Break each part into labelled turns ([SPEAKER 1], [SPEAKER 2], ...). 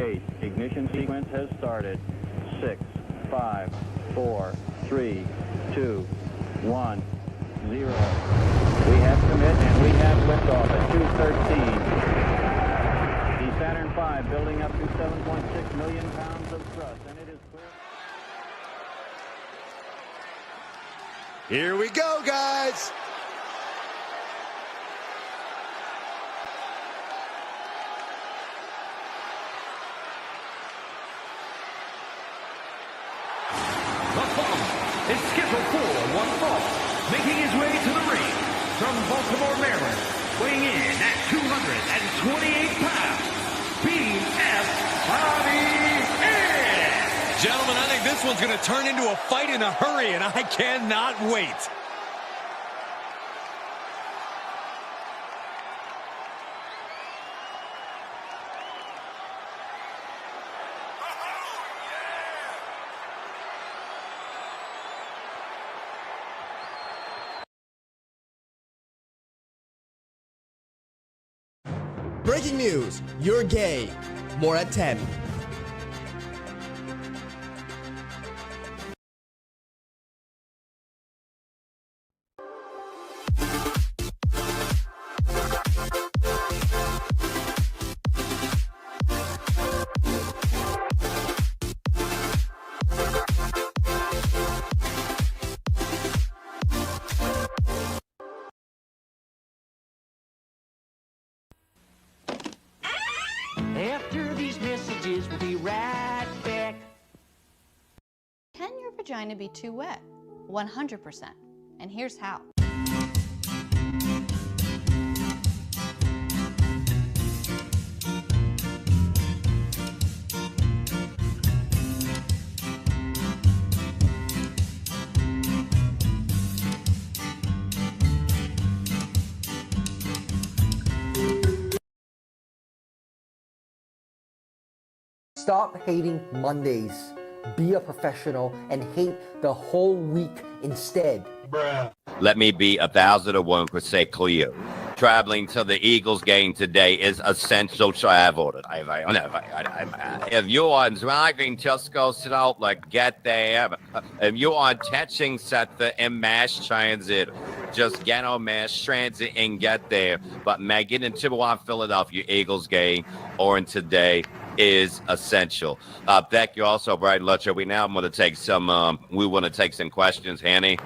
[SPEAKER 1] 8. Ignition sequence has started. 6, 5, 4, 3, 2, 1, 0. We have commit and we have liftoff at 2:13. The Saturn V building up to 7.6 million pounds of thrust, and it is clear.
[SPEAKER 2] Here we go, guys.
[SPEAKER 3] The following is scheduled for one fall, making his way to the ring from Baltimore, Maryland, weighing in at 228 pounds, BF
[SPEAKER 2] Gentlemen, I think this one's going to turn into a fight in a hurry, and I cannot wait.
[SPEAKER 4] Breaking news, you're gay. More at 10.
[SPEAKER 5] After these messages, we'll be right back.
[SPEAKER 6] Can your vagina be too wet? 100%. And here's how.
[SPEAKER 7] Stop hating Mondays. Be a professional and hate the whole week instead.
[SPEAKER 8] Let me be 1,001% clear. Traveling to the Eagles game today is essential travel. If you are driving just go slow, like get there. If you are catching Shyt in mass transit, just get on mass transit and get there. But making it to Philadelphia Eagles game or in today is essential. Thank you also very much. We now want to take some. We want to take some questions, Hanny.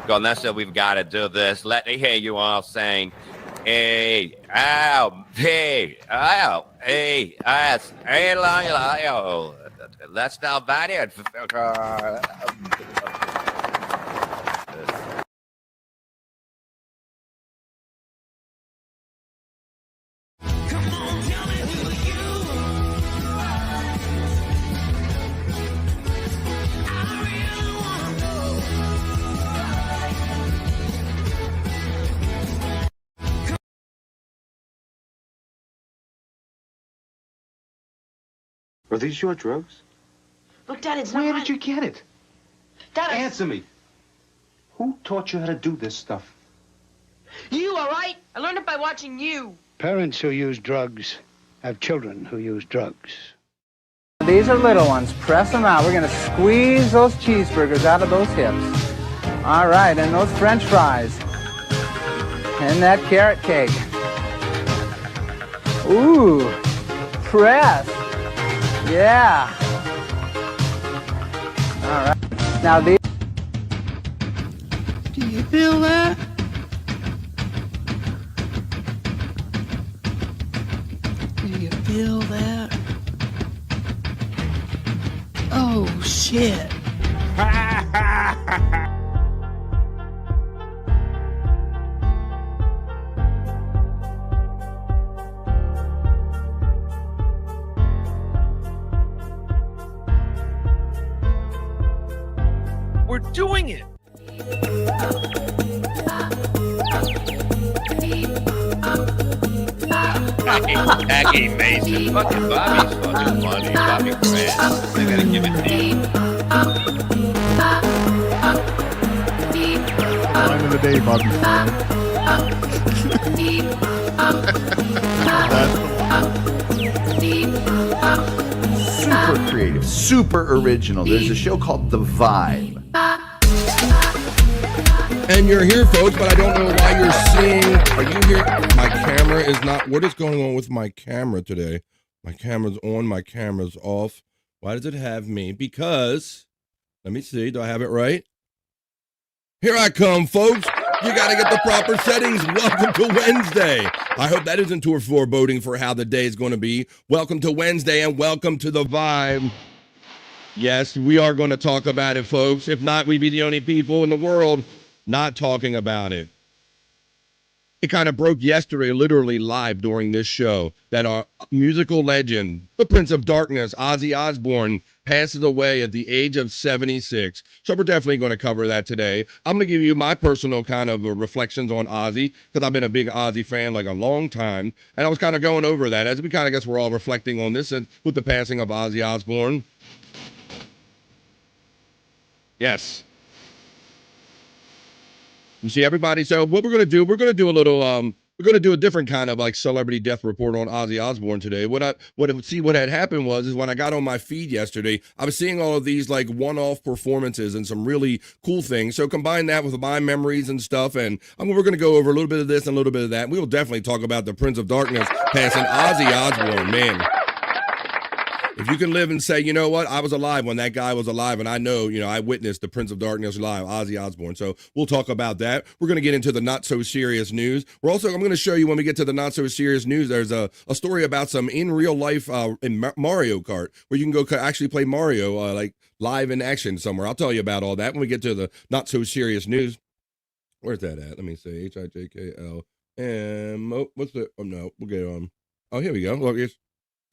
[SPEAKER 8] Vanessa, we've got to do this. Let me hear you all saying, hey, ow, hey, ow, hey, ass, hey, oh. That's not bad.
[SPEAKER 9] Are these your drugs?
[SPEAKER 5] Look, Dad, it's
[SPEAKER 9] Where
[SPEAKER 5] not...
[SPEAKER 9] did you get it?
[SPEAKER 5] Dad,
[SPEAKER 9] Answer me. Who taught you how to do this stuff?
[SPEAKER 5] You, all right? I learned it by watching you.
[SPEAKER 10] Parents who use drugs have children who use drugs.
[SPEAKER 11] These are little ones. Press them out. We're going to squeeze those cheeseburgers out of those hips. All right, and those French fries. And that carrot cake. Ooh, press. Yeah. All right. Now these.
[SPEAKER 12] Do you feel that? Do you feel that? Oh, shit.
[SPEAKER 2] We're doing it.
[SPEAKER 8] Jackie Mason, fucking Bobby's fucking funny. Bobby Grant, I gotta give it to you.
[SPEAKER 13] Line of the day, Bobby. That's the one. Super creative, super original. There's a show called The Vibe.
[SPEAKER 14] And you're here, folks, but I don't know why you're seeing. Are you here? My camera is not. What is going on with my camera today? My camera's on, my camera's off. Why does it have me? Because, let me see, do I have it right? Here I come, folks. You got to get the proper settings. Welcome to Wednesday. I hope that isn't too foreboding for how the day is going to be. Welcome to Wednesday and welcome to The Vibe. Yes, we are going to talk about it, folks. If not, we'd be the only people in the world not talking about it. It kind of broke yesterday, literally live during this show, that our musical legend, the Prince of Darkness, Ozzy Osbourne, passes away at the age of 76. So we're definitely going to cover that today. I'm going to give you my personal kind of reflections on Ozzy, because I've been a big Ozzy fan like a long time. And I was kind of going over that as we kind of guess we're all reflecting on this and with the passing of Ozzy Osbourne. Yes. You see everybody. So what we're going to do a little, we're going to do a different kind of like celebrity death report on Ozzy Osbourne today. What had happened was when I got on my feed yesterday, I was seeing all of these like one-off performances and some really cool things. So combine that with my memories and stuff. And we're going to go over a little bit of this and a little bit of that. We will definitely talk about the Prince of Darkness passing Ozzy Osbourne, man. If you can live and say, you know what, I was alive when that guy was alive, and I know, I witnessed the Prince of Darkness live, Ozzy Osbourne. So we'll talk about that. We're going to get into the not so serious news. I'm going to show you when we get to the not so serious news, there's a story about some in real life in Mario Kart, where you can go actually play Mario like live in action somewhere. I'll tell you about all that when we get to the not so serious news. Where's that at? Let me see. HIJKL. And what's the? Oh no, we'll get on. Oh, here we go. Look, it's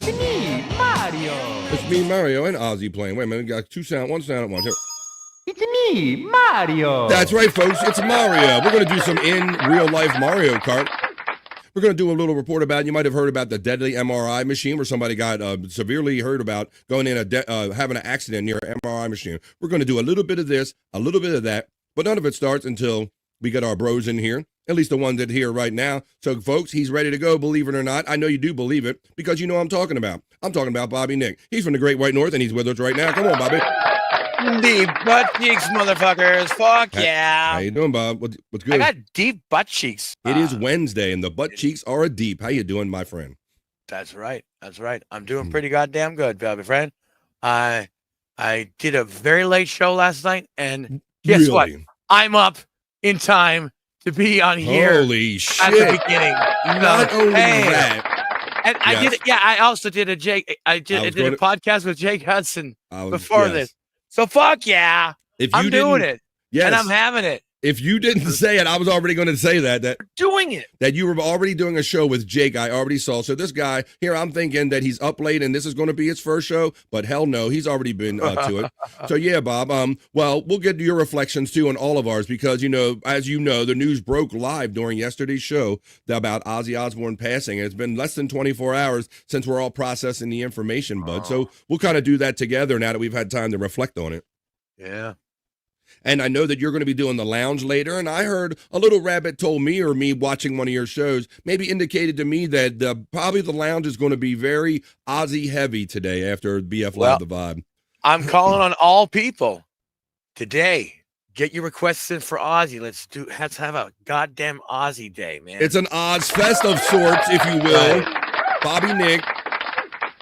[SPEAKER 3] me, Mario.
[SPEAKER 14] It's me, Mario, and Ozzy playing. Wait a minute, we got one sound at once. Here.
[SPEAKER 3] It's me, Mario.
[SPEAKER 14] That's right, folks. It's Mario. We're going to do some in real life Mario Kart. We're going to do a little report about it. You might have heard about the deadly MRI machine where somebody got severely hurt about going in having an accident near an MRI machine. We're going to do a little bit of this, a little bit of that, but none of it starts until we get our bros in here. At least the ones that are here right now. So, folks, he's ready to go, believe it or not. I know you do believe it because you know what I'm talking about. I'm talking about Bobby Nick. He's from the Great White North, and he's with us right now. Come on, Bobby.
[SPEAKER 15] Deep butt cheeks, motherfuckers. Fuck yeah.
[SPEAKER 14] How you doing, Bob? What's good?
[SPEAKER 15] I got deep butt cheeks.
[SPEAKER 14] It is Wednesday, and the butt cheeks are deep. How you doing, my friend?
[SPEAKER 15] That's right. I'm doing pretty goddamn good, Bobby friend. I did a very late show last night, and guess what? I'm up in time to be on here.
[SPEAKER 14] Holy shit.
[SPEAKER 15] At the beginning.
[SPEAKER 14] Not only that.
[SPEAKER 15] And I also did a podcast with Jake Hudson before this. So fuck yeah. I'm doing it. Yes. And I'm having it.
[SPEAKER 14] If you didn't say it, I was already going to say that
[SPEAKER 15] doing it.
[SPEAKER 14] That you were already doing a show with Jake. I already saw. So this guy here, I'm thinking that he's up late and this is going to be his first show, but hell no, he's already been to it. So yeah, Bob. Well, we'll get to your reflections too on all of ours because as you know, the news broke live during yesterday's show about Ozzy Osbourne passing. And it's been less than 24 hours since we're all processing the information, bud. So we'll kind of do that together now that we've had time to reflect on it.
[SPEAKER 15] Yeah.
[SPEAKER 14] And I know that you're going to be doing the lounge later. And I heard a little rabbit told me, or me watching one of your shows, maybe indicated to me that probably the lounge is going to be very Ozzy heavy today after BF Live The Vibe.
[SPEAKER 15] I'm calling on all people today. Get your requests in for Ozzy. Let's have a goddamn Ozzy day, man.
[SPEAKER 14] It's an Oz fest of sorts, if you will. Right. Bobby Nick.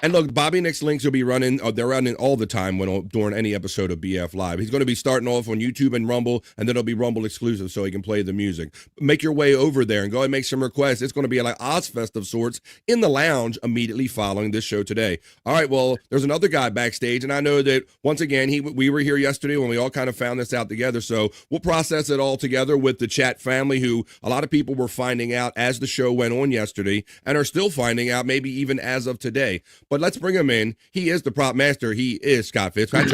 [SPEAKER 14] And look, Bobby Nick's links will be running. They're running all the time during any episode of BF Live. He's going to be starting off on YouTube and Rumble, and then it'll be Rumble exclusive so he can play the music. Make your way over there and go ahead and make some requests. It's going to be like Ozfest of sorts in the lounge immediately following this show today. All right, well, there's another guy backstage, and I know that, once again, we were here yesterday when we all kind of found this out together, so we'll process it all together with the chat family, who a lot of people were finding out as the show went on yesterday and are still finding out maybe even as of today. But let's bring him in. He is the prop master. He is Scott Fitzpatrick.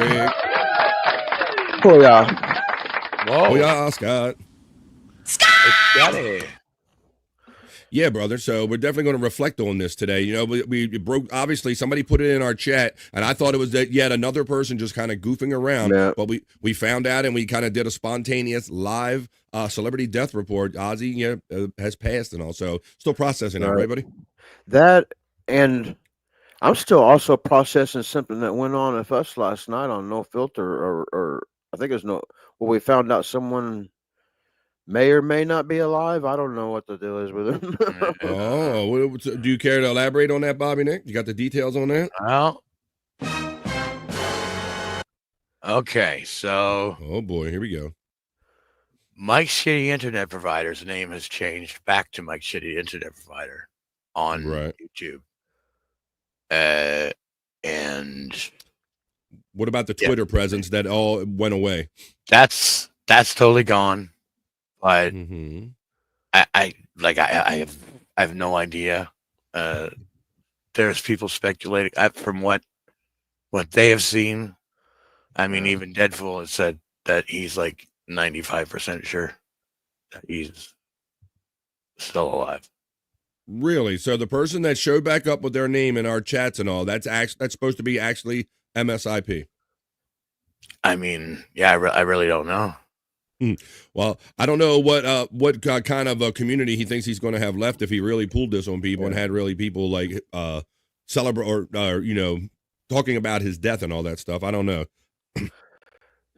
[SPEAKER 16] Oh, yeah.
[SPEAKER 14] Whoa. Oh, yeah, Scott.
[SPEAKER 15] Scotty.
[SPEAKER 14] Yeah, brother. So we're definitely going to reflect on this today. We broke, obviously, somebody put it in our chat, and I thought it was that yet another person just kind of goofing around. Yeah. But we found out, and we kind of did a spontaneous live celebrity death report. Ozzy has passed and all. So still processing it, right, buddy?
[SPEAKER 16] That, and I'm still also processing something that went on with us last night on No Filter, or I think it's no. Well, we found out someone may or may not be alive. I don't know what the deal is with him.
[SPEAKER 14] Oh, do you care to elaborate on that, Bobby Nick? You got the details on that?
[SPEAKER 15] Well, okay, so.
[SPEAKER 14] Oh boy, here we go.
[SPEAKER 15] Mike's Shitty Internet Provider's name has changed back to Mike's Shitty Internet Provider on YouTube. And
[SPEAKER 14] what about the Twitter presence that all went away?
[SPEAKER 15] That's totally gone. But I have no idea. There's people speculating from what they have seen. I mean, even Deadpool has said that he's like 95% sure that he's still alive.
[SPEAKER 14] Really? So the person that showed back up with their name in our chats and all, that's supposed to be actually MSIP.
[SPEAKER 15] I mean, yeah, I really don't know.
[SPEAKER 14] Well, I don't know what kind of a community he thinks he's going to have left if he really pulled this on people and had really people like celebrate or talking about his death and all that stuff. I don't know.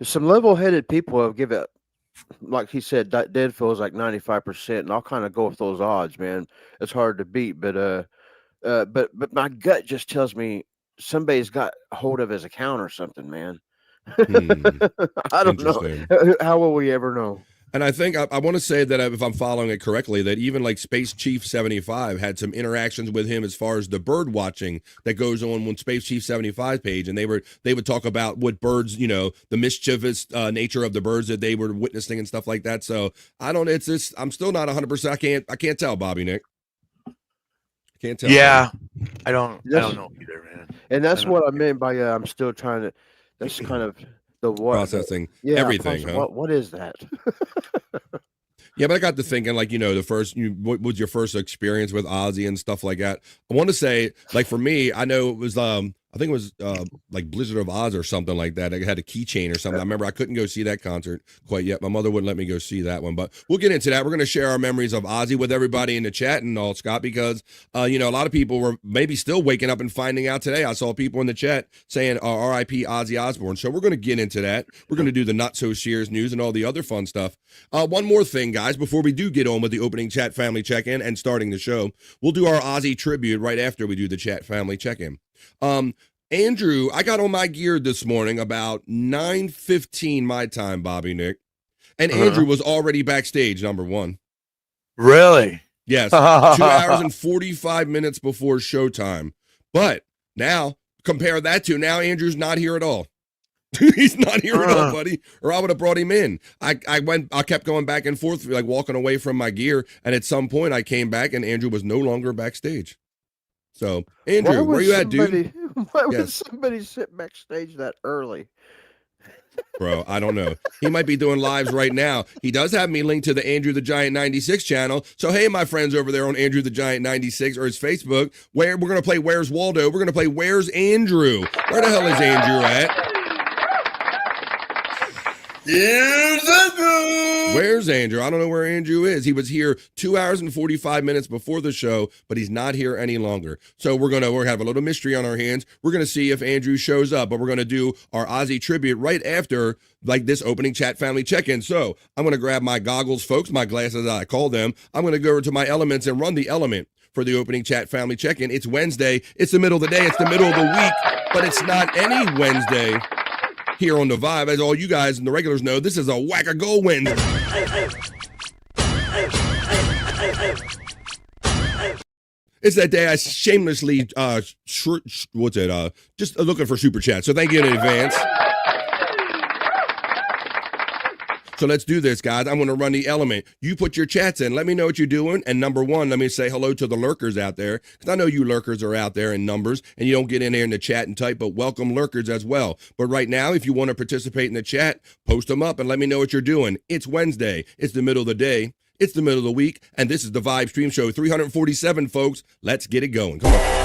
[SPEAKER 16] Some level-headed people have given it, like he said, Deadpool is like 95%, and I'll kind of go with those odds, man. It's hard to beat, but my gut just tells me somebody's got hold of his account or something, man. I don't know. How will we ever know?
[SPEAKER 14] And I think I want to say that if I'm following it correctly, that even like Space Chief 75 had some interactions with him as far as the bird watching that goes on Space Chief 75 page, and they would talk about what birds, the mischievous nature of the birds that they were witnessing and stuff like that. So I don't. I'm still not 100%. I can't tell, Bobby Nick. Can't tell.
[SPEAKER 15] Yeah, I don't know either, man.
[SPEAKER 16] And that's what I meant by I'm still trying to. That's kind of the what
[SPEAKER 14] processing everything. Huh?
[SPEAKER 16] What is that?
[SPEAKER 14] Yeah, but I got to thinking, like, what was your first experience with OZZY and stuff like that? I want to say, like, for me, I know it was, I think it was like Blizzard of Oz or something like that. I had a keychain or something. I remember I couldn't go see that concert quite yet. My mother wouldn't let me go see that one, but we'll get into that. We're going to share our memories of OZZY with everybody in the chat and all, Scott, because, a lot of people were maybe still waking up and finding out today. I saw people in the chat saying R.I.P. Ozzy Osbourne. So we're going to get into that. We're going to do the not so serious news and all the other fun stuff. One more thing, guys, before we do get on with the opening chat family check-in and starting the show, we'll do our OZZY tribute right after we do the chat family check-in. Andrew, I got on my gear this morning about 9:15 my time, Bobby Nick, and Andrew was already backstage, number one.
[SPEAKER 15] Really?
[SPEAKER 14] Yes, 2 hours and 45 minutes before showtime. But now, compare that to now Andrew's not here at all. He's not here at all, buddy, or I would have brought him in. I kept going back and forth, like walking away from my gear, and at some point I came back and Andrew was no longer backstage. So, Andrew, where you at, dude?
[SPEAKER 16] Why would somebody sit backstage that early?
[SPEAKER 14] Bro, I don't know. He might be doing lives right now. He does have me linked to the Andrew the Giant 96 channel. So, hey, my friends over there on Andrew the Giant 96 or his Facebook, where we're going to play Where's Waldo? We're going to play Where's Andrew? Where the hell is Andrew at? Here's Andrew. Where's Andrew? I don't know where Andrew is. He was here 2 hours and 45 minutes before the show, but he's not here any longer. So we're gonna have a little mystery on our hands. We're gonna see if Andrew shows up, but we're gonna do our OZZY tribute right after like this opening chat family check-in. So I'm gonna grab my goggles, folks, my glasses I call them. I'm gonna go over to my elements and run the element for the opening chat family check-in. It's Wednesday. It's the middle of the day. It's the middle of the week, but it's not any Wednesday. Here on The Vibe, as all you guys and the regulars know, this is a whack-a-go Wednesday. It's that day I shamelessly, just looking for super chat. So thank you in advance. So let's do this, guys. I'm going to run the element. You put your chats in. Let me know what you're doing. And number one, let me say hello to the lurkers out there, because I know you lurkers are out there in numbers, and you don't get in there in the chat and type, but welcome lurkers as well. But right now, if you want to participate in the chat, post them up and let me know what you're doing. It's Wednesday. It's the middle of the day. It's the middle of the week. And this is the Vibe Stream Show 347, folks. Let's get it going. Come on.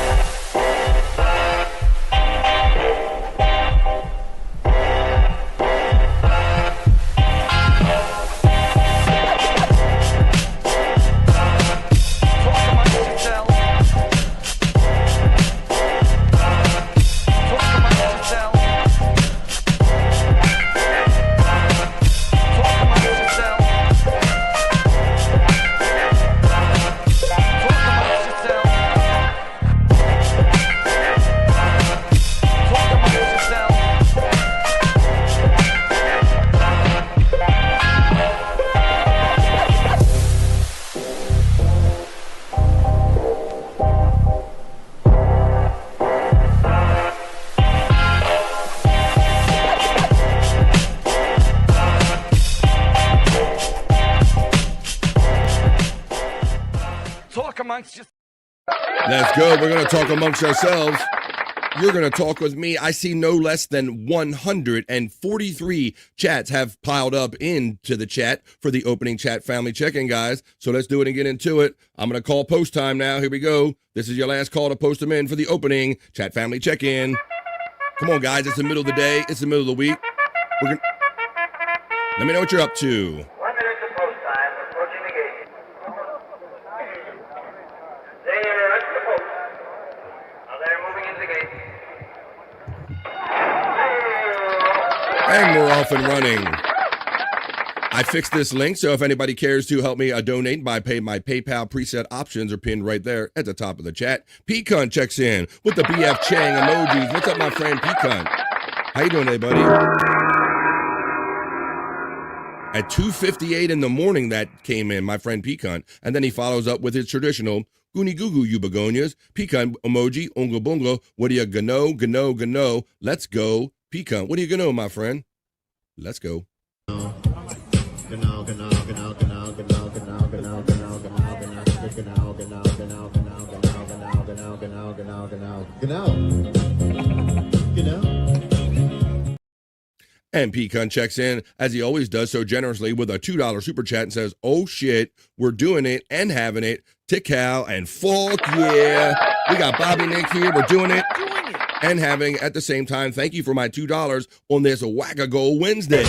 [SPEAKER 14] Let's go. We're going to talk amongst ourselves. You're going to talk with me. I see no less than 143 chats have piled up into the chat for the opening chat family check-in, guys. So let's do it and get into it. I'm going to call post time now. Here we go. This is your last call to post them in for the opening chat family check-in. Come on, guys. It's the middle of the day. It's the middle of the week. Let me know what you're up to.
[SPEAKER 3] 1 minute to post time. Approaching the gate. Stay here. That's the post. Now they're moving into the gate.
[SPEAKER 14] And we're off and running. I fixed this link, so if anybody cares to help me donate by my PayPal preset options are pinned right there at the top of the chat. Pecan checks in with the BF Chang emojis. What's up, my friend Pecan? How you doing today, buddy? At 2:58 in the morning, that came in, my friend Pecan. And then he follows up with his traditional Goonie Goo Goo, you begonias. Pecan emoji, unga bunga. What do you gano? Let's go, Pecan. What do you gano, my friend? Let's go. And Pecan checks in, as he always does so generously, with a $2 super chat and says, oh shit, we're doing it and having it. Tick-cow and fuck yeah. We got Bobby Nick here. We're doing it and having at the same time. Thank you for my $2 on this Whack-A-Go Wednesday.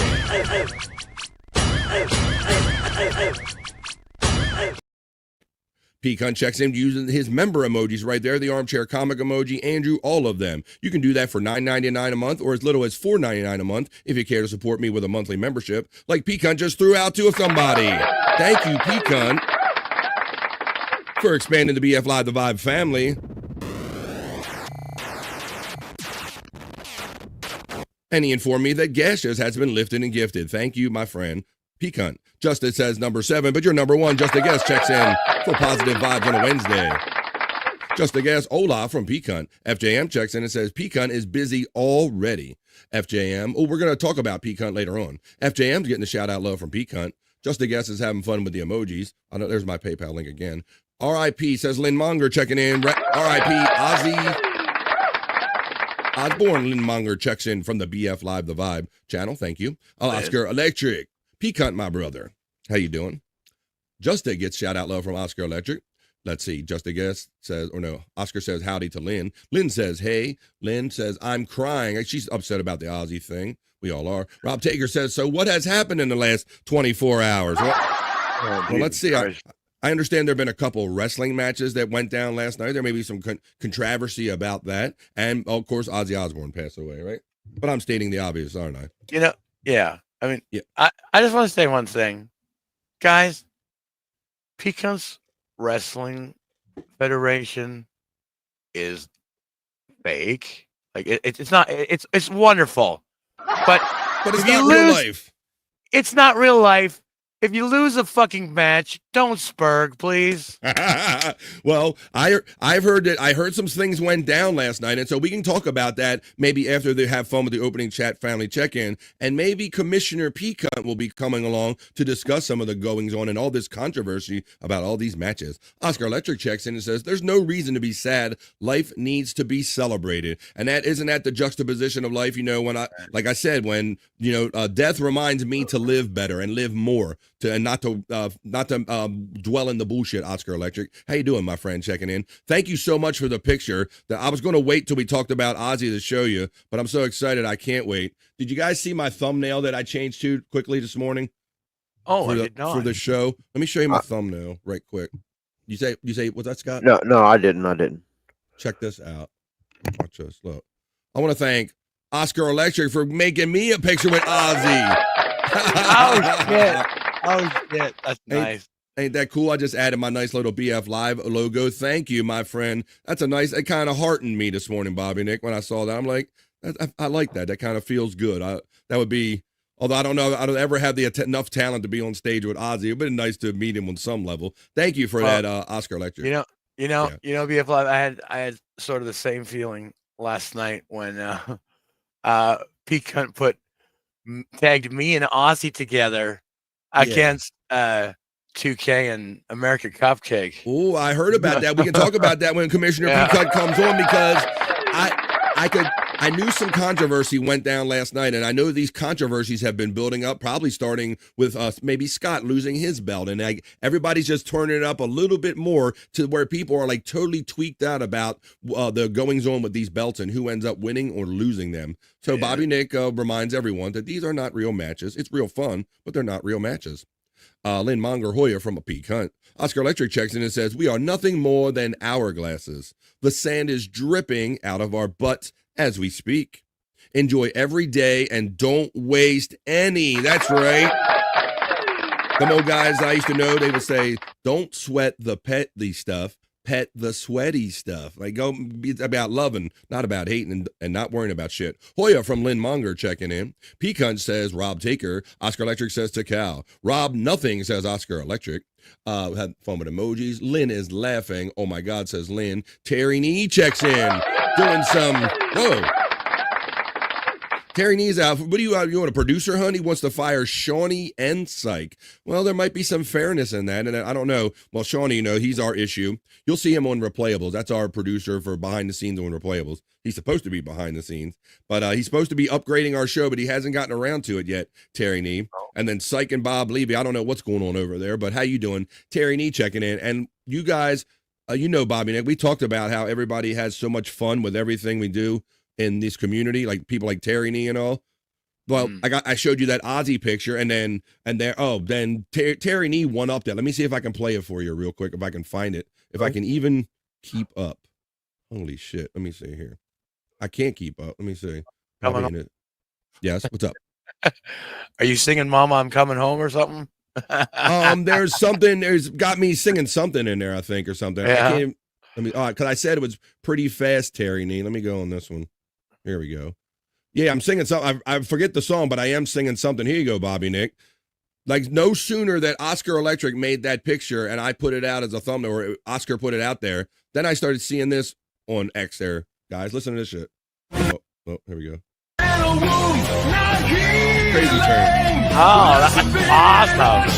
[SPEAKER 14] Pecan checks in using his member emojis right there, the armchair comic emoji, Andrew, all of them. You can do that for $9.99 a month or as little as $4.99 a month if you care to support me with a monthly membership, like Pecan just threw out to somebody. Thank you, Pecan, for expanding the BF Live The Vibe family. And he informed me that Gashes has been lifted and gifted. Thank you, my friend Pecan. Justin says number 7, but you're number 1. Just a guess checks in for positive vibes on a Wednesday. Just a guess, Ola from Pecan. FJM checks in and says Pecan is busy already. FJM, we're going to talk about Pecan later on. FJM's getting the shout out love from Pecan. Just a guess is having fun with the emojis. I know there's my PayPal link again. R.I.P. says Lynn Monger checking in. R.I.P. Ozzy Osbourne. Lynn Monger checks in from the BF Live The Vibe channel. Thank you. Oscar Electric. Pecan, my brother. How you doing? Justa gets shout out love from Oscar Electric. Let's see. Just a guess says, or no, Oscar says howdy to Lynn. Lynn says, hey. Lynn says, I'm crying. She's upset about the Ozzy thing. We all are. Rob Taker says, so what has happened in the last 24 hours? Well, let's see. I understand there have been a couple wrestling matches that went down last night. There may be some controversy about that. And, of course, Ozzy Osbourne passed away, right? But I'm stating the obvious, aren't I?
[SPEAKER 15] You know, yeah. I mean,
[SPEAKER 14] yeah.
[SPEAKER 15] I just want to say one thing. Guys, Pecan's Wrestling Federation is fake. Like, it's not, it's wonderful. But
[SPEAKER 14] it's not real life.
[SPEAKER 15] It's not real life. If you lose a fucking match, don't spurg, please.
[SPEAKER 14] Well, I've heard that I heard some things went down last night, and so we can talk about that maybe after they have fun with the opening chat family check-in, and maybe Commissioner Pecan will be coming along to discuss some of the goings on and all this controversy about all these matches. Oscar Electric checks in and says, there's no reason to be sad. Life needs to be celebrated. And that isn't that the juxtaposition of life, you know, when like I said, when, you know, death reminds me to live better and live more. And not to dwell in the bullshit. Oscar Electric, how you doing, my friend? Checking in. Thank you so much for the picture. I was going to wait till we talked about Ozzy to show you, but I'm so excited I can't wait. Did you guys see my thumbnail that I changed to quickly this morning?
[SPEAKER 15] Oh, I did not.
[SPEAKER 14] For the show. Let me show you my thumbnail right quick. You say was that Scott?
[SPEAKER 16] No, I didn't.
[SPEAKER 14] Check this out. Watch this. Look, I want to thank Oscar Electric for making me a picture with Ozzy.
[SPEAKER 15] Oh shit. Oh shit, that's nice.
[SPEAKER 14] Ain't that cool? I just added my nice little BF Live logo. Thank you, my friend. That's a nice. It kind of heartened me this morning, Bobby Nick, when I saw that. I'm like, I like that. That kind of feels good. That would be. Although I don't know, I don't ever have enough talent to be on stage with Ozzy. It'd been nice to meet him on some level. Thank you for that, Oscar Electric.
[SPEAKER 15] You know, BF Live. I had sort of the same feeling last night when Pecan tagged me and Ozzy together against 2K and American Cupcake.
[SPEAKER 14] Oh, I heard about that. We can talk about that when Commissioner P-Cut comes on, because I knew some controversy went down last night, and I know these controversies have been building up, probably starting with maybe Scott losing his belt, and everybody's just turning it up a little bit more to where people are like totally tweaked out about the goings on with these belts and who ends up winning or losing them. So yeah. Bobby Nick reminds everyone that these are not real matches. It's real fun, but they're not real matches. Lynn Monger Hoyer from a Peak Hunt. Oscar Electric checks in and says, "We are nothing more than hourglasses. The sand is dripping out of our butts as we speak. Enjoy every day and don't waste any." That's right. Them old guys I used to know, they would say, "Don't sweat the petty stuff, pet the sweaty stuff." Like, go be about loving, not about hating and not worrying about shit. Hoya from Lynn Monger checking in. Pecan says Rob Taker. Oscar Electric says to Cal. Rob Nothing says Oscar Electric. Had fun with emojis. Lynn is laughing. Oh my God, says Lynn. Terry Nee checks in. Doing some, whoa. Terry Nee's out. What do you want a producer, honey? Wants to fire Shawnee and Psych. Well, there might be some fairness in that, and I don't know. Well, Shawnee, he's our issue. You'll see him on Replayables. That's our producer for behind the scenes on Replayables. He's supposed to be behind the scenes, but he's supposed to be upgrading our show, but he hasn't gotten around to it yet, Terry Nee. And then Psych and Bob Levy. I don't know what's going on over there, but how you doing? Terry Nee checking in. And you guys, Bobby Nick, we talked about how everybody has so much fun with everything we do in this community, like people like Terry Nee and all. Well, I showed you that OZZY picture, and then Terry Nee one up that. Let me see if I can play it for you real quick, if I can find it, if I can even keep up. Holy shit! Let me see here. I can't keep up. Let me see. Yes. What's up?
[SPEAKER 15] Are you singing "Mama, I'm Coming Home" or something?
[SPEAKER 14] There's something. There's got me singing something in there, I think, or something.
[SPEAKER 15] Yeah.
[SPEAKER 14] I can't. Because I said it was pretty fast, Terry Nee. Let me go on this one. Here we go. Yeah, I'm singing something. I forget the song, but I am singing something. Here you go, Bobby Nick. Like, no sooner that Oscar Electric made that picture and I put it out as a thumbnail, or Oscar put it out there, then I started seeing this on X there. Guys, listen to this shit. Oh, here we go. Crazy turn.
[SPEAKER 15] Oh, that's awesome.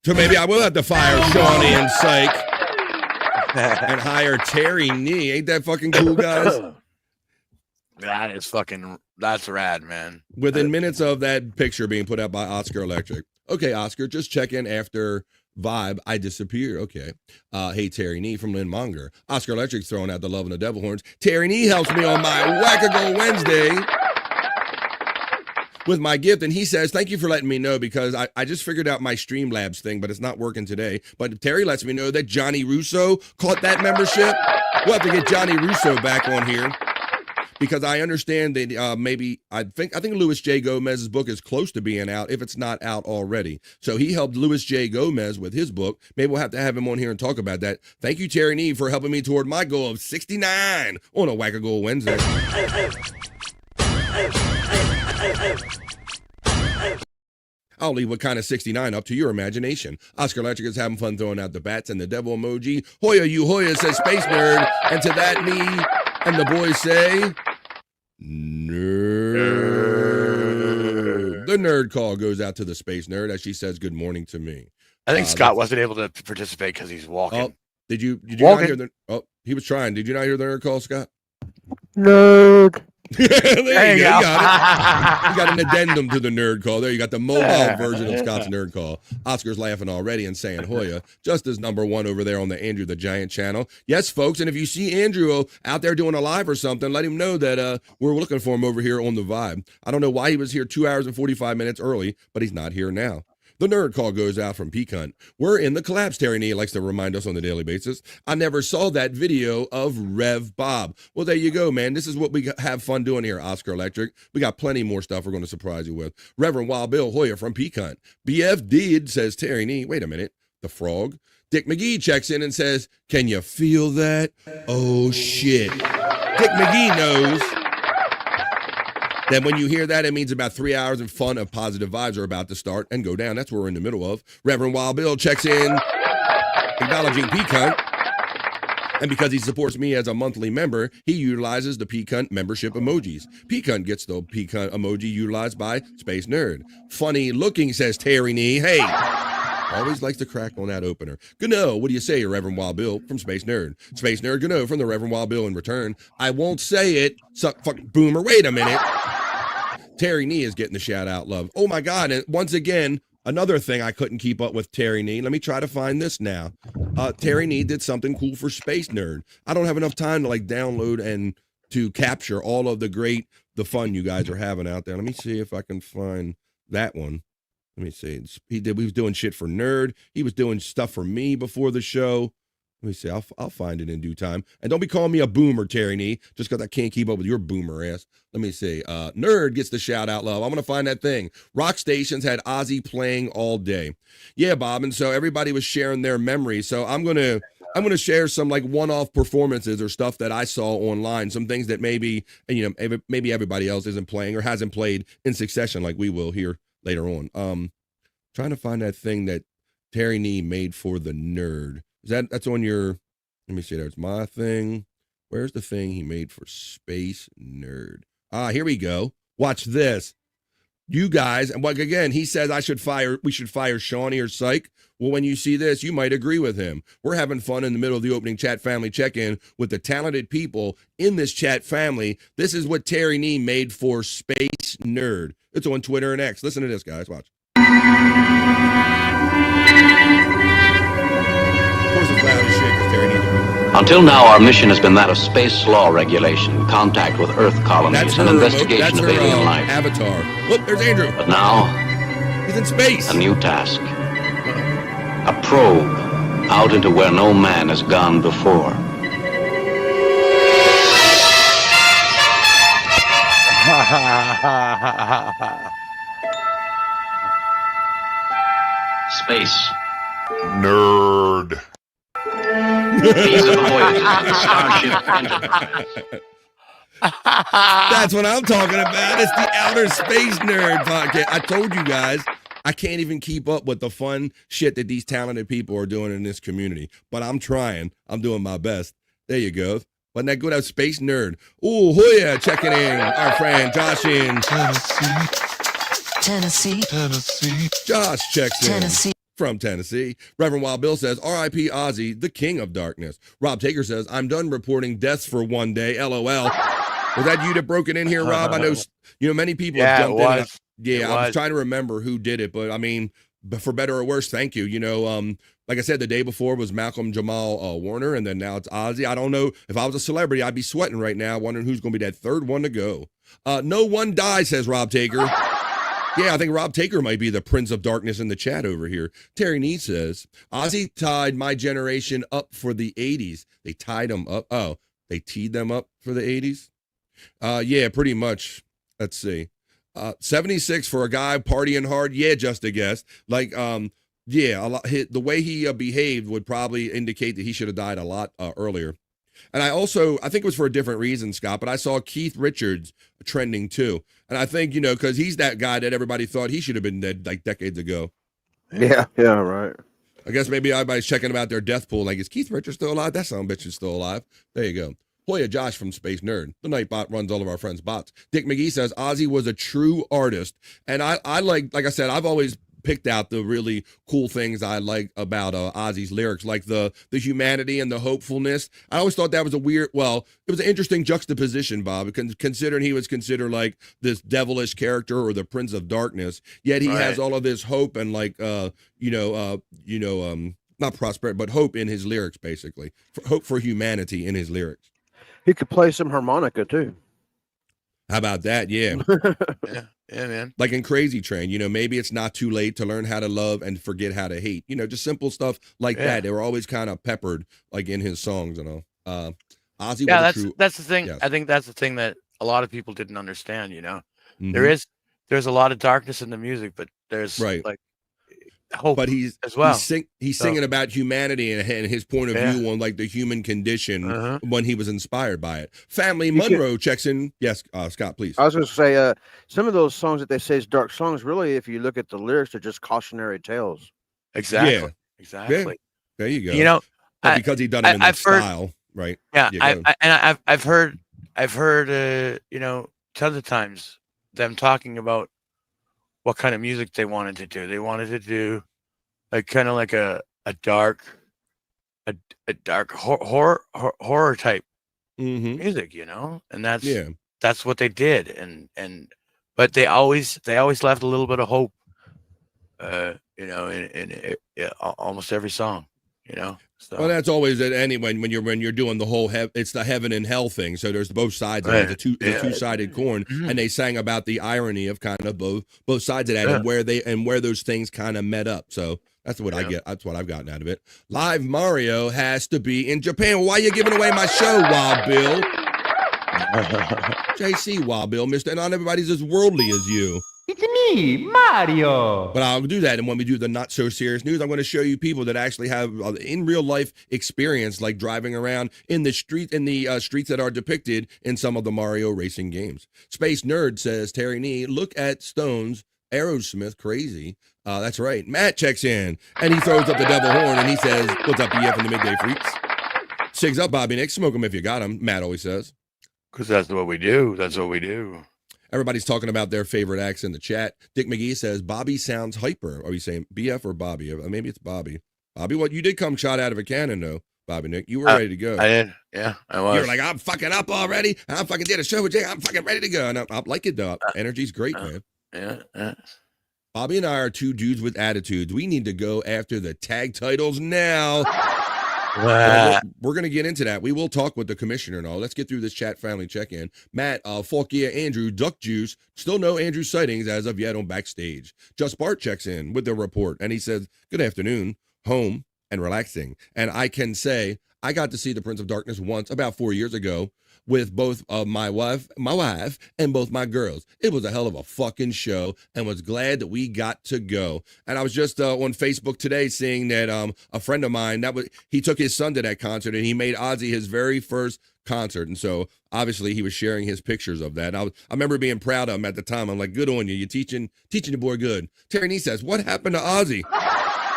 [SPEAKER 14] So maybe I will have to fire Shawnee and Psych and hire Terry Nee. Ain't that fucking cool, guys?
[SPEAKER 15] That's rad, man.
[SPEAKER 14] Within minutes of that picture being put out by Oscar Electric. Okay, Oscar, just check in after Vibe. I disappear. Okay. Hey, Terry Nee from Lynn Monger. Oscar Electric's throwing out the love and the devil horns. Terry Nee helps me on my Wackago Wednesday with my gift, and he says, "Thank you for letting me know, because I just figured out my Streamlabs thing, but it's not working today." But Terry lets me know that Johnny Russo caught that membership. We'll have to get Johnny Russo back on here, because I understand that maybe I think Louis J. Gomez's book is close to being out, if it's not out already. So he helped Louis J. Gomez with his book. Maybe we'll have to have him on here and talk about that. Thank you, Terry Nee, for helping me toward my goal of 69 on a Wackago Wednesday. I'll leave what kind of 69 up to your imagination. Oscar Electric is having fun throwing out the bats and the devil emoji. Hoya, you Hoya, says Space Nerd. And to that, me and the boys say, nerd. The nerd call goes out to the Space Nerd as she says good morning to me.
[SPEAKER 15] I think Scott wasn't able to participate because he's walking.
[SPEAKER 14] Oh, did you not hear the? Oh, he was trying. Did you not hear the nerd call, Scott?
[SPEAKER 7] Nerd.
[SPEAKER 14] There you go. You got it. You got an addendum to the nerd call. There you got the mobile version of Scott's nerd call. Oscar's laughing already and saying Hoya, just as #1 over there on the Andrew the Giant channel. Yes, folks, and if you see Andrew out there doing a live or something, let him know that we're looking for him over here on the Vibe. I don't know why he was here 2 hours and 45 minutes early, but he's not here now. The nerd call goes out from Pecan. We're in the collapse, Terry Nee likes to remind us on a daily basis. I never saw that video of Rev Bob. Well, there you go, man. This is what we have fun doing here, Oscar Electric. We got plenty more stuff we're going to surprise you with. Reverend Wild Bill Hoyer from Pecan. BF did, says Terry Nee. Wait a minute. The frog. Dick McGee checks in and says, can you feel that? Oh, shit. Dick McGee knows. Then when you hear that, it means about 3 hours of fun of positive vibes are about to start and go down. That's what we're in the middle of. Reverend Wild Bill checks in, acknowledging P-Cunt. And because he supports me as a monthly member, he utilizes the P-Cunt membership emojis. P-Cunt gets the P-Cunt emoji utilized by Space Nerd. Funny looking, says Terry Nee. Hey, always likes to crack on that opener. Gano, what do you say, Reverend Wild Bill from Space Nerd? Space Nerd Gano from the Reverend Wild Bill in return. I won't say it. Suck, fuck, boomer. Wait a minute. Terry Nee is getting the shout out love. Oh my God. And once again, another thing I couldn't keep up with Terry Nee. Let me try to find this now. Terry Nee did something cool for Space Nerd. I don't have enough time to like download and to capture all of the fun you guys are having out there. Let me see if I can find that one. Let me see. He was doing shit for Nerd. He was doing stuff for me before the show. Let me see. I'll find it in due time. And don't be calling me a boomer, Terry Nee, just because I can't keep up with your boomer ass. Let me see. Nerd gets the shout out love. I'm gonna find that thing. Rock stations had OZZY playing all day. Yeah, Bob. And so everybody was sharing their memories. So I'm gonna share some like one-off performances or stuff that I saw online. Some things that maybe maybe everybody else isn't playing or hasn't played in succession like we will here later on. Trying to find that thing that Terry Nee made for the Nerd. That's on your, let me see, there's my thing. Where's the thing he made for Space Nerd? Here we go. Watch this. You guys, and like again, he says we should fire Shawnee or Psych. Well, when you see this, you might agree with him. We're having fun in the middle of the opening chat family check-in with the talented people in this chat family. This is what Terry Nee made for Space Nerd. It's on Twitter and X. Listen to this, guys. Watch.
[SPEAKER 17] Until now, our mission has been that of space law regulation, contact with Earth colonies, and investigation of alien life.
[SPEAKER 14] Avatar. Look, there's Andrew.
[SPEAKER 17] But now,
[SPEAKER 14] he's in space.
[SPEAKER 17] A new task. A probe out into where no man has gone before. Space.
[SPEAKER 18] Nerd.
[SPEAKER 14] That's what I'm talking about. It's the Outer Space Nerd podcast. I told you guys, I can't even keep up with the fun shit that these talented people are doing in this community. But I'm trying. I'm doing my best. There you go. Wasn't that good? Out Space Nerd. Ooh, Hoya checking in. Our friend Josh in Tennessee. Josh checks in. From Tennessee. Reverend Wild Bill says, R.I.P. OZZY, the king of darkness. Rob Taker says, I'm done reporting deaths for one day. LOL. Was that you that broke it in here, Rob? I know many people have jumped in. I was trying to remember who did it, but I mean, for better or worse, thank you. Like I said, the day before was Malcolm Jamal Warner, and then now it's OZZY. I don't know. If I was a celebrity, I'd be sweating right now, wondering who's going to be that third one to go. No one dies, says Rob Taker. Yeah, I think Rob Taker might be the Prince of Darkness in the chat over here. Terry Nee says, OZZY tied my generation up for the 80s. They tied them up. Oh, they teed them up for the 80s? Yeah, pretty much. Let's see. 76 for a guy partying hard. Yeah, just a guess. Like, yeah, the way he behaved would probably indicate that he should have died a lot earlier. And I think it was for a different reason, Scott, but I saw Keith Richards trending too. And I think, because he's that guy that everybody thought he should have been dead like decades ago.
[SPEAKER 16] Yeah, right.
[SPEAKER 14] I guess maybe everybody's checking about their death pool. Like, is Keith Richards still alive? That son of a bitch is still alive. There you go. Hoya Josh from Space Nerd. The Nightbot runs all of our friends' bots. Dick McGee says, OZZY was a true artist. And I like I said, I've always picked out the really cool things I like about OZZY's lyrics, like the humanity and the hopefulness. I always thought that was it was an interesting juxtaposition, Bob, considering he was considered like this devilish character or the Prince of Darkness, yet he has all of this hope and not prosperity, but hope in his lyrics, basically. Hope for humanity in his lyrics.
[SPEAKER 16] He could play some harmonica too.
[SPEAKER 14] How about that? Yeah.
[SPEAKER 15] Yeah, man.
[SPEAKER 14] Like in Crazy Train, maybe it's not too late to learn how to love and forget how to hate. Just simple stuff like that. They were always kind of peppered like in his songs and all. OZZY
[SPEAKER 15] that's the thing. Yes. I think that's the thing that a lot of people didn't understand,
[SPEAKER 14] Mm-hmm.
[SPEAKER 15] There's a lot of darkness in the music, but there's hope,
[SPEAKER 13] but he's
[SPEAKER 15] as well.
[SPEAKER 13] He's singing about humanity and his point of view on like the human condition when he was inspired by it. Family Monroe checks in. Yes, Scott, please.
[SPEAKER 16] I was going to say, some of those songs that they say is dark songs, really, if you look at the lyrics, are just cautionary tales.
[SPEAKER 15] Exactly.
[SPEAKER 13] Yeah.
[SPEAKER 15] Exactly.
[SPEAKER 13] Yeah. There you go.
[SPEAKER 15] You know,
[SPEAKER 13] but because he done it in that style, right?
[SPEAKER 15] Yeah,
[SPEAKER 13] Yeah,
[SPEAKER 15] I've heard, you know, tons of times them talking about what kind of music they wanted to do. They wanted to do like kind of like a dark horror type music, you know, and that's what they did, but they always left a little bit of hope, you know, in almost every song, you know. So.
[SPEAKER 13] Well, that's always it anyway. When you're doing the whole it's the heaven and hell thing. So there's both sides of it. It's a two-sided coin, and they sang about the irony of kind of both sides of that and where those things kind of met up. So that's what I get. That's what I've gotten out of it. Live Mario has to be in Japan. Why are you giving away my show, Wild Bill? JC Wild Bill, Mister, not everybody's as worldly as you.
[SPEAKER 19] It's me, Mario.
[SPEAKER 13] But I'll do that, and when we do the not so serious news, I'm going to show you people that actually have in real life experience, like driving around in the streets that are depicted in some of the Mario racing games. Space Nerd says, Terry Nee, look at Stone's Aerosmith, crazy. That's right. Matt checks in, and he throws up the devil horn, and he says, "What's up, BF and the Midday Freaks?" Sigs up, Bobby Nick. Smoke 'em if you got 'em. Matt always says.
[SPEAKER 15] Because that's what we do. That's what we do.
[SPEAKER 13] Everybody's talking about their favorite acts in the chat. Dick McGee says, Bobby sounds hyper. Are you saying BF or Bobby? Maybe it's Bobby. Bobby, what? You did come shot out of a cannon, though, Bobby Nick. You were ready to go.
[SPEAKER 15] I did. Yeah, I was.
[SPEAKER 13] You were like, I'm fucking up already. I'm fucking did a show with Jay. I'm fucking ready to go. And I like it, though. Energy's great, man.
[SPEAKER 15] Yeah.
[SPEAKER 13] Bobby and I are two dudes with attitudes. We need to go after the tag titles now. We're going to get into that. We will talk with the commissioner and all. Let's get through this chat family check-in. Matt, Falkia, Andrew, Duck Juice. Still no Andrew sightings as of yet on Backstage. Just Bart checks in with the report, and he says, good afternoon, home, and relaxing. And I can say I got to see the Prince of Darkness once about 4 years ago with both my wife, and both my girls. It was a hell of a fucking show, and was glad that we got to go. And I was just on Facebook today seeing that a friend of mine, he took his son to that concert, and he made OZZY his very first concert. And so obviously he was sharing his pictures of that. I remember being proud of him at the time. I'm like, good on you. You're teaching the boy good. Terry Nee says, what happened to OZZY?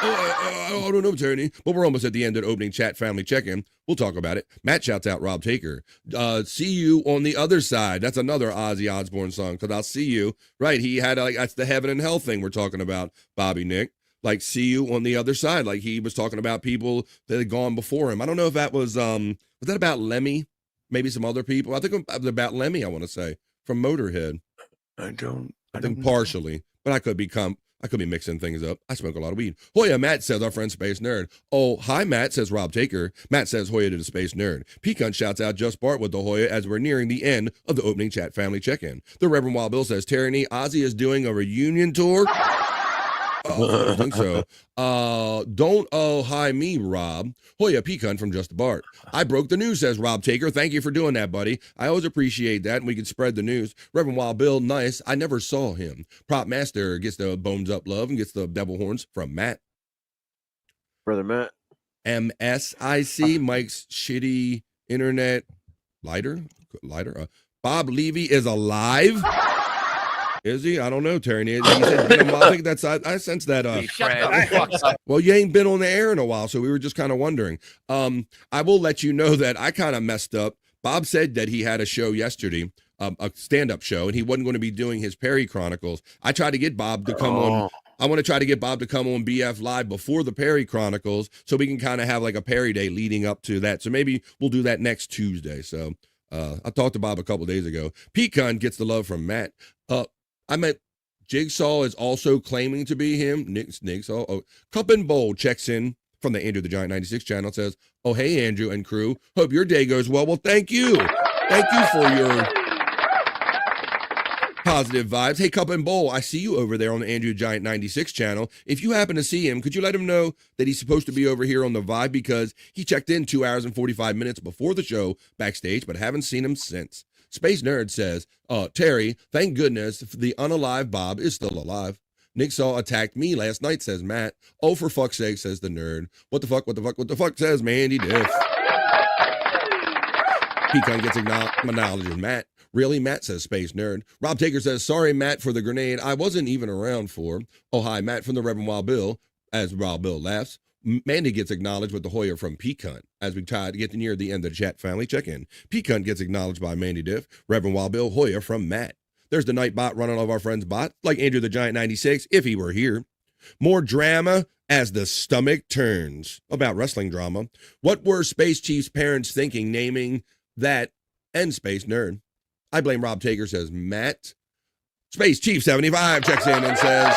[SPEAKER 13] I don't know, Tony, but we're almost at the end of the opening chat family check-in. We'll talk about it. Matt shouts out Rob Taker. See you on the other side. That's another Ozzy Osbourne song, because I'll see you. Right, he had that's the heaven and hell thing we're talking about, Bobby Nick. Like, see you on the other side. Like, he was talking about people that had gone before him. I don't know if that was that about Lemmy? Maybe some other people? I think it was about Lemmy, I want to say, from Motorhead.
[SPEAKER 15] I
[SPEAKER 13] think partially, but I could be mixing things up. I smoke a lot of weed. Hoya Matt says, our friend Space Nerd. Oh, hi, Matt, says Rob Taker. Matt says Hoya to the Space Nerd. Pecan shouts out Just Bart with the Hoya as we're nearing the end of the opening chat family check-in. The Reverend Wild Bill says, Terry Nee, OZZY is doing a reunion tour. I think so. Don't hi me, Rob. Hoya Pecan from Just Bart. I broke the news, says Rob Taker. Thank you for doing that, buddy. I always appreciate that, and we can spread the news. Reverend Wild Bill, nice. I never saw him. Prop Master gets the bones up love and gets the devil horns from Matt.
[SPEAKER 16] Brother Matt.
[SPEAKER 13] MSIC, Mike's shitty internet lighter. Bob Levy is alive. Is he? I don't know, Terry. He said, I think that's, I sense that. Well, you ain't been on the air in a while, so we were just kind of wondering. I will let you know that I kind of messed up. Bob said that he had a show yesterday, a stand-up show, and he wasn't going to be doing his Perry Chronicles. I tried to get Bob to come on. I want to try to get Bob to come on BF Live before the Perry Chronicles, so we can kind of have like a Perry Day leading up to that. So maybe we'll do that next Tuesday. So I talked to Bob a couple days ago. Pecan gets the love from Matt. I meant Jigsaw is also claiming to be him. Jigsaw. Oh, Cup and Bowl checks in from the Andrew the Giant 96 channel. Says, oh, hey, Andrew and crew. Hope your day goes well. Well, thank you. Thank you for your positive vibes. Hey, Cup and Bowl, I see you over there on the Andrew Giant 96 channel. If you happen to see him, could you let him know that he's supposed to be over here on the Vibe, because he checked in 2 hours and 45 minutes before the show backstage, but haven't seen him since. Space Nerd says, Terry, thank goodness the unalive Bob is still alive. Nick Saw attacked me last night, says Matt. Oh, for fuck's sake, says the nerd. What the fuck, says Mandy Diff. Pecan gets acknowledges Matt. Really, Matt, says Space Nerd. Rob Taker says, sorry, Matt, for the grenade I wasn't even around for. Oh, hi, Matt from the Reverend Wild Bill, as Wild Bill laughs. Mandy gets acknowledged with the Hoyer from Pecan. As we try to get near the end of the chat family check-in. Pecan gets acknowledged by Mandy Diff. Reverend Wild Bill, Hoyer from Matt. There's the night bot running all of our friends' bot, like Andrew the Giant 96, if he were here. More drama as the stomach turns. About wrestling drama. What were Space Chief's parents thinking naming that and Space Nerd? I blame Rob Taker, says Matt. Space Chief 75 checks in and says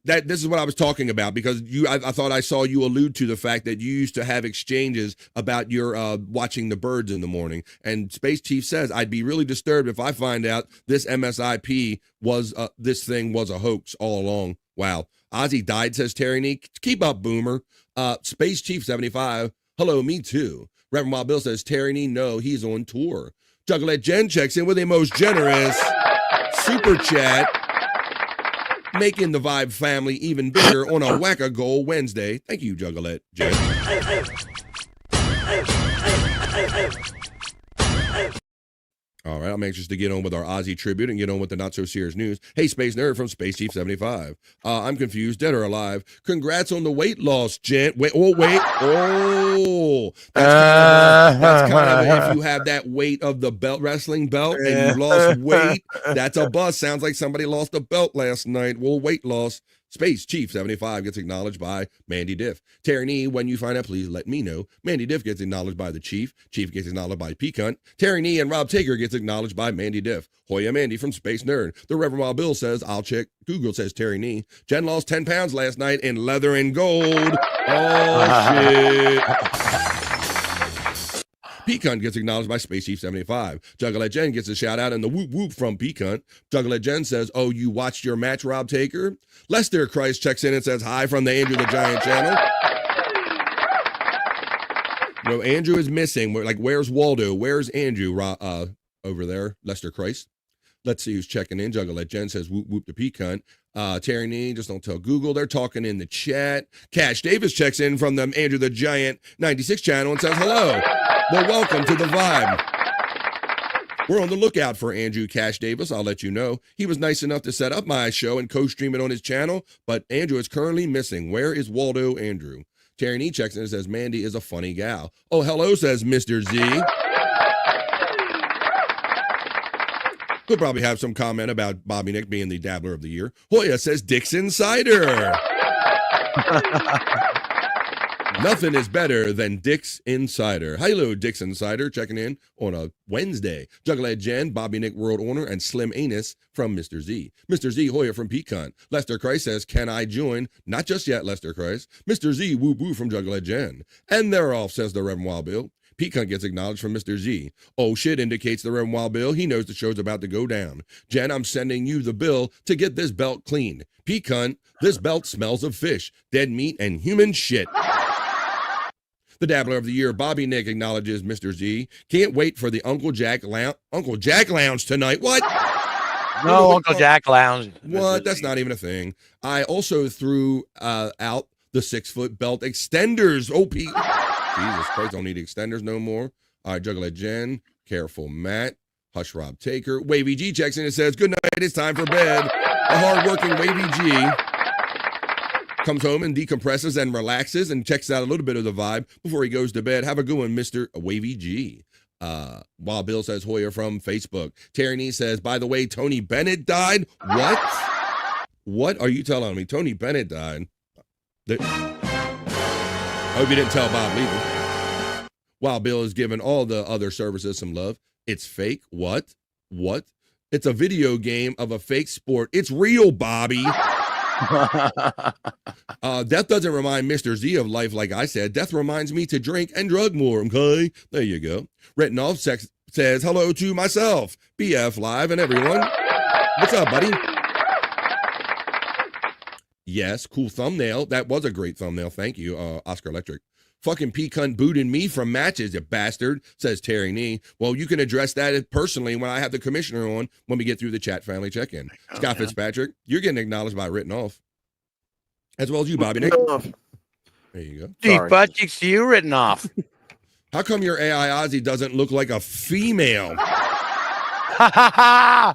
[SPEAKER 13] that this is what I was talking about, because I thought I saw you allude to the fact that you used to have exchanges about your watching the birds in the morning. And Space Chief says, I'd be really disturbed if I find out this MSIP was this thing was a hoax all along. Wow. Ozzy died, says Terry Nee. Keep up, Boomer. Space Chief 75. Hello, me too. Reverend Wild Bill says, Terry Nee, no, he's on tour. Juggalette Jen checks in with a most generous super chat, making the Vibe family even bigger on a Whack-A-Goal Wednesday. Thank you, Juggalette Jen. All right, I'm anxious to get on with our Ozzy tribute and get on with the not-so-serious news. Hey, Space Nerd from Space Chief 75. I'm confused, dead or alive. Congrats on the weight loss, gent. Wait. Oh. That's kind of if you have that weight of the belt, wrestling belt, and you lost weight, that's a bust. Sounds like somebody lost a belt last night. Well, weight loss. Space Chief 75 gets acknowledged by Mandy Diff. Terry Nee, when you find out, please let me know. Mandy Diff gets acknowledged by the Chief. Chief gets acknowledged by Pecan. Terry Nee and Rob Taker gets acknowledged by Mandy Diff. Hoya Mandy from Space Nerd. The Reverend Wild Bill says, I'll check. Google says Terry Nee. Jen lost 10 pounds last night in leather and gold. Oh, shit. Pecan gets acknowledged by Space Chief 75. Juggalette Jen gets a shout out in the whoop whoop from Pecan. Juggalette Jen says, oh, you watched your match, Rob Taker? Lester Christ checks in and says hi from the Andrew the Giant channel. No, Andrew is missing. We're like, where's Waldo? Where's Andrew over there? Lester Christ. Let's see who's checking in. Juggalette Jen says whoop whoop to Pecan. Terry Nee, just don't tell Google. They're talking in the chat. Cash Davis checks in from the Andrew the Giant 96 channel and says hello. Well, welcome to the Vibe. We're on the lookout for Andrew Cash Davis. I'll let you know. He was nice enough to set up my show and co-stream it on his channel, but Andrew is currently missing. Where is Waldo Andrew? Terry Nee checks in and says, Mandy is a funny gal. Oh, hello, says Mr. Z. He'll probably have some comment about Bobby Nick being the dabbler of the year. Hoya says Dixon Cider. Nothing is better than Dick's Insider. Hello, Dick's Insider, checking in on a Wednesday. Juggalette Jen, Bobby Nick World Owner, and Slim Anus from Mr. Z. Mr. Z Hoyer from Pecan. Lester Christ says, can I join? Not just yet, Lester Christ. Mr. Z woo woo from Juggalette Jen. And they're off, says the Reverend Wild Bill. Pecan gets acknowledged from Mr. Z. Oh shit indicates the Reverend Wild Bill. He knows the show's about to go down. Jen, I'm sending you the bill to get this belt cleaned. Pecan, this belt smells of fish, dead meat, and human shit. The Dabbler of the Year, Bobby Nick, acknowledges Mr. Z. Can't wait for the Uncle Jack Lounge tonight. What?
[SPEAKER 15] No, Uncle Jack Lounge.
[SPEAKER 13] What? That's not even a thing. I also threw out the 6-foot belt extenders. Oh, Pete. Jesus Christ, don't need extenders no more. All right, Juggalette Jen, Careful Matt, Hush Rob Taker. Wavy G checks in and says, good night, it's time for bed. A hard-working Wavy G comes home and decompresses and relaxes and checks out a little bit of the Vibe before he goes to bed. Have a good one, Mr. Wavy G. While Bill says Hoyer from Facebook. Terry Nee says, by the way, Tony Bennett died. What? What are you telling me? Tony Bennett died. I hope you didn't tell Bob Lever. While Bill is giving all the other services some love. It's fake. What? What? It's a video game of a fake sport. It's real, Bobby. Death doesn't remind Mr. Z of life, like I said. Death reminds me to drink and drug more, okay? There you go. Retinoff says hello to myself, BF Live, and everyone. What's up, buddy? Yes, cool thumbnail. That was a great thumbnail. Thank you, Oscar Electric. fucking P-cunt booting me from matches, you bastard, says Terry Nee. Well, you can address that personally when I have the commissioner on when we get through the chat family check-in. Scott Fitzpatrick, you're getting acknowledged by written off. As well as you, Bobby Nick. There you go.
[SPEAKER 15] Deep butt cheeks to you written off.
[SPEAKER 13] How come your AI Ozzy doesn't look like a female?
[SPEAKER 15] I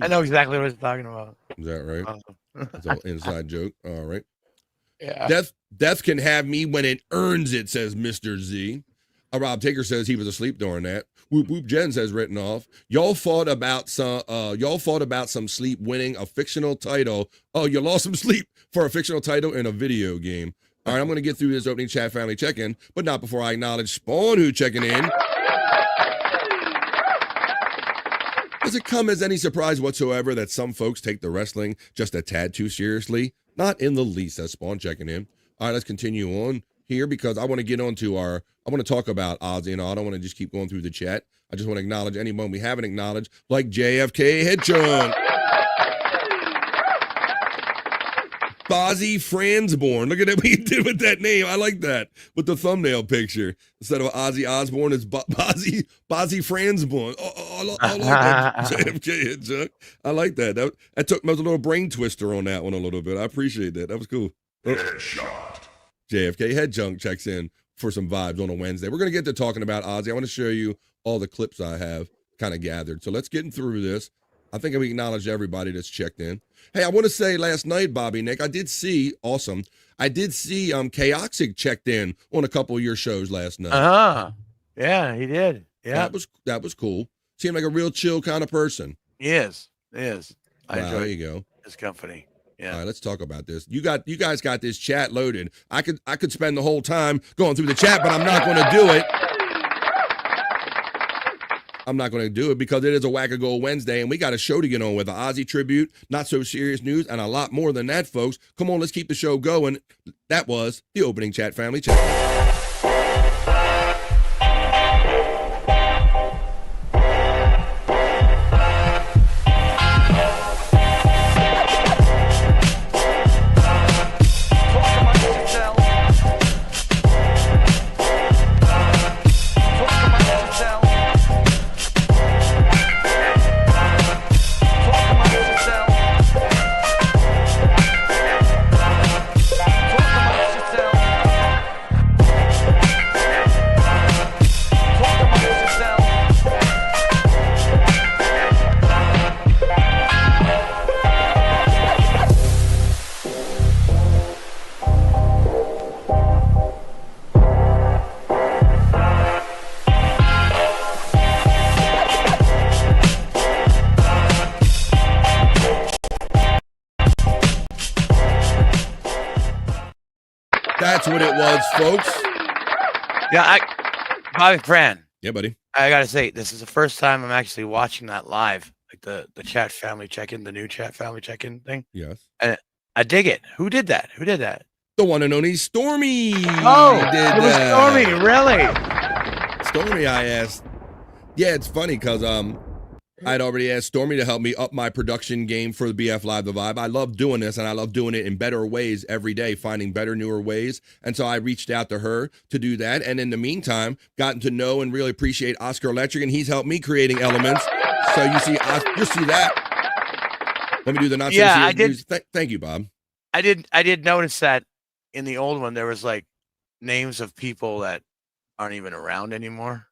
[SPEAKER 15] know exactly what he's talking about.
[SPEAKER 13] Is that right? That's an inside joke. All right.
[SPEAKER 15] Yeah.
[SPEAKER 13] Death can have me when it earns it, says Mr. Z. Rob Taker says he was asleep during that. Whoop whoop Jen says written off. Y'all fought about some sleep winning a fictional title. Oh, you lost some sleep for a fictional title in a video game. All right, I'm going to get through this opening chat family check-in, but not before I acknowledge Spawn, who's checking in. Does it come as any surprise whatsoever that some folks take the wrestling just a tad too seriously? Not in the least, says Spawn checking in. All right, let's continue on here because I want to get on to I want to talk about OZZY and all. I don't want to just keep going through the chat. I just want to acknowledge anyone we haven't acknowledged, like JFK Headchunk. Bozzy Fransborn. Look at what he did with that name. I like that. With the thumbnail picture. Instead of Ozzy Osbourne, it's Bozzy Fransborn. I like that. JFK Headchunk. I like that. That was a little brain twister on that one a little bit. I appreciate that. That was cool.
[SPEAKER 18] Headshot.
[SPEAKER 13] JFK Headchunk checks in for some vibes on a Wednesday. We're going to get to talking about OZZY. I want to show you all the clips I have kind of gathered. So let's get through this. I think we acknowledge everybody that's checked in. Hey, I want to say last night, Bobby Nick, I did see Chaoxic checked in on a couple of your shows last night.
[SPEAKER 15] Yeah, he did. Yeah.
[SPEAKER 13] That was cool. Seemed like a real chill kind of person.
[SPEAKER 15] He is. I enjoy
[SPEAKER 13] there you go.
[SPEAKER 15] his company. Yeah.
[SPEAKER 13] All right, let's talk about this. You guys got this chat loaded. I could spend the whole time going through the chat, but I'm not going to do it. I'm not going to do it because it is a Wackago Wednesday, and we got a show to get on with, an OZZY tribute, not so serious news, and a lot more than that, folks. Come on, let's keep the show going. That was the opening chat family chat. That's what it was, folks.
[SPEAKER 15] Yeah, Bobby Fran.
[SPEAKER 13] Yeah, buddy.
[SPEAKER 15] I gotta say, this is the first time I'm actually watching that live, like the chat family check-in, the new chat family check-in thing.
[SPEAKER 13] Yes.
[SPEAKER 15] And I dig it. Who did that?
[SPEAKER 13] The one and only Stormy.
[SPEAKER 15] Oh, it was Stormy, really?
[SPEAKER 13] Stormy, I asked. Yeah, it's funny because I'd already asked Stormy to help me up my production game for the BF Live The Vibe. I love doing this, and I love doing it in better ways every day, finding better, newer ways. And so I reached out to her to do that. And in the meantime, gotten to know and really appreciate Oscar Electric, and he's helped me creating elements. So you see that. Let me do the not so serious news. Thank you, Bob.
[SPEAKER 15] I did notice that in the old one there was like names of people that aren't even around anymore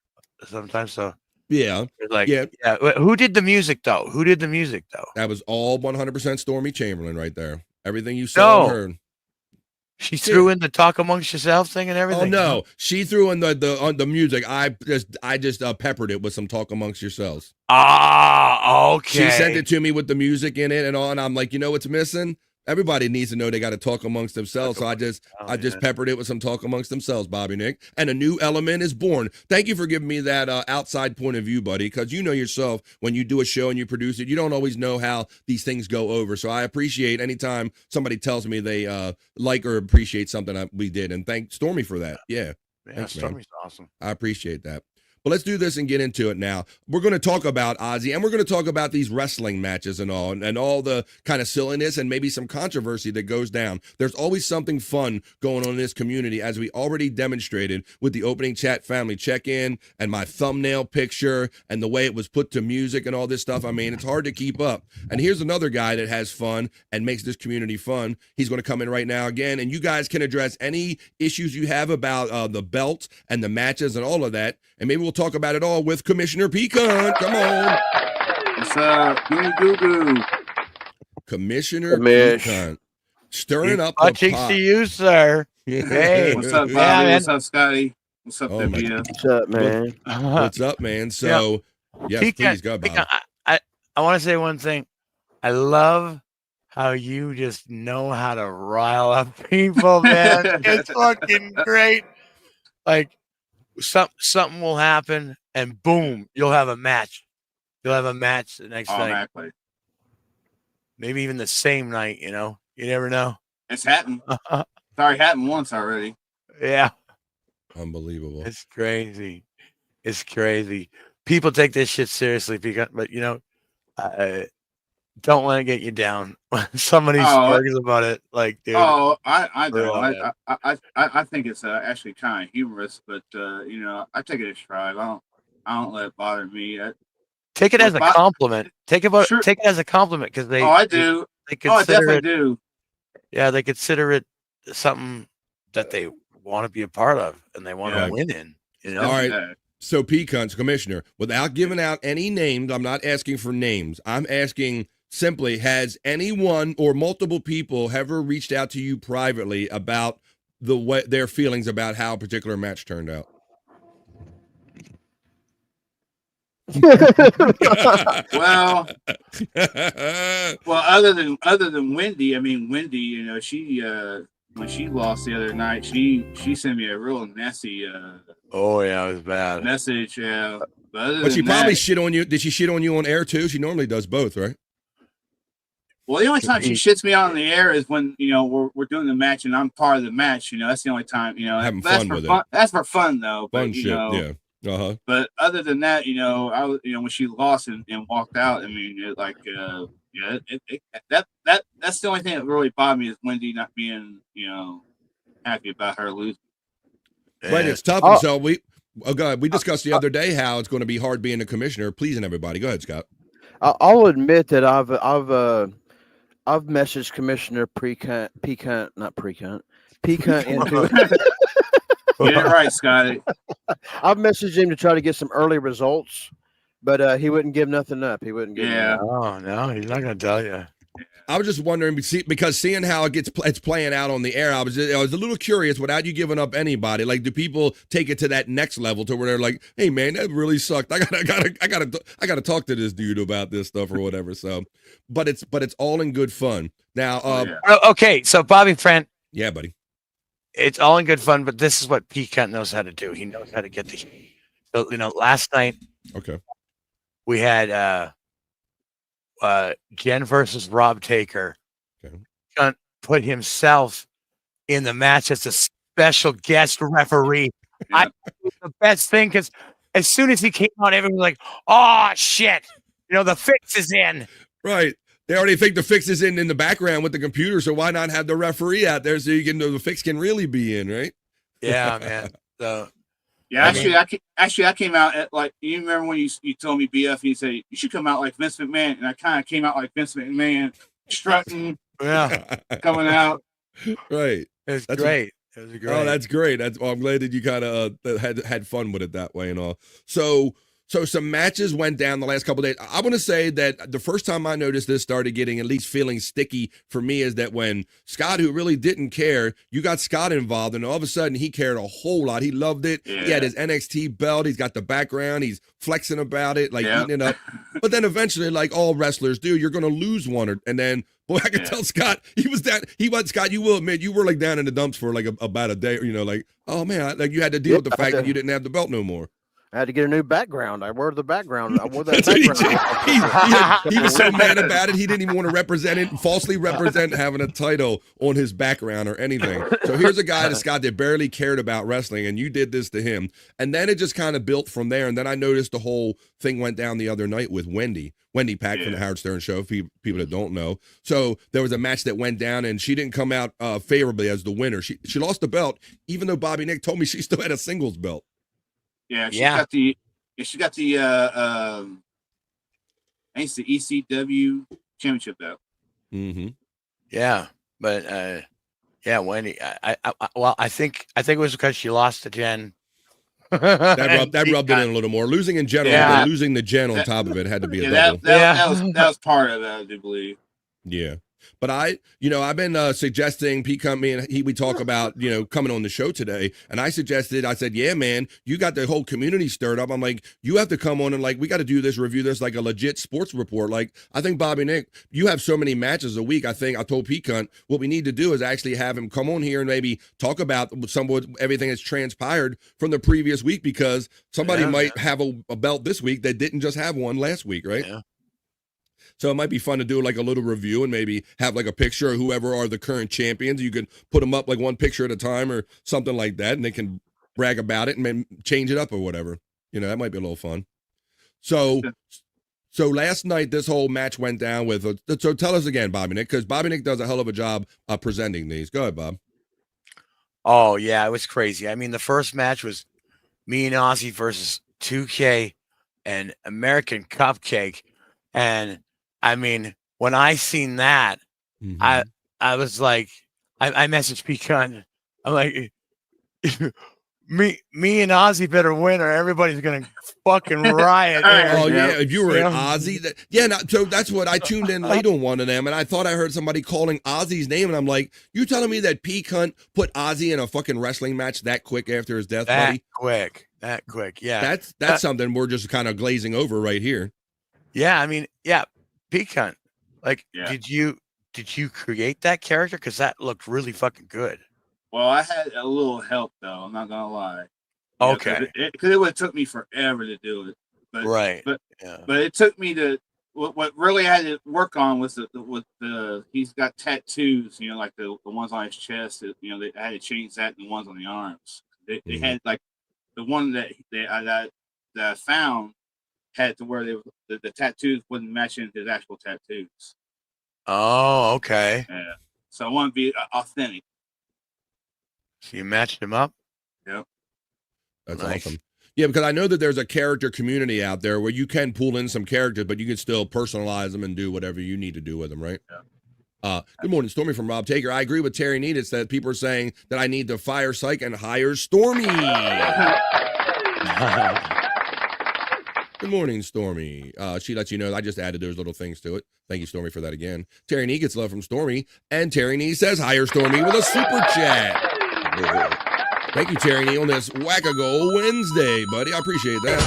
[SPEAKER 15] sometimes. So
[SPEAKER 13] yeah.
[SPEAKER 15] Who did the music though?
[SPEAKER 13] That was all 100% Stormy Chamberlain right there. Everything you saw and heard.
[SPEAKER 15] She threw in the talk amongst yourself thing and everything.
[SPEAKER 13] Oh no, she threw in the music. I just peppered it with some talk amongst yourselves.
[SPEAKER 15] Ah, okay.
[SPEAKER 13] She sent it to me with the music in it and all, and I'm like, you know what's missing? Everybody needs to know they got to talk amongst themselves. So I just peppered it with some talk amongst themselves, Bobby Nick. And a new element is born. Thank you for giving me that outside point of view, buddy, because you know yourself when you do a show and you produce it, you don't always know how these things go over. So I appreciate anytime somebody tells me they like or appreciate something we did. And thank Stormy for that. Yeah.
[SPEAKER 15] Yeah,
[SPEAKER 13] thanks,
[SPEAKER 15] Stormy's awesome.
[SPEAKER 13] I appreciate that. But let's do this and get into it now. We're going to talk about OZZY, and we're going to talk about these wrestling matches and all the kind of silliness and maybe some controversy that goes down. There's always something fun going on in this community, as we already demonstrated with the opening chat family check-in and my thumbnail picture and the way it was put to music and all this stuff. I mean, it's hard to keep up. And here's another guy that has fun and makes this community fun. He's going to come in right now again, and you guys can address any issues you have about the belt and the matches and all of that, and maybe we'll talk about it all with Commissioner Pecan. Come on.
[SPEAKER 20] What's up? Goo-goo.
[SPEAKER 13] Commissioner Pecan. Stirring up the pot.
[SPEAKER 15] To you, sir. Hey.
[SPEAKER 20] What's up, Bobby? What's up, Scotty? What's up, Olivia?
[SPEAKER 16] What's up, man?
[SPEAKER 13] What's up, man? So, yes,
[SPEAKER 15] Pecan,
[SPEAKER 13] please go, Bob.
[SPEAKER 15] Pecan, I want to say one thing. I love how you just know how to rile up people, man. It's fucking great. Like, something will happen, and boom, you'll have a match. You'll have a match the next night.
[SPEAKER 20] Automatically.
[SPEAKER 15] Maybe even the same night, you know? You never know.
[SPEAKER 20] It's happened. It's already happened once already.
[SPEAKER 15] Yeah.
[SPEAKER 13] Unbelievable.
[SPEAKER 15] It's crazy. It's crazy. People take this shit seriously, but, you know, don't let it get you down. Somebody's stories about it, like, dude.
[SPEAKER 20] Oh, I know. I think it's actually kind of humorous, but you know, I take it as stride. I don't let it bother me.
[SPEAKER 15] Take it as a compliment. Take it as a compliment, because they.
[SPEAKER 20] Oh, I do.
[SPEAKER 15] They consider
[SPEAKER 20] I definitely do.
[SPEAKER 15] Yeah, they consider it something that they want to be a part of and they want to win in. You know.
[SPEAKER 13] All right. So, Pecan's Commissioner, without giving out any names, I'm not asking for names. I'm asking simply, has anyone or multiple people ever reached out to you privately about their feelings about how a particular match turned out?
[SPEAKER 20] well, other than Wendy, I mean, Wendy, you know, she when she lost the other night, she sent me a real nasty
[SPEAKER 15] oh yeah, it was bad
[SPEAKER 20] message. Yeah,
[SPEAKER 13] but she probably shit on you. Did she shit on you on air too? She normally does both, right?
[SPEAKER 20] Well, the only time she shits me out on the air is when, you know, we're doing the match and I'm part of the match. You know, that's the only time. You know,
[SPEAKER 13] having
[SPEAKER 20] that's
[SPEAKER 13] fun
[SPEAKER 20] for
[SPEAKER 13] with
[SPEAKER 20] fun.
[SPEAKER 13] it.
[SPEAKER 20] That's for fun though.
[SPEAKER 13] Fun
[SPEAKER 20] but, you
[SPEAKER 13] shit,
[SPEAKER 20] know,
[SPEAKER 13] yeah.
[SPEAKER 20] But other than that, you know, I was, you know, when she lost and walked out, I mean, it, like, yeah, that's the only thing that really bothered me is Wendy not being, you know, happy about her losing.
[SPEAKER 13] Right, it's tough. And so we discussed the other day how it's going to be hard being a commissioner, pleasing everybody. Go ahead, Scott.
[SPEAKER 16] I'll admit that I've messaged Commissioner Pecan into.
[SPEAKER 20] Get it right, Scotty.
[SPEAKER 16] I've messaged him to try to get some early results, but he wouldn't give nothing up. He wouldn't give.
[SPEAKER 20] Yeah.
[SPEAKER 15] Oh no, he's not going to tell you.
[SPEAKER 13] I was just wondering, because seeing how it's playing out on the air, I was a little curious. Without you giving up anybody, like, do people take it to that next level to where they're like, "Hey, man, that really sucked. I gotta talk to this dude about this stuff or whatever." So, but it's all in good fun. Now,
[SPEAKER 15] okay, so Bobby Friend,
[SPEAKER 13] yeah, buddy,
[SPEAKER 15] it's all in good fun, but this is what Pecan knows how to do. He knows how to get the. So, you know, last night,
[SPEAKER 13] okay,
[SPEAKER 15] we had Jen versus Rob Taker. Okay. Put himself in the match as a special guest referee. Yeah. I think the best thing, because as soon as he came out, everyone was like, "Oh shit, you know, the fix is in."
[SPEAKER 13] Right. They already think the fix is in the background with the computer, so why not have the referee out there so you can know the fix can really be in, right?
[SPEAKER 15] Yeah, man. So.
[SPEAKER 20] Yeah, I came out at, like, you remember when you told me, BF, and you said you should come out like Vince McMahon, and I kind of came out like Vince McMahon, strutting, coming out.
[SPEAKER 13] Right.
[SPEAKER 15] It's great. It was great.
[SPEAKER 13] Oh, that's great. I'm glad that you kind of had fun with it that way and all. So some matches went down the last couple of days. I want to say that the first time I noticed this started getting at least feeling sticky for me is that when Scott, who really didn't care, you got Scott involved, and all of a sudden he cared a whole lot. He loved it. Yeah. He had his NXT belt. He's got the background. He's flexing about it, like eating it up. But then eventually, like all wrestlers do, you're going to lose one. And then, boy, I can tell Scott, Scott, you will admit, you were like down in the dumps for like about a day, you know, like, oh man, like you had to deal with the fact that you didn't have the belt no more.
[SPEAKER 16] I had to get a new background. I wore the background. I wore that background.
[SPEAKER 13] He was so mad about it, he didn't even want to represent it, falsely represent having a title on his background or anything. So here's a guy, Scott, that barely cared about wrestling, and you did this to him. And then it just kind of built from there. And then I noticed the whole thing went down the other night with Wendy Pack from the Howard Stern Show, people that don't know. So there was a match that went down, and she didn't come out favorably as the winner. She lost the belt, even though Bobby Nick told me she still had a singles belt.
[SPEAKER 20] Yeah, she got the I think it's the ECW championship belt.
[SPEAKER 13] Mm-hmm.
[SPEAKER 15] Yeah, but Wendy. I think it was because she lost to Jen.
[SPEAKER 13] that rubbed it in a little more. Losing in general, but losing the Jen on top of it had to be a double.
[SPEAKER 20] That was part of it, I do believe.
[SPEAKER 13] Yeah. But I've been suggesting we talk about, coming on the show today. And I said, yeah, man, you got the whole community stirred up. I'm like, you have to come on and we got to do this, review this like a legit sports report. Like, I think Bobby Nick, you have so many matches a week. I told P Cunt, what we need to do is actually have him come on here and maybe talk about everything that's transpired from the previous week, because somebody might have a belt this week that didn't just have one last week, right?
[SPEAKER 15] Yeah.
[SPEAKER 13] So it might be fun to do like a little review and maybe have like a picture of whoever are the current champions. You could put them up like one picture at a time or something like that, and they can brag about it and then change it up or whatever. That might be a little fun. So last night, this whole match went down with so tell us again, Bobby Nick, because Bobby Nick does a hell of a job presenting these. Go ahead, Bob.
[SPEAKER 15] Oh, yeah, it was crazy. I mean, the first match was me and Ozzy versus 2K and American Cupcake. And I mean, when I seen that, I was like, I messaged Pecan. I'm like, me and Ozzy better win, or everybody's gonna fucking riot.
[SPEAKER 13] Oh yeah, if you were an Ozzy, so that's what I tuned in late on one of them, and I thought I heard somebody calling Ozzy's name, and I'm like, you telling me that P Cunt put Ozzy in a fucking wrestling match that quick after his death, buddy?
[SPEAKER 15] That quick, yeah.
[SPEAKER 13] That's something we're just kind of glazing over right here.
[SPEAKER 15] Yeah, I mean, P Cunt. Did you create that character? Because that looked really fucking good.
[SPEAKER 20] Well, I had a little help though. I'm not gonna lie.
[SPEAKER 15] Okay.
[SPEAKER 20] Because it would have took me forever to do it. But,
[SPEAKER 15] right.
[SPEAKER 20] But it took me to what really I had to work on was the he's got tattoos. Like the ones on his chest. They had to change that and the ones on the arms. They had like the one that I found had to where the tattoos wasn't matching his actual tattoos.
[SPEAKER 15] Oh, okay.
[SPEAKER 20] Yeah. So I want to be authentic.
[SPEAKER 15] So you matched him up?
[SPEAKER 20] Yep.
[SPEAKER 13] That's awesome. Yeah, because I know that there's a character community out there where you can pull in some characters, but you can still personalize them and do whatever you need to do with them, right? Yeah. Good morning, Stormy from Rob Taker. I agree with Terry Needitz that people are saying that I need to fire Psych and hire Stormy. Good morning, Stormy. She lets you know I just added those little things to it. Thank you, Stormy, for that again. Terry Nee gets love from Stormy, and Terry Nee says hire Stormy with a super chat. Thank you, Terry Nee, on this Wackago Wednesday, buddy. I appreciate that.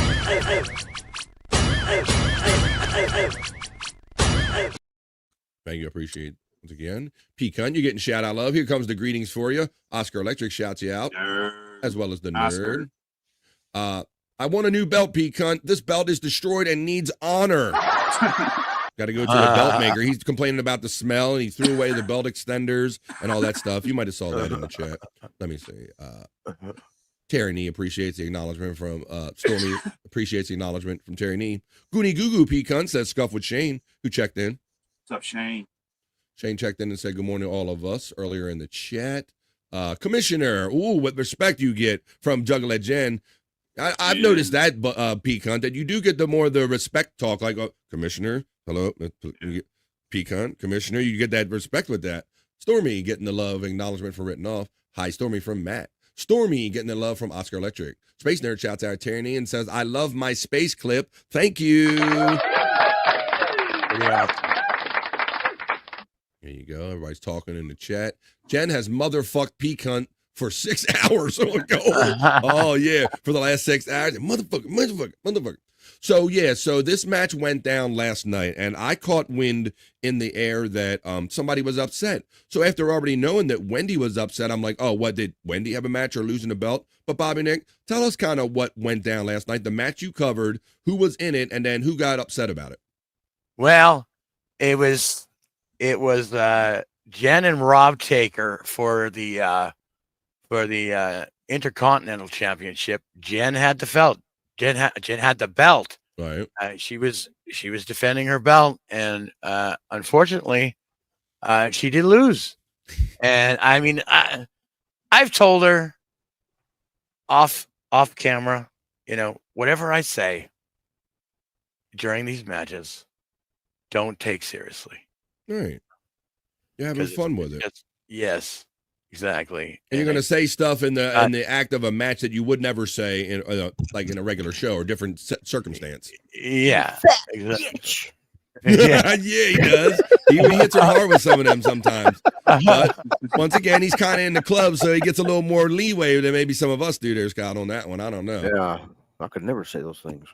[SPEAKER 13] Thank you, appreciate it once again. P-Cunt, you're getting shout out love. Here comes the greetings for you. Oscar Electric shouts you out, as well as the nerd. I want a new belt, P-Cunt. This belt is destroyed and needs honor. Got to go to a belt maker. He's complaining about the smell, and he threw away the belt extenders and all that stuff. You might have saw that in the chat. Let me see. Terry Nee appreciates the acknowledgement from Stormy. Appreciates the acknowledgement from Terry Nee. Goonie Goo Goo P-Cunt says scuff with Shane, who checked in.
[SPEAKER 20] What's up, Shane?
[SPEAKER 13] Shane checked in and said good morning to all of us earlier in the chat. Commissioner, with respect you get from Juggalette Jen. I've noticed that, P-Cunt, that you do get the respect talk, like, Commissioner, hello, P-Cunt, Commissioner, you get that respect with that. Stormy getting the love acknowledgement for written off. Hi, Stormy from Matt. Stormy getting the love from Oscar Electric. Space Nerd shouts out Tyranny and says, I love my space clip. Thank you. Yeah. There you go. Everybody's talking in the chat. Jen has motherfucked P-Cunt for 6 hours. Oh, yeah. For the last 6 hours. Motherfucker. So this match went down last night, and I caught wind in the air that somebody was upset. So after already knowing that Wendy was upset, I'm like, oh, what, did Wendy have a match or losing the belt? But Bobby Nick, tell us kind of what went down last night, the match you covered, who was in it, and then who got upset about it.
[SPEAKER 15] Well, it was Jen and Rob Taker for the Intercontinental Championship. Jen had the belt. Jen had the belt.
[SPEAKER 13] Right.
[SPEAKER 15] She was defending her belt, and unfortunately, she did lose. And I mean, I've told her off camera, whatever I say during these matches, don't take seriously.
[SPEAKER 13] Right. You're having fun with it.
[SPEAKER 15] Yes. Exactly.
[SPEAKER 13] And you're going to say stuff in the act of a match that you would never say in like in a regular show or different circumstance.
[SPEAKER 15] Yeah. Exactly.
[SPEAKER 13] Yeah, he does. He hits her hard with some of them sometimes. But once again, he's kind of in the club, so he gets a little more leeway than maybe some of us do there, Scott, on that one. I don't know.
[SPEAKER 16] Yeah, I could never say those things.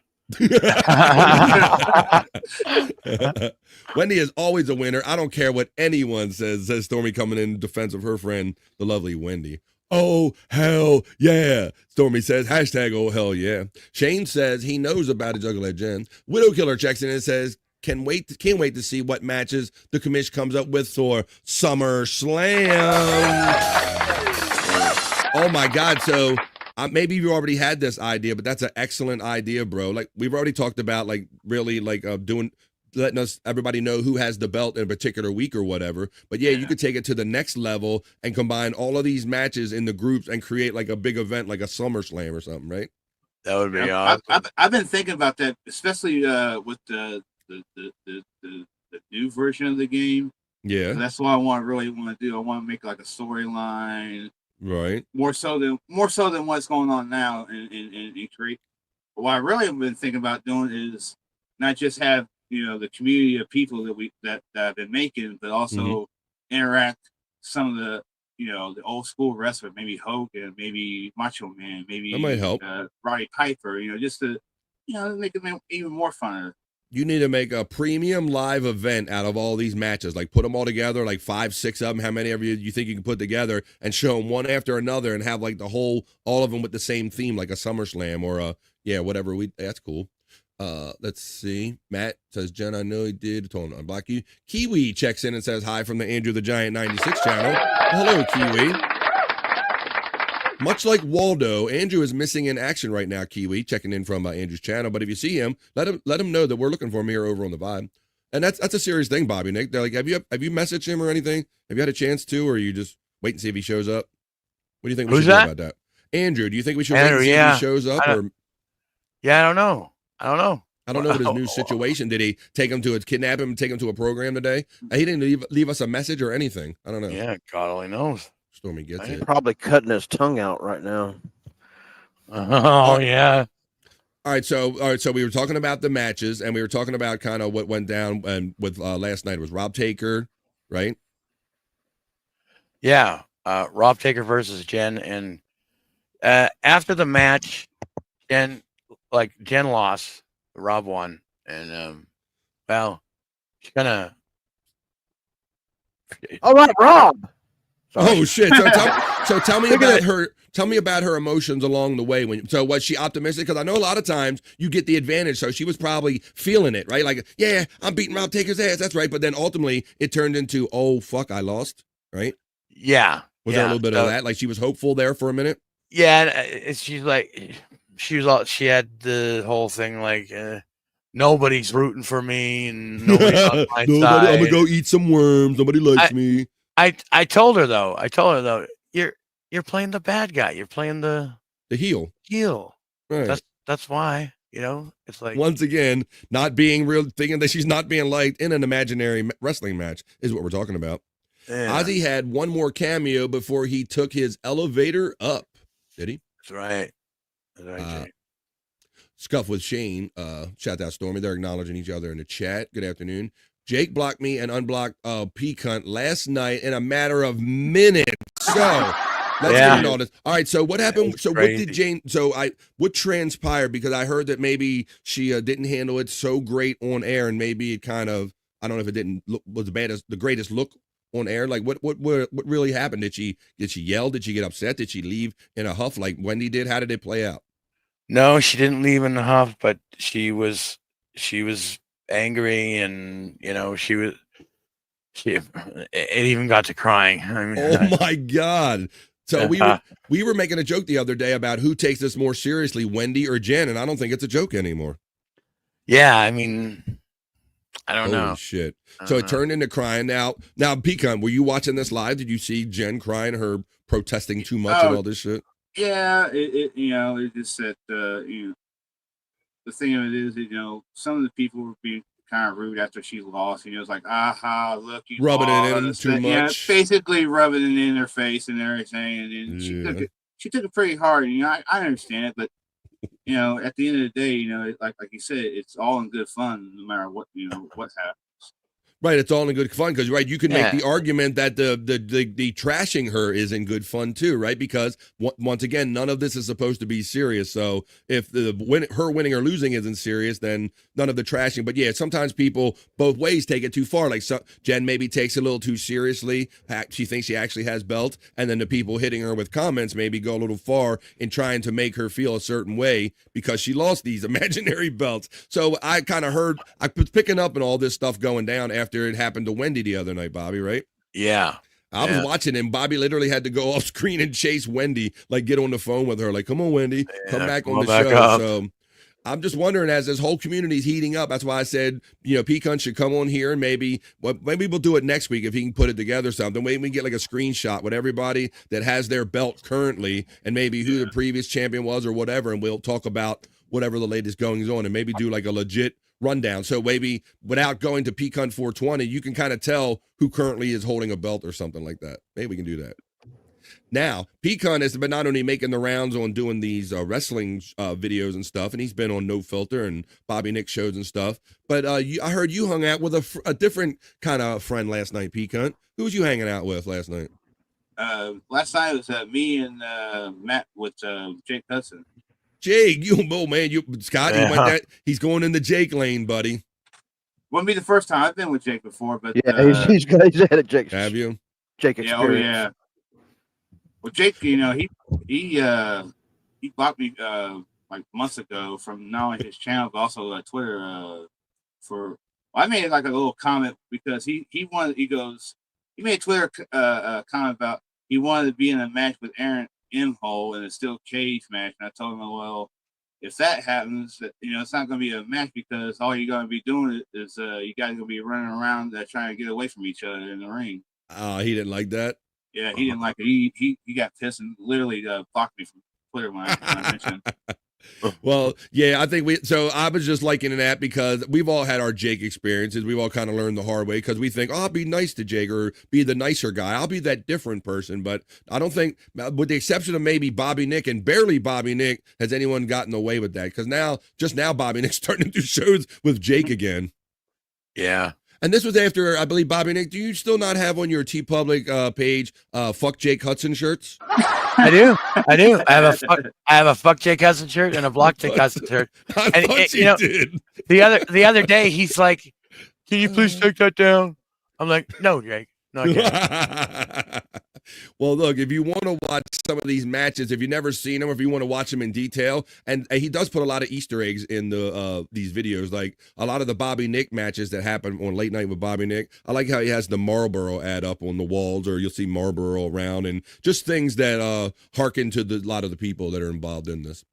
[SPEAKER 13] Wendy is always a winner. I don't care what anyone says Stormy coming in defense of her friend, the lovely Wendy. Oh, hell yeah. Stormy says, hashtag oh, hell yeah. Shane says he knows about a Juggler Jen. Widow Killer checks in and says, can't wait to see what matches the commission comes up with for SummerSlam. Oh my God. So maybe you already had this idea, but that's an excellent idea, bro. Like we've already talked about, like really like letting us everybody know who has the belt in a particular week or whatever. But yeah, you could take it to the next level and combine all of these matches in the groups and create like a big event, like a SummerSlam or something, right?
[SPEAKER 15] That would be awesome.
[SPEAKER 20] I've been thinking about that, especially with the new version of the game.
[SPEAKER 13] Yeah,
[SPEAKER 20] so that's what I really want to do. I want to make like a storyline.
[SPEAKER 13] Right.
[SPEAKER 20] More so than what's going on now in create. But what I really have been thinking about doing is not just have the community of people that I've been making, but also interact some of the the old school wrestler, maybe Hogan, maybe Macho Man, maybe
[SPEAKER 13] that might help.
[SPEAKER 20] Roddy Piper, just to make it even more fun.
[SPEAKER 13] You need to make a premium live event out of all these matches. Like put them all together, like 5, 6 of them, how many of you think you can put together, and show them one after another, and have like all of them with the same theme, like a SummerSlam or whatever. That's cool. Let's see. Matt says, Jen, I know he did. Told him to unblock you. Kiwi checks in and says hi from the Andrew the Giant 96 channel. Well, hello, Kiwi. Much like Waldo, Andrew is missing in action right now, Kiwi, checking in from Andrew's channel. But if you see him, let him know that we're looking for him here over on the Vibe. And that's a serious thing, Bobby Nick. They're like, have you messaged him or anything? Have you had a chance to, or are you just wait and see if he shows up? What do you think we should do about that? Andrew, do you think we should wait and see if he shows up?
[SPEAKER 15] Yeah, I don't know.
[SPEAKER 13] I don't know what his new situation. Did he kidnap him and take him to a program today? He didn't leave us a message or anything. I don't know.
[SPEAKER 15] Yeah, God only knows.
[SPEAKER 13] Stormy gets it.
[SPEAKER 16] Probably cutting his tongue out right now.
[SPEAKER 15] Oh yeah.
[SPEAKER 13] All right, so we were talking about the matches, and we were talking about kind of what went down and with last night. It was Rob Taker, right?
[SPEAKER 15] Yeah, Rob Taker versus Jen, and after the match, Jen lost, Rob won, and she's gonna.
[SPEAKER 16] All right, Rob.
[SPEAKER 13] Sorry. Oh shit! So tell me about her. Tell me about her emotions along the way. Was she optimistic? Because I know a lot of times you get the advantage. So she was probably feeling it, right? Like, yeah, I'm beating Rob Taker's ass. That's right. But then ultimately it turned into, oh fuck, I lost, right?
[SPEAKER 15] Yeah.
[SPEAKER 13] Was there a little bit of that? Like she was hopeful there for a minute.
[SPEAKER 15] Yeah, she had the whole thing like nobody's rooting for me and nobody's on my side.
[SPEAKER 13] I'm gonna go eat some worms. Nobody likes me.
[SPEAKER 15] I told her though, you're playing the bad guy. You're playing the
[SPEAKER 13] heel.
[SPEAKER 15] Right. That's why, it's like,
[SPEAKER 13] once again, not being real, thinking that she's not being liked in an imaginary wrestling match is what we're talking about. Yeah. OZZY had one more cameo before he took his elevator up. Did he?
[SPEAKER 15] That's right. Jay.
[SPEAKER 13] Scuff with Shane. Shout out Stormy. They're acknowledging each other in the chat. Good afternoon. Jake blocked me and unblocked P-Cunt last night in a matter of minutes. So Let's get into all this. All right. So what happened? So
[SPEAKER 15] crazy.
[SPEAKER 13] what did Jane? What transpired? Because I heard that maybe she didn't handle it so great on air, and maybe it kind of, I don't know if it didn't look, was the greatest look on air. Like what really happened? Did she yell? Did she get upset? Did she leave in a huff like Wendy did? How did it play out?
[SPEAKER 15] No, she didn't leave in a huff, but she was angry, and it even got to crying. I mean,
[SPEAKER 13] oh my God. So we were making a joke the other day about who takes this more seriously, Wendy or Jen, and I don't think it's a joke anymore.
[SPEAKER 15] Yeah, I mean, I don't know.
[SPEAKER 13] Holy shit. So it turned into crying. Now, Pecan, were you watching this live? Did you see Jen crying, her protesting too much and all this shit?
[SPEAKER 20] Yeah, it just that the thing of it is, some of the people were being kind of rude after she lost. It was like, aha, look, you
[SPEAKER 13] rubbing it in
[SPEAKER 20] lost.
[SPEAKER 13] too much.
[SPEAKER 20] Yeah, basically rubbing it in her face and everything. And then she took it pretty hard. I understand it, but at the end of the day, like you said, it's all in good fun, no matter what what happens.
[SPEAKER 13] Right, it's all in good fun because you can make the argument that the trashing her is in good fun too, right? Because once again, none of this is supposed to be serious. So if her winning or losing isn't serious, then none of the trashing. But yeah, sometimes people both ways take it too far. Like Jen maybe takes it a little too seriously. She thinks she actually has belt, and then the people hitting her with comments maybe go a little far in trying to make her feel a certain way because she lost these imaginary belts. So I kind of heard, I was picking up on all this stuff going down after it happened to Wendy the other night, Bobby, right?
[SPEAKER 15] Yeah.
[SPEAKER 13] I was watching, and Bobby literally had to go off screen and chase Wendy, like get on the phone with her, like, come on, Wendy, come back on the show.
[SPEAKER 15] Up.
[SPEAKER 13] So I'm just wondering, as this whole community's heating up, that's why I said, Pecan should come on here, and maybe we'll do it next week if he can put it together something. Maybe we get like a screenshot with everybody that has their belt currently, and maybe who the previous champion was or whatever, and we'll talk about whatever the latest goings on, and maybe do like a legit rundown. So maybe without going to Pecan 420, you can kind of tell who currently is holding a belt or something like that. Maybe we can do that. Now, Pecan has been not only making the rounds on doing these wrestling videos and stuff, and he's been on No Filter and Bobby Nick shows and stuff, but I heard you hung out with a different kind of friend last night, Pecan. Who was you hanging out with last night?
[SPEAKER 20] Last night it was me and Matt with Jake Hudson.
[SPEAKER 13] Jake, Scott, he's going in the Jake lane, buddy.
[SPEAKER 20] Wouldn't be the first time. I've been with Jake before, but
[SPEAKER 16] he's had a Jake.
[SPEAKER 13] Have you?
[SPEAKER 16] Jake experience.
[SPEAKER 20] Oh yeah. Well, Jake, he blocked me like months ago from not only his channel but also Twitter. I made like a little comment because he made a Twitter comment about he wanted to be in a match with Aaron Imhole in a steel cage match, and I told him, well, if that happens, it's not going to be a match because all you're going to be doing is you guys going to be running around trying to get away from each other in the ring.
[SPEAKER 13] He didn't like that.
[SPEAKER 20] Yeah, he didn't like it. He got pissed and literally blocked me from Twitter when I mentioned.
[SPEAKER 13] Well, yeah, I think so I was just liking that because we've all had our Jake experiences. We've all kind of learned the hard way because we think, I'll be nice to Jake or be the nicer guy. I'll be that different person. But I don't think, with the exception of maybe Bobby Nick and barely Bobby Nick, has anyone gotten away with that. Because just now, Bobby Nick's starting to do shows with Jake again.
[SPEAKER 15] Yeah.
[SPEAKER 13] And this was after, I believe, Bobby Nick, do you still not have on your TeePublic page Fuck Jake Hudson shirts?
[SPEAKER 15] I do. I have a Fuck Jake Hudson shirt and a Block Jake Hudson shirt. And
[SPEAKER 13] did.
[SPEAKER 15] The other day he's like, "Can you please take that down?" I'm like, "No, Jake. No, I can't."
[SPEAKER 13] Well, look, if you want to watch some of these matches, if you've never seen them, if you want to watch them in detail, and he does put a lot of Easter eggs in these videos, like a lot of the Bobby Nick matches that happen on Late Night with Bobby Nick. I like how he has the Marlboro ad up on the walls, or you'll see Marlboro around, and just things that harken to a lot of the people that are involved in this.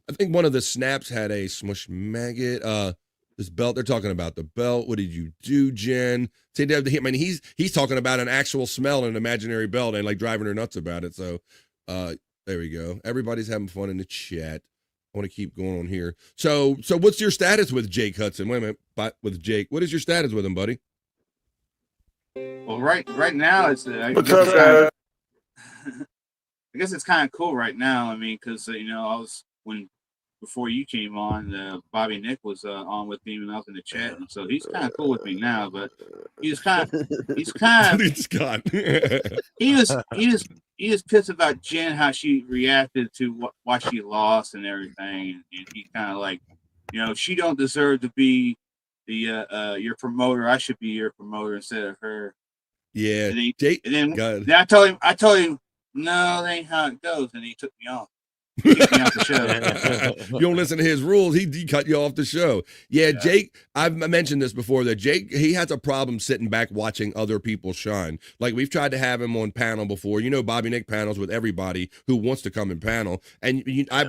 [SPEAKER 13] I think one of the snaps had a Smush Maggot. This belt, they're talking about the belt. What did you do, Jen? I mean, he's talking about an actual smell in an imaginary belt and like driving her nuts about it. So there we go. Everybody's having fun in the chat. I want to keep going on here. So what's your status with Jake Hudson? Wait a minute, with Jake. What is your status with him, buddy?
[SPEAKER 20] Well, right now it's I guess it's kind of cool right now. I mean, because I was when before you came on, Bobby Nick was on with me when I was in the chat, and so he's kind of cool with me now. But he's kind of
[SPEAKER 13] Scott.
[SPEAKER 20] he was pissed about Jen, how she reacted to why she lost and everything, and he kind of like, she don't deserve to be the your promoter. I should be your promoter instead of her.
[SPEAKER 13] Yeah.
[SPEAKER 20] And then I told him, no, that ain't how it goes, and he took me off. Kicked me off the show.
[SPEAKER 13] You don't listen to his rules, he cut you off the show. Yeah, Jake, I've mentioned this before, that Jake, he has a problem sitting back watching other people shine. Like, we've tried to have him on panel before. Bobby Nick panels with everybody who wants to come in panel. And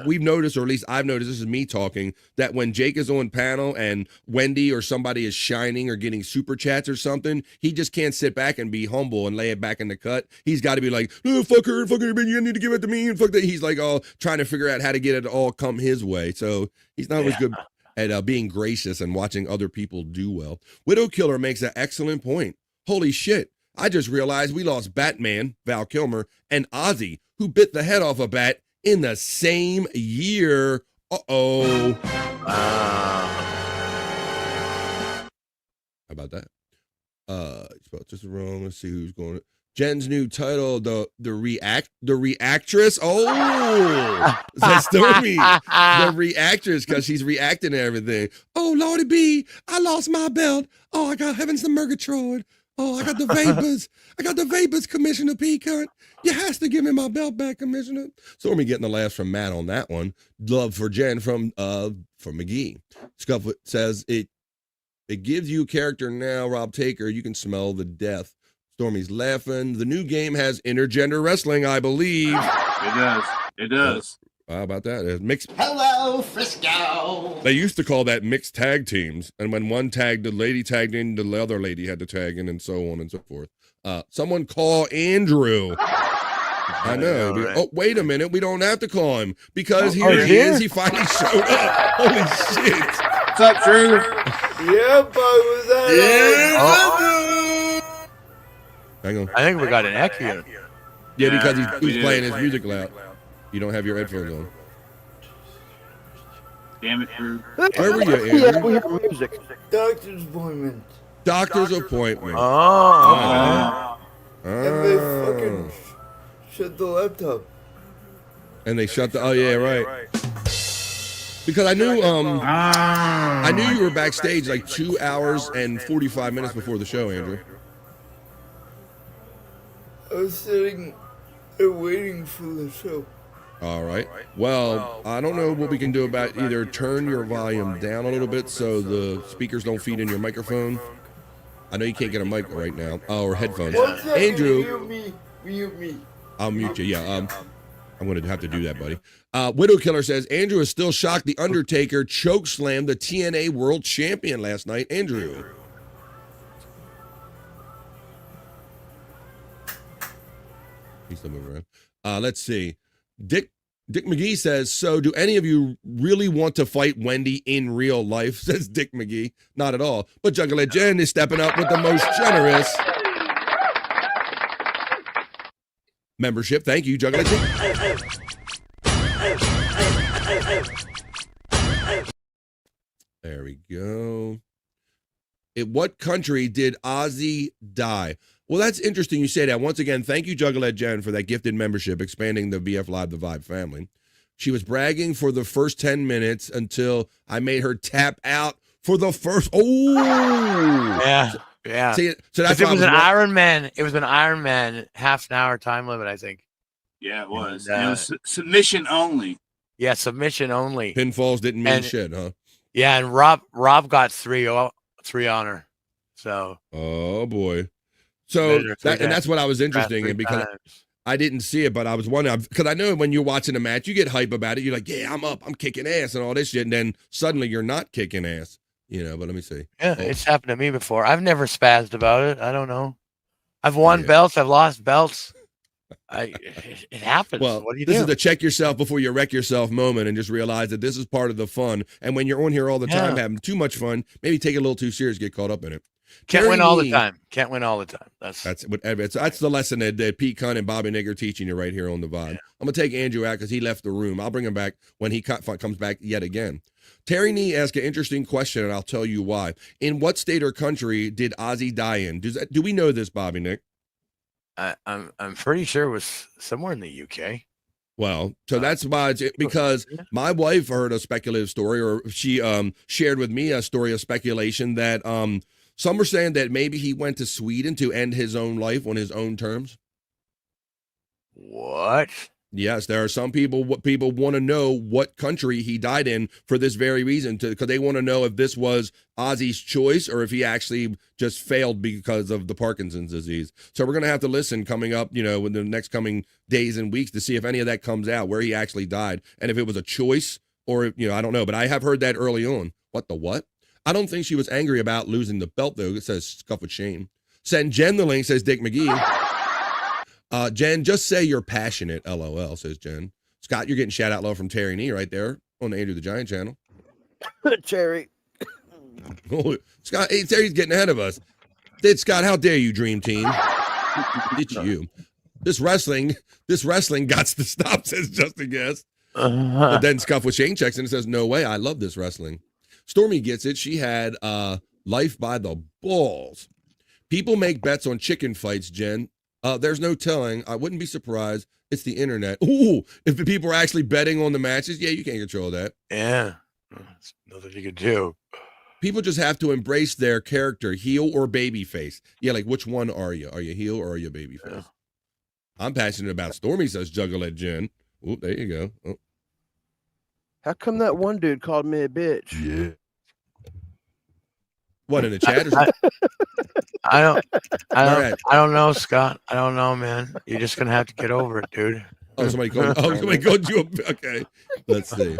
[SPEAKER 13] we've noticed, or at least I've noticed, this is me talking, that when Jake is on panel and Wendy or somebody is shining or getting super chats or something, he just can't sit back and be humble and lay it back in the cut. He's got to be like, oh, fuck her, you need to give it to me, and fuck that. He's like, oh, trying to figure out how to get it all come his way. So he's not always good at being gracious and watching other people do well. Widow Killer makes an excellent point. Holy shit. I just realized we lost Batman, Val Kilmer, and OZZY, who bit the head off a bat in the same year. Uh-oh. How about that? Spelled just wrong. Let's see who's going to. Jen's new title, the reactress. Oh, that's Stormy, the reactress, because she's reacting to everything. Oh, Lordy B, I lost my belt. Oh, I got heavens to Murgatroyd. Oh, I got the vapors. I got the vapors, Commissioner Peacock. You has to give me my belt back, Commissioner. Stormy getting the laughs from Matt on that one. Love for Jen from McGee. Scufflet says it gives you character now, Rob Taker. You can smell the death. Stormy's laughing. The new game has intergender wrestling, I believe.
[SPEAKER 20] It does.
[SPEAKER 13] How about that? Mixed.
[SPEAKER 5] Hello, Frisco.
[SPEAKER 13] They used to call that mixed tag teams, and when one tagged, the lady tagged in, the other lady had to tag in, and so on and so forth. Someone call Andrew. I know. Right. Oh, wait a minute. We don't have to call him because here he is. He finally showed up. Holy shit.
[SPEAKER 20] What's up, Drew?
[SPEAKER 5] Yeah, bud. Was that?
[SPEAKER 13] Hang on.
[SPEAKER 15] I think we got an echo.
[SPEAKER 13] Yeah, because he's playing his music loud. You don't have your headphones on.
[SPEAKER 20] Damn it, Drew.
[SPEAKER 13] Where were you, Andrew?
[SPEAKER 16] Yeah, we have music.
[SPEAKER 5] Doctor's appointment.
[SPEAKER 13] Doctor's appointment.
[SPEAKER 5] Oh. And they fucking shut the laptop.
[SPEAKER 13] And they shut the. Oh yeah, right. Because I knew you were backstage like 2 hours and 45 minutes before the show, Andrew.
[SPEAKER 5] I was sitting there waiting for the show.
[SPEAKER 13] All right. Well, I don't know what we can do about either turn your volume down a little bit so the speakers don't feed in your microphone. I know you can't get a mic right now, or headphones. Andrew.
[SPEAKER 5] Mute me.
[SPEAKER 13] I'll mute you. Yeah. I'm going to have to do that, buddy. Widow Killer says Andrew is still shocked the Undertaker chokeslammed the TNA World Champion last night. Andrew. He's still moving around. Let's see. Dick McGee says, so do any of you really want to fight Wendy in real life? Says Dick McGee. Not at all. But Juggler Jen is stepping up with the most generous membership. Thank you, Juggler Jen. There we go. In what country did OZZY die? Well, that's interesting you say that. Once again, thank you, Juggalette Jen, for that gifted membership, expanding the BF Live The Vibe family. She was bragging for the first 10 minutes until I made her tap out for the first. Oh!
[SPEAKER 15] Yeah.
[SPEAKER 13] See, so that's
[SPEAKER 15] it was an Iron Man. It was an Iron Man half an hour time limit, I think.
[SPEAKER 20] Yeah, it was. And, it was submission only.
[SPEAKER 15] Yeah, submission only.
[SPEAKER 13] Pinfalls didn't mean shit, huh?
[SPEAKER 15] Yeah, and Rob got three on her. So.
[SPEAKER 13] Oh, boy. So that's what I was interested in because I didn't see it, but I was wondering because I know when you're watching a match, you get hype about it. You're like, yeah, I'm up, I'm kicking ass and all this shit, and then suddenly you're not kicking ass, But let me see.
[SPEAKER 15] Yeah, it's happened to me before. I've never spazzed about it. I don't know. I've won belts. I've lost belts. It happens.
[SPEAKER 13] Well,
[SPEAKER 15] what do you
[SPEAKER 13] this
[SPEAKER 15] do?
[SPEAKER 13] is the check yourself before you wreck yourself moment, and just realize that this is part of the fun. And when you're on here all the time having too much fun, maybe take it a little too serious, get caught up in it.
[SPEAKER 15] Can't win all the time. Can't win all the time. That's
[SPEAKER 13] the lesson that Pete Cunt and Bobby Nick are teaching you right here on the VOD. I'm gonna take Andrew out because he left the room. I'll bring him back when he comes back yet again. Terry Nee asked an interesting question, and I'll tell you why. In what state or country did OZZY die in? Do we know this, Bobby Nick?
[SPEAKER 15] I'm pretty sure it was somewhere in the UK.
[SPEAKER 13] Well, so that's why because my wife heard a speculative story, or she shared with me a story of speculation that some were saying that maybe he went to Sweden to end his own life on his own terms.
[SPEAKER 15] What?
[SPEAKER 13] Yes, there are some people want to know what country he died in for this very reason, because they want to know if this was OZZY's choice or if he actually just failed because of the Parkinson's disease. So we're going to have to listen coming up, in the next coming days and weeks to see if any of that comes out, where he actually died, and if it was a choice or, I don't know. But I have heard that early on. What? I don't think she was angry about losing the belt, though. It says scuff with shame. Send Jen the link, says Dick McGee. Jen, just say you're passionate, LOL, says Jen. Scott, you're getting shout out low from Terry Nee right there on the Andrew the Giant channel.
[SPEAKER 16] Cherry.
[SPEAKER 13] Oh, Scott, hey, Terry's getting ahead of us. Scott, how dare you, Dream Team? It's you. This wrestling got to stop, says Justin Guest. But then Scuff with Shane checks in and says, no way, I love this wrestling. Stormy gets it. She had life by the balls. People make bets on chicken fights, Jen. There's no telling. I wouldn't be surprised. It's the internet. Ooh, if the people are actually betting on the matches, yeah, you can't control that.
[SPEAKER 15] Yeah, there's nothing you can do.
[SPEAKER 13] People just have to embrace their character, heel or babyface. Yeah, like which one are you? Are you heel or are you babyface? Yeah. I'm passionate about Stormy, says Juggalette Jen. Oh, there you go. Oh.
[SPEAKER 16] How come that one dude called me a bitch?
[SPEAKER 13] Yeah. What, in the chat?
[SPEAKER 15] I don't know, Scott. I don't know, man. You're just gonna have to get over it, dude.
[SPEAKER 13] Somebody called you. Okay, let's see.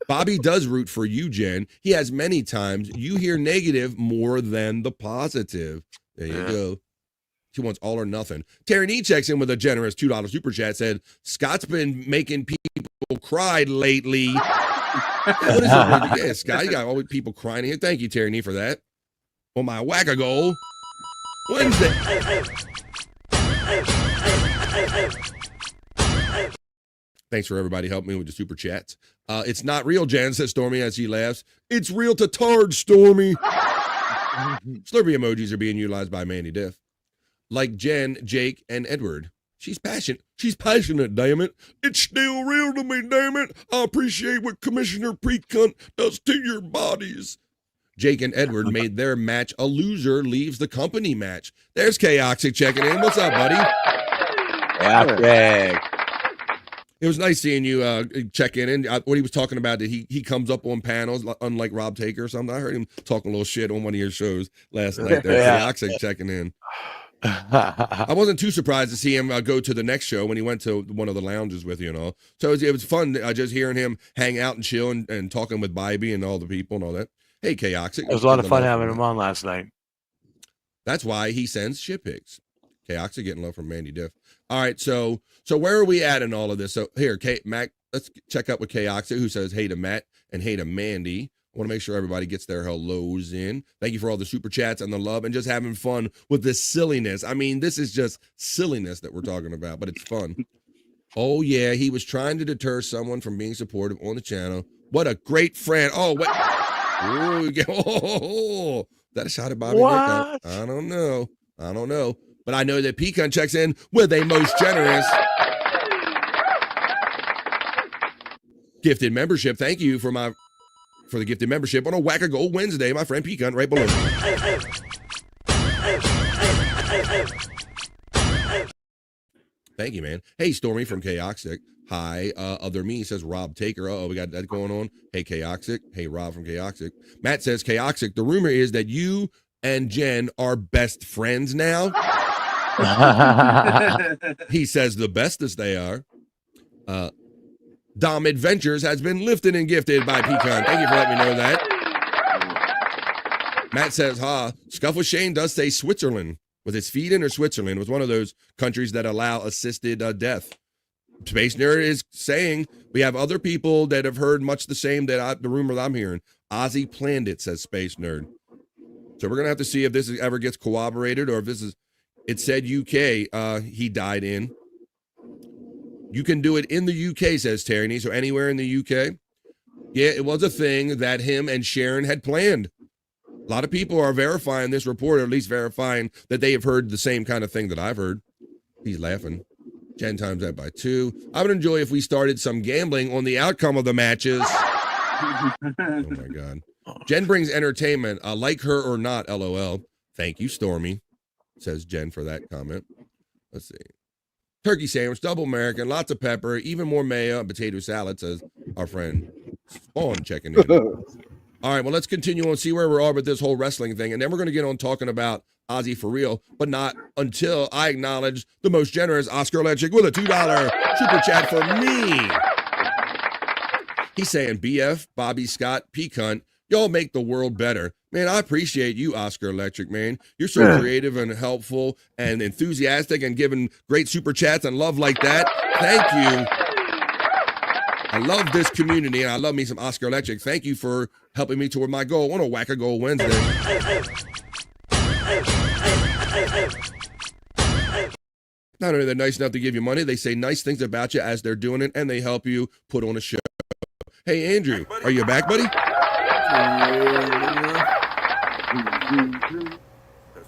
[SPEAKER 13] Bobby does root for you, Jen. He has many times. You hear negative more than the positive. There you go. She wants all or nothing. Terry Nee checks in with a generous $2 super chat. Said Scott's been making people cry lately. What is it? Yeah, Scott, you got all the people crying here. Thank you, Terry Nee, for that. On my whack-a-goal Wednesday. Thanks for everybody helping me with the super chats. It's not real, Jan, says Stormy as she laughs. It's real to tard, Stormy. Slurpee emojis are being utilized by Mandy Diff. Like Jen, Jake, and Edward. She's passionate. She's passionate, damn it. It's still real to me, damn it. I appreciate what Commissioner Pre-Cunt does to your bodies. Jake and Edward made their match a loser leaves the company match. There's Chaotic checking in. What's up, buddy?
[SPEAKER 15] Yeah.
[SPEAKER 13] It was nice seeing you check in. And what he was talking about, that he comes up on panels, unlike Rob Taker or something. I heard him talking a little shit on one of your shows last night. There, Chaotic checking in. I wasn't too surprised to see him go to the next show when he went to one of the lounges with you and all. So it was fun just hearing him hang out and chill and talking with Bybee and all the people and all that. Hey, Chaotic.
[SPEAKER 15] It was a lot of fun having him on last night.
[SPEAKER 13] That's why he sends shit pics. Chaotic getting love from Mandy Diff. All right, so where are we at in all of this? So here, Mac, let's check out with Chaotic, who says hey to Matt and hey to Mandy. I want to make sure everybody gets their hellos in. Thank you for all the super chats and the love and just having fun with this silliness. I mean, this is just silliness that we're talking about, but it's fun. Oh, yeah, he was trying to deter someone from being supportive on the channel. What a great friend. Oh, wait. Oh, that a shot at Bobby Nick? I don't know. But I know that Pecan checks in with a most generous gifted membership. Thank you for the gifted membership on a Whack-A-Gold Wednesday, my friend Pecan right below. Thank you, man. Hey, Stormy from Chaotic. Hi, other me, says Rob Taker. Oh, we got that going on. Hey, Chaotic. Hey, Rob from Chaotic. Matt says, Chaotic, the rumor is that you and Jen are best friends now. He says the bestest they are. Dom Adventures has been lifted and gifted by Pecan. Thank you for letting me know that. Matt says, Scuff with Shane does say Switzerland. Was it Sweden or Switzerland? It was one of those countries that allow assisted death. Space Nerd is saying we have other people that have heard much the same the rumor that I'm hearing. OZZY planned it, says Space Nerd. So we're gonna have to see if this ever gets corroborated or if this is. It said UK. He died in. You can do it in the UK, says Tyranny. So anywhere in the UK. Yeah, it was a thing that him and Sharon had planned. A lot of people are verifying this report, or at least verifying that they have heard the same kind of thing that I've heard. He's laughing. 10 times that by 2. I would enjoy if we started some gambling on the outcome of the matches. Oh my God. Jen brings entertainment. Like her or not, LOL. Thank you, Stormy, says Jen for that comment. Let's see. Turkey sandwich, double American, lots of pepper, even more mayo, and potato salad, says our friend Spawn checking in. All right, well, let's continue on, see where we are with this whole wrestling thing, and then we're going to get on talking about OZZY for real, but not until I acknowledge the most generous Oscar Electric with a $2 super chat for me. He's saying, BF, Bobby Scott, P-Cunt, y'all make the world better. Man, I appreciate you, Oscar Electric, man. You're so creative and helpful and enthusiastic and giving great super chats and love like that. Thank you. I love this community, and I love me some Oscar Electric. Thank you for helping me toward my goal on a Whack-A-Goal Wednesday. Not only are they nice enough to give you money, they say nice things about you as they're doing it, and they help you put on a show. Hey, Andrew, are you back, buddy?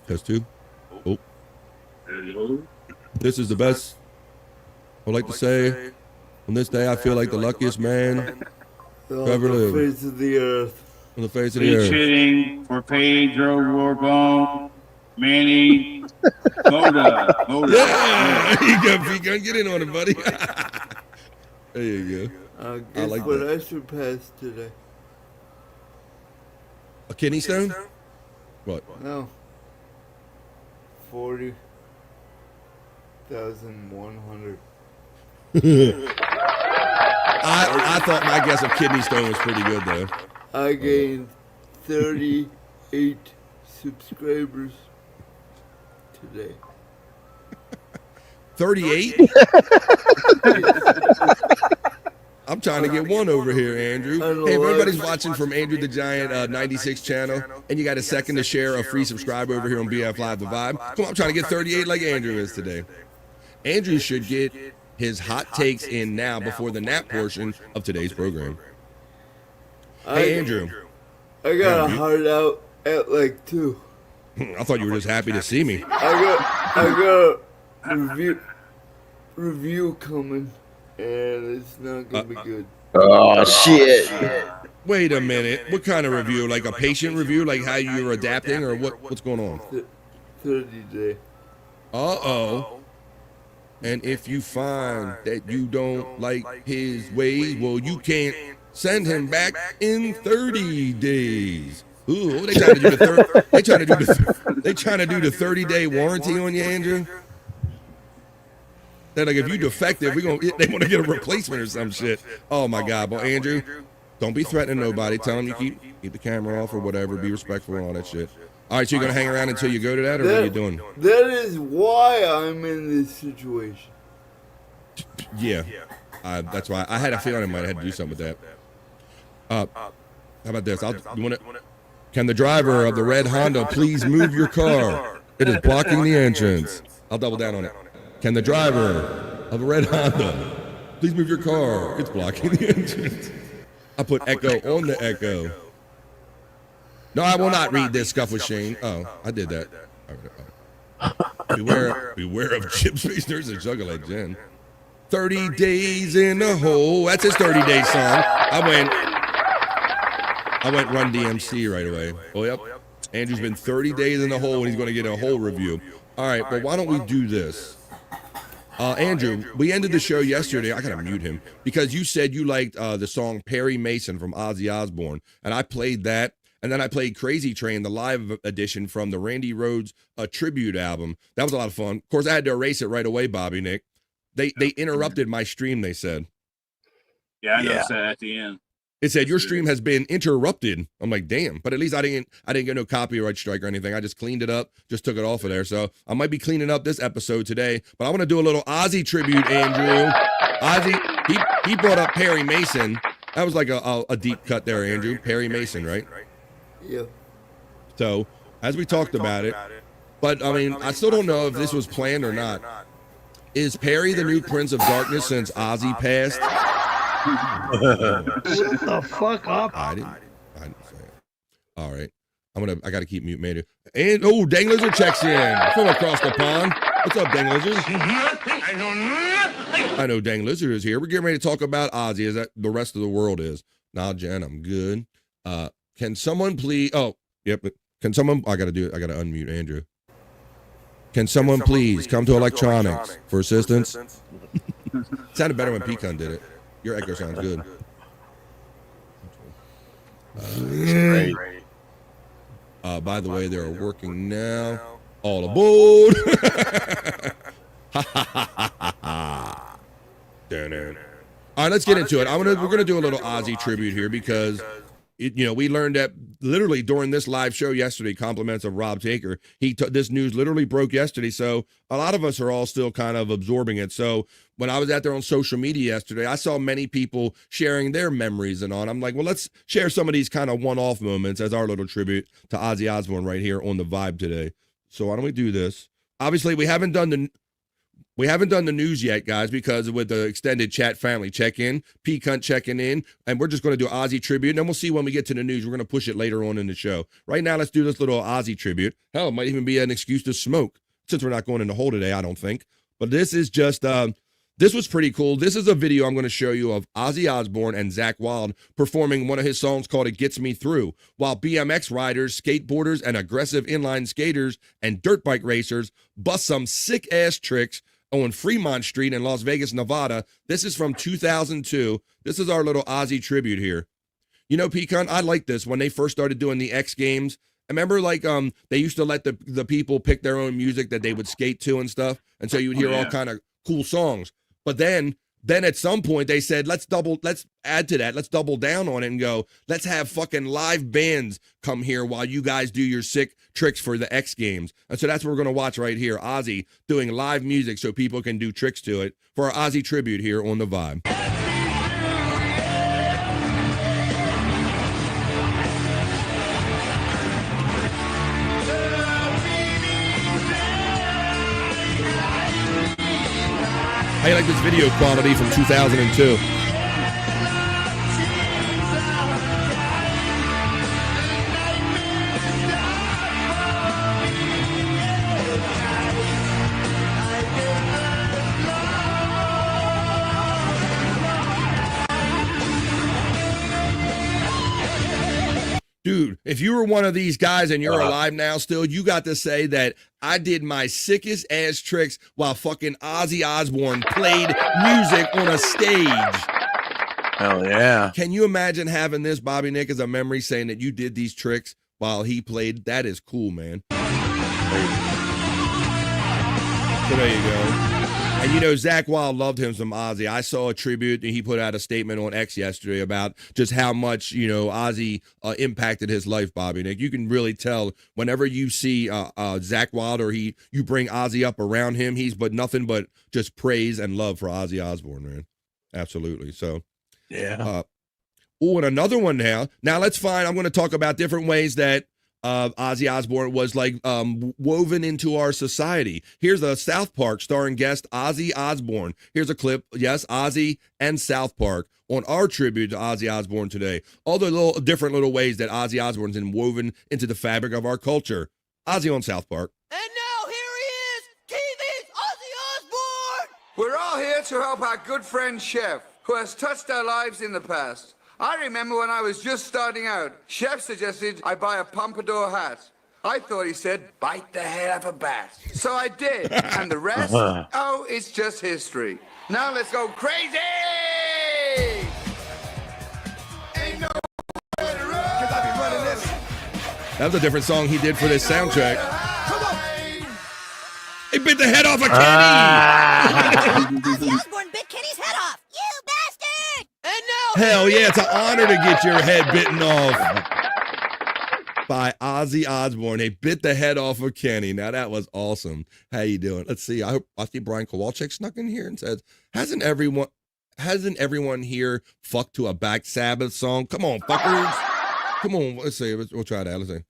[SPEAKER 13] Test 2. Oh. This is the best. I would like to say, on this day, I feel like the luckiest man who ever lived.
[SPEAKER 21] On the face of the earth.
[SPEAKER 13] On the face of the earth.
[SPEAKER 20] Hitting for Pedro Borbon, Manny, Moda.
[SPEAKER 13] Yeah, there you go, P-Gun. Get in on it, buddy. There you go.
[SPEAKER 21] Guess
[SPEAKER 13] I like
[SPEAKER 21] what
[SPEAKER 13] that.
[SPEAKER 21] I surpassed today?
[SPEAKER 13] A kidney stone? What?
[SPEAKER 21] No. 40,100.
[SPEAKER 13] I thought my guess of kidney stone was pretty good, though.
[SPEAKER 21] I gained 38 subscribers today.
[SPEAKER 13] 38? I'm trying to get one over here, Andrew. Hey, if everybody's watching from Andrew the Giant 96 channel, and you got a second to share a free subscribe over here on BF Live The Vibe, come on, I'm trying to get 38 like Andrew is today. Andrew should get his hot takes in now before the nap portion of today's program. Hey, Andrew.
[SPEAKER 21] I got a heart out at like 2.
[SPEAKER 13] I thought you were just happy to see me.
[SPEAKER 21] I got a review coming. And it's not gonna be good.
[SPEAKER 16] Oh shit!
[SPEAKER 13] Wait a minute. What kind of review? Like a patient review? Like how you're adapting, or what's going on?
[SPEAKER 21] 30 day.
[SPEAKER 13] Uh-oh. And if you find that you don't like his ways, well, you can't send him back in 30 days. Ooh, they trying to do the 30-day warranty on you, Andrew. They're like, if you defective, they want to get a replacement or some shit. Oh my God, well, Andrew, don't be threatening nobody. Tell them you keep the camera off or whatever. Be respectful and all that shit. All right, so you're gonna hang around until you go to that, or what are you doing?
[SPEAKER 21] That is why I'm in this situation.
[SPEAKER 13] Yeah, that's why I had a feeling I might have to do something with that. How about this? Can the driver of the red Honda please move your car? It is blocking the entrance. I'll double down on it. Can the driver of a red Honda please move your car? It's blocking the entrance. I put echo on the echo. No, I will not read this scuff with Shane. Oh, I did that. Beware of chip space nurse and juggle like Jen. 30 days in the hole. That's his 30-day song. I went Run DMC right away. Oh, yep. Andrew's been 30 days in the hole, and he's going to get a whole review. All right, well, why don't we do this? Andrew, we ended the show yesterday. I gotta mute him because you said you liked the song Perry Mason from Ozzy Osbourne, and I played that, and then I played Crazy Train, the live edition from the Randy Rhoads tribute album. That was a lot of fun. Of course, I had to erase it right away, Bobby Nick. They interrupted my stream. They said,
[SPEAKER 20] "Yeah, I noticed that at the end."
[SPEAKER 13] It said your stream has been interrupted. I'm like, damn. But at least I didn't get no copyright strike or anything. I just cleaned it up, just took it off of there. So I might be cleaning up this episode today. But I want to do a little Ozzy tribute, Andrew. Ozzy, he brought up Perry Mason. That was like a deep cut there, Andrew. Perry Mason, right?
[SPEAKER 21] Yeah.
[SPEAKER 13] So as we talked about it. But, I mean, I still don't know if this was planned or not. Is Perry the new Prince of Darkness since Ozzy passed?
[SPEAKER 10] Shut the fuck up.
[SPEAKER 13] I didn't say it. All right. I got to keep mute, man. And, Dang Lizard checks in from across the pond. What's up, Dang Lizard? I know Dang Lizard is here. We're getting ready to talk about Ozzy, as that the rest of the world is. Nah, Jen, I'm good. Can someone please? Oh, yep. Can someone? I got to do it. I got to unmute Andrew. Can someone please come to electronics for assistance? Sounded better when Pecan did it. Your echo sounds good. By the way, they're working now. All aboard! All right, let's get into it. We're gonna do a little Ozzy tribute here because we learned that literally during this live show yesterday. Compliments of Rob Taker. This news literally broke yesterday, so a lot of us are all still kind of absorbing it. So when I was out there on social media yesterday, I saw many people sharing their memories and on. I'm like, well, let's share some of these kind of one-off moments as our little tribute to Ozzy Osbourne right here on the Vibe today. So why don't we do this? Obviously, we haven't done the news yet, guys, because with the extended chat family check-in, P-Cunt checking in, and we're just going to do Ozzy tribute, and then we'll see when we get to the news. We're going to push it later on in the show. Right now, let's do this little Ozzy tribute. Hell, it might even be an excuse to smoke, since we're not going in the hole today, I don't think. But this is just, this was pretty cool. This is a video I'm going to show you of Ozzy Osbourne and Zakk Wylde performing one of his songs called It Gets Me Through, while BMX riders, skateboarders, and aggressive inline skaters and dirt bike racers bust some sick-ass tricks on Fremont Street in Las Vegas, Nevada. This is from 2002. This is our little Ozzy tribute here. You know, Pecan, I like this. When they first started doing the X Games, I remember they used to let the people pick their own music that they would skate to and stuff. And so you would hear all kind of cool songs. But then at some point they said, let's add to that. Let's double down on it and go, let's have fucking live bands come here while you guys do your sick tricks for the X Games. And so that's what we're going to watch right here. Ozzy doing live music so people can do tricks to it for our Ozzy tribute here on the Vibe. How you like this video quality from 2002? Dude, if you were one of these guys and you're alive now still, you got to say that I did my sickest ass tricks while fucking Ozzy Osbourne played music on a stage.
[SPEAKER 15] Hell yeah.
[SPEAKER 13] Can you imagine having this, Bobby Nick, as a memory saying that you did these tricks while he played? That is cool, man. So there you go. And you know, Zakk Wylde loved him some Ozzy. I saw a tribute, and he put out a statement on X yesterday about just how much, Ozzy impacted his life, Bobby Nick. You can really tell whenever you see Zakk Wylde or you bring Ozzy up around him, he's nothing but just praise and love for Ozzy Osbourne, man. Absolutely. So,
[SPEAKER 15] yeah.
[SPEAKER 13] And another one now. Now let's find, I'm going to talk about different ways that Ozzy Osbourne was woven into our society. Here's a South Park starring guest Ozzy Osbourne. Here's a clip. Yes, Ozzy and South Park on our tribute to Ozzy Osbourne today. All the different little ways that Ozzy Osbourne's been woven into the fabric of our culture. Ozzy on South Park.
[SPEAKER 1] And now here he is, TV's Ozzy Osbourne!
[SPEAKER 22] We're all here to help our good friend Chef, who has touched our lives in the past. I remember when I was just starting out, Chef suggested I buy a pompadour hat. I thought he said, bite the head off a bat. So I did, and the rest, it's just history. Now let's go crazy! Ain't no way to run, 'cause I be running this.
[SPEAKER 13] That was a different song he did for this soundtrack. Come on! He bit the head off of Kenny!
[SPEAKER 1] Ozzy Osbourne bit Kenny's head off! You bastard! And now...
[SPEAKER 13] Hell yeah, it's an honor to get your head bitten off by Ozzy Osbourne. They bit the head off of Kenny. Now that was awesome. How you doing? Let's see. I see Brian Kowalczyk snuck in here and says, hasn't everyone here fucked to a Black Sabbath song? Come on, fuckers. Come on. Let's see. We'll try that. Let's see.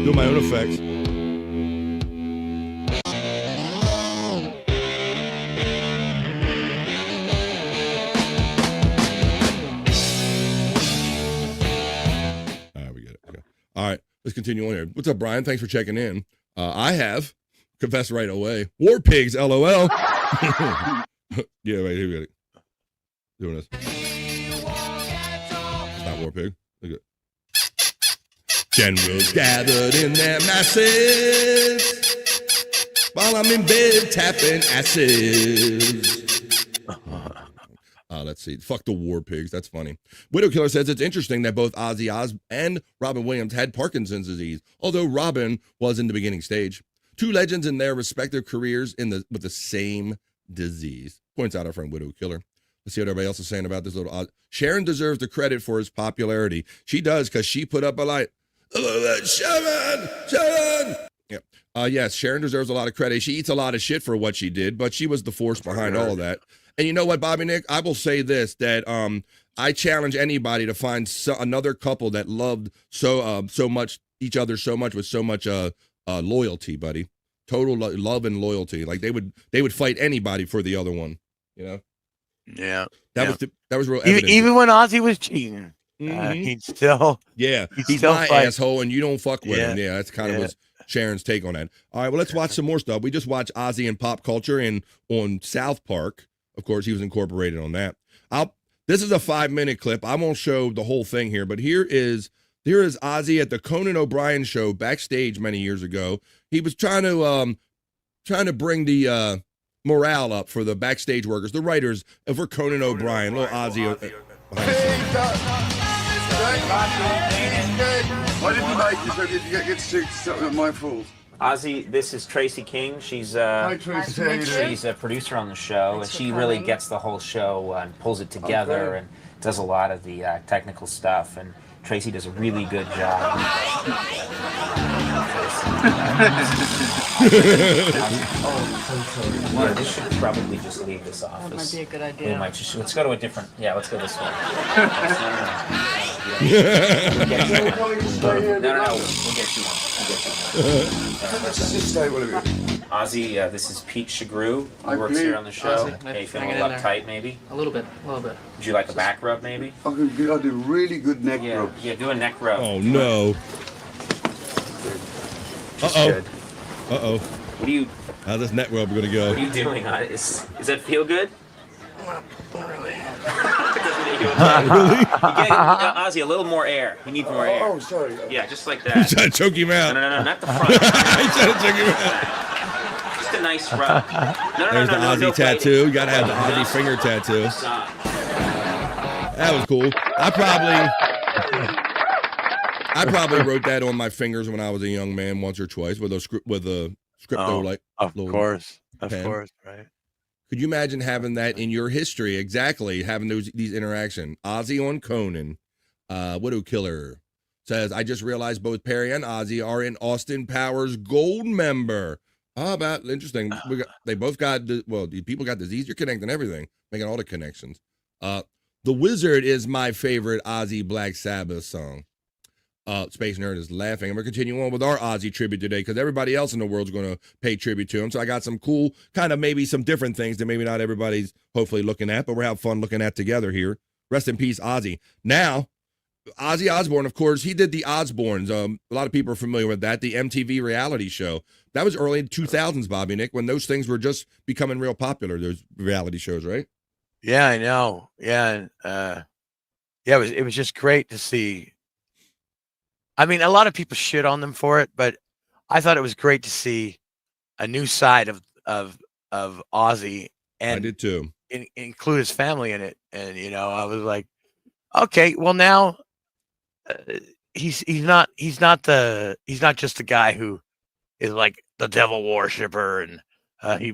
[SPEAKER 13] Do my own effects. All right, we get it. Okay. All right, let's continue on here. What's up, Brian? Thanks for checking in. I have confessed right away. War pigs, LOL. Yeah, right here we got it. Doing this. It's not war pig. Look at it. Generals gathered in their masses while I'm in bed tapping asses. Let's see. Fuck the war pigs. That's funny. Widow Killer says it's interesting that both Ozzy Osbourne and Robin Williams had Parkinson's disease, although Robin was in the beginning stage. Two legends in their respective careers with the same disease. Points out our friend Widow Killer. Let's see what everybody else is saying about this little Oz. Sharon deserves the credit for his popularity. She does, because she put up a light. Sharon! Yeah. Yes, Sharon deserves a lot of credit. She eats a lot of shit for what she did, but she was the force behind all of that. And you know what, Bobby Nick? I will say this, that I challenge anybody to find another couple that loved so much each other so much with so much loyalty, buddy. Total love and loyalty. Like they would fight anybody for the other one, you know?
[SPEAKER 15] Yeah.
[SPEAKER 13] That was real evident.
[SPEAKER 15] Even when Ozzy was cheating, he'd still
[SPEAKER 13] he's
[SPEAKER 15] still
[SPEAKER 13] my
[SPEAKER 15] fight.
[SPEAKER 13] asshole and you don't fuck with him. Yeah, that's kind of what Sharon's take on that. All right, well, let's watch some more stuff. We just watched Ozzy in pop culture and on South Park. Of course, he was incorporated on that. This is a 5-minute clip. I won't show the whole thing here, but here is Ozzy at the Conan O'Brien show backstage many years ago. He was trying to bring the morale up for the backstage workers, the writers for Conan O'Brien. Little Ozzy.
[SPEAKER 22] Why didn't you make it so you get sick? Something my fault.
[SPEAKER 4] Ozzy, this is Tracy King. She's she's a producer on the show, and she really gets the whole show and pulls it together and does a lot of the technical stuff. And Tracy does a really good job. Yeah, this should probably just leave this office.
[SPEAKER 12] That might be a good idea.
[SPEAKER 4] Let's go to a different. Yeah, let's go this way. No, we'll get you one. Ozzy, this is Pete Shagrew, who works here on the show. Hey, you feeling a little uptight, maybe?
[SPEAKER 12] A little bit.
[SPEAKER 4] Would you like a back rub, maybe?
[SPEAKER 22] I do really good neck rubs.
[SPEAKER 4] Yeah, do a neck rub.
[SPEAKER 13] Oh, no. Uh-oh.
[SPEAKER 4] What are you...
[SPEAKER 13] How's this neck rub going to go?
[SPEAKER 4] What are you doing? Does that feel good?
[SPEAKER 12] Not really.
[SPEAKER 4] Really? Ozzy, a little more air. You need more air.
[SPEAKER 22] Oh, sorry.
[SPEAKER 4] Yeah, just like that.
[SPEAKER 13] He's trying to choke him out.
[SPEAKER 4] No, not the front.
[SPEAKER 13] He's trying to choke him out.
[SPEAKER 4] Just a nice rub.
[SPEAKER 13] There's the Ozzy tattoo. You got to have the Ozzy finger tattoo. That was cool. I probably wrote that on my fingers when I was a young man once or twice with a scripto
[SPEAKER 15] Of course, right.
[SPEAKER 13] Could you imagine having that in your history? Exactly, having these interactions. Ozzy on Conan. Widow Killer says, I just realized both Perry and Ozzy are in Austin Powers Gold member. How about interesting? They both got people got disease. You're connecting everything, making all the connections. The Wizard is my favorite Ozzy Black Sabbath song. Space Nerd is laughing. And we're continuing on with our Ozzy tribute today because everybody else in the world is going to pay tribute to him. So I got some cool, kind of maybe some different things that maybe not everybody's hopefully looking at, but we're having fun looking at together here. Rest in peace, Ozzy. Now, Ozzy Osbourne, of course, he did the Osbournes. A lot of people are familiar with that, the MTV reality show. That was early 2000s, Bobby Nick, when those things were just becoming real popular, those reality shows, right?
[SPEAKER 15] Yeah, I know. Yeah, it was just great to see. I mean, a lot of people shit on them for it, but I thought it was great to see a new side of Ozzy, and
[SPEAKER 13] I did too.
[SPEAKER 15] Include his family in it. And I was like, okay, well now he's not just the guy who is like the devil worshiper and he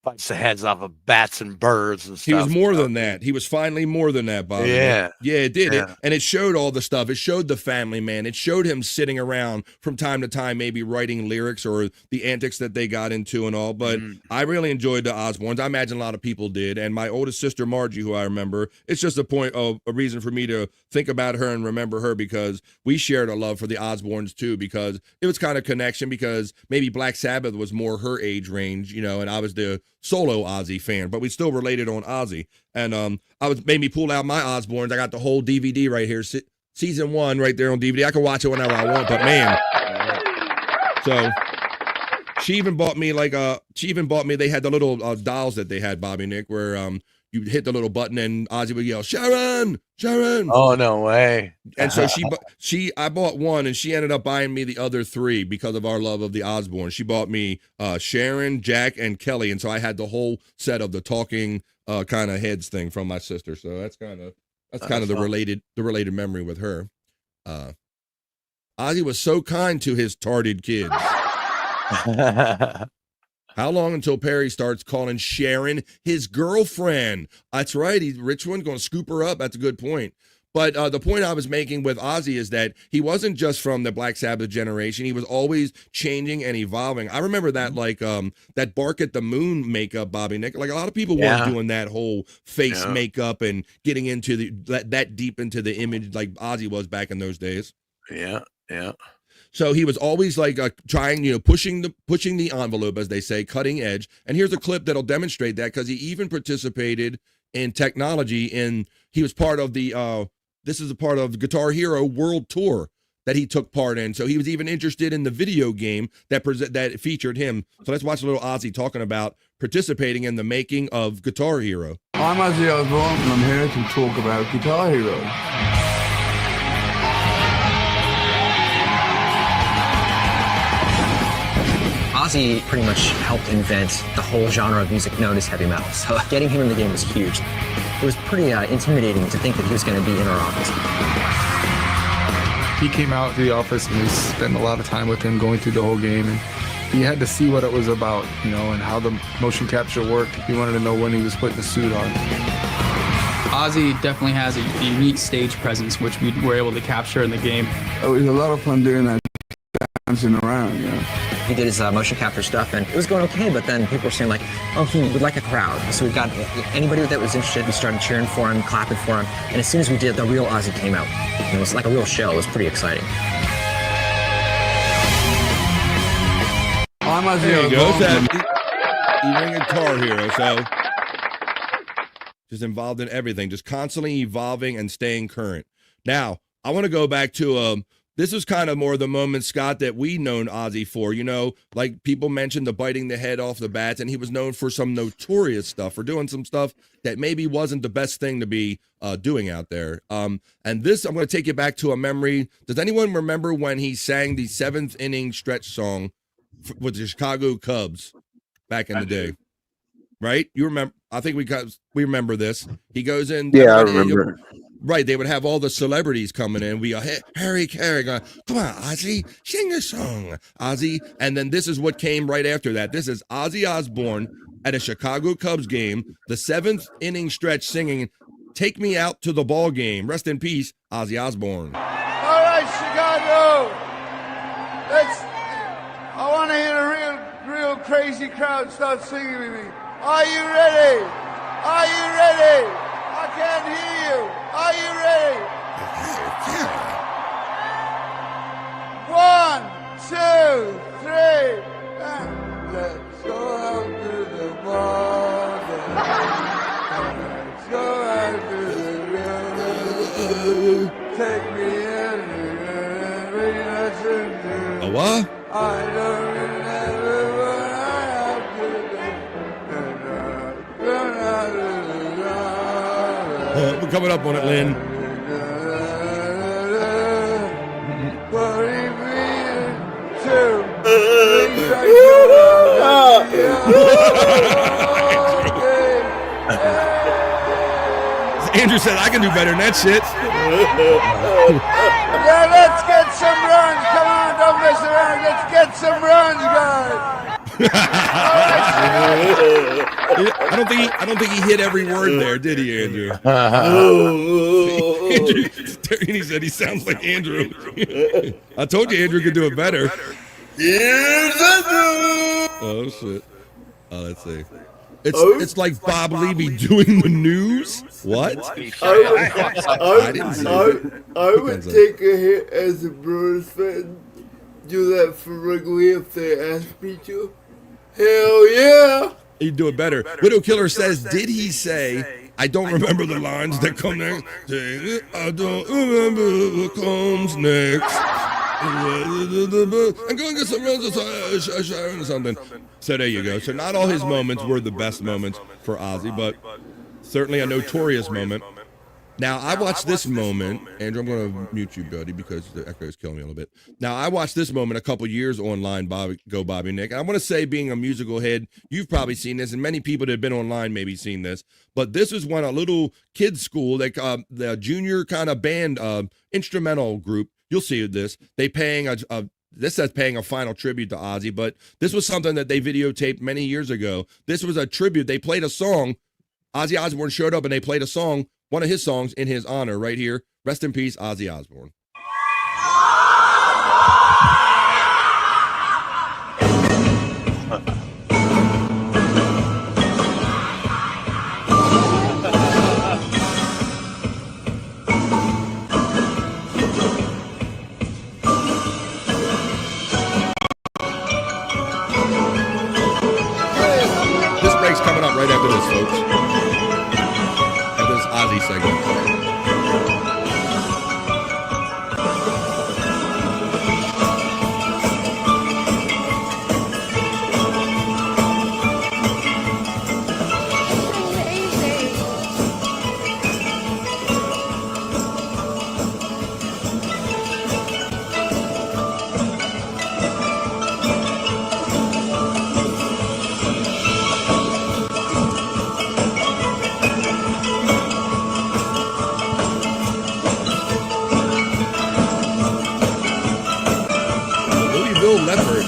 [SPEAKER 15] bites the heads off of bats and birds and stuff.
[SPEAKER 13] He was more than that. He was finally more than that, Bobby.
[SPEAKER 15] Yeah.
[SPEAKER 13] Yeah, it did.
[SPEAKER 15] Yeah.
[SPEAKER 13] And it showed all the stuff. It showed the family, man. It showed him sitting around from time to time, maybe writing lyrics or the antics that they got into and all. But I really enjoyed the Osbournes. I imagine a lot of people did. And my oldest sister, Margie, who I remember, it's just a reason for me to think about her and remember her, because we shared a love for the Osbournes too, because it was kind of connection, because maybe Black Sabbath was more her age range, you know, and I was the solo Ozzy fan, but we still related on Ozzy. And made me pull out my Osbournes. I got the whole DVD right here, season 1 right there on DVD. I can watch it whenever I want, but man. So she even bought me they had the little dolls that they had, Bobby Nick, where you hit the little button and Ozzy would yell, Sharon, Sharon.
[SPEAKER 15] Oh, no way.
[SPEAKER 13] And so I bought one, and she ended up buying me the other 3 because of our love of the Osbournes. She bought me Sharon, Jack, and Kelly. And so I had the whole set of the talking kind of heads thing from my sister. So that's kind of the related memory with her. Ozzy was so kind to his tarded kids. How long until Perry starts calling Sharon his girlfriend? That's right. He's rich one, going to scoop her up. That's a good point. But the point I was making with Ozzy is that he wasn't just from the Black Sabbath generation. He was always changing and evolving. I remember that, like, that Bark at the Moon makeup, Bobby Nick. Like, a lot of people weren't doing that whole face makeup and getting into that deep into the image like Ozzy was back in those days.
[SPEAKER 15] Yeah, yeah.
[SPEAKER 13] So he was always like trying, pushing the envelope, as they say, cutting edge. And here's a clip that'll demonstrate that, because he even participated in technology. He was part of this is a part of the Guitar Hero World Tour that he took part in. So he was even interested in the video game that featured him. So let's watch a little Ozzy talking about participating in the making of Guitar Hero.
[SPEAKER 21] I'm Ozzy Osbourne, and I'm here to talk about Guitar Hero.
[SPEAKER 6] Ozzy pretty much helped invent the whole genre of music known as heavy metal, so getting him in the game was huge. It was pretty intimidating to think that he was going to be in our office.
[SPEAKER 9] He came out to the office and we spent a lot of time with him going through the whole game, and he had to see what it was about, and how the motion capture worked. He wanted to know when he was putting the suit on.
[SPEAKER 23] Ozzy definitely has a unique stage presence, which we were able to capture in the game.
[SPEAKER 21] It was a lot of fun doing that, dancing around,
[SPEAKER 6] He did his motion capture stuff, and it was going okay, but then people were saying, like, oh, he would like a crowd. So we got anybody that was interested, we started cheering for him, clapping for him, and as soon as we did, the real Ozzy came out. And it was like a real show. It was pretty exciting.
[SPEAKER 21] I'm Ozzy
[SPEAKER 13] There you go.
[SPEAKER 21] Osbourne.
[SPEAKER 13] Even a Guitar Hero, so just involved in everything, just constantly evolving and staying current. Now, I want to go back to this was kind of more the moment, Scott, that we known Ozzy for. Like people mentioned the biting the head off the bats, and he was known for some notorious stuff, for doing some stuff that maybe wasn't the best thing to be doing out there. And this, I'm going to take you back to a memory. Does anyone remember when he sang the 7th inning stretch song with the Chicago Cubs back in the day? Right? You remember? I think we remember this. He goes in.
[SPEAKER 16] Yeah, I remember.
[SPEAKER 13] Right, they would have all the celebrities coming in. We Harry Carey going, come on, Ozzy, sing a song, Ozzy. And then this is what came right after that. This is Ozzy Osbourne at a Chicago Cubs game, the 7th inning stretch, singing "Take Me Out to the Ball Game." Rest in peace, Ozzy Osbourne.
[SPEAKER 22] All right, Chicago. I want to hear a real crazy crowd start singing with me. Are you ready? Are you ready? I can't hear you. Are you ready? 1, 2, 3, and let's go out to the bar. Let's go out to the river. Take me in.
[SPEAKER 13] A what?
[SPEAKER 22] I don't remember what I have to do.
[SPEAKER 13] We're coming up on it, Lynn. Andrew said, I can do better than that shit.
[SPEAKER 22] Yeah, let's get some runs. Come on, don't mess around. Let's get some runs, guys.
[SPEAKER 13] I don't think he hit every word there, did he, Andrew? Andrew, he said he sounds like Andrew. I told you Andrew could do it better. Oh shit. Oh, let's see. It's like Bob Levy doing the news. What?
[SPEAKER 21] I would take a hit as a Brewers fan. Do that for Wrigley if they asked me to. Hell yeah!
[SPEAKER 13] He'd do it better. Widow Killer says, did he say, I don't remember the lines that come next? I don't remember what comes next. I'm going to get some runs or something. So there you go. So not all his moments were the best moments for Ozzy, but certainly a notorious moment. Now, I watched this moment. Andrew, I'm going to mute you, buddy, because the echo is killing me a little bit. Now, I watched this moment a couple years online, Bobby Nick. And I want to say, being a musical head, you've probably seen this, and many people that have been online maybe seen this. But this was when a little kids' school, like the junior kind of band instrumental group, you'll see this. They paying this says paying a final tribute to Ozzy, but this was something that they videotaped many years ago. This was a tribute. They played a song. Ozzy Osbourne showed up and they played a song, one of his songs in his honor right here. Rest in peace, Ozzy Osbourne. This break's coming up right after this, folks. After this Ozzy segment. Louisville Leopards.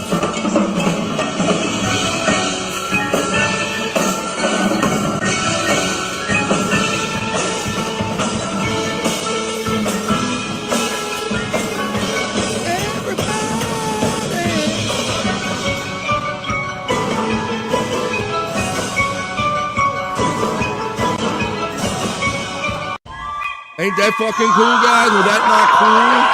[SPEAKER 13] Ain't that fucking cool, guys? Was that not cool?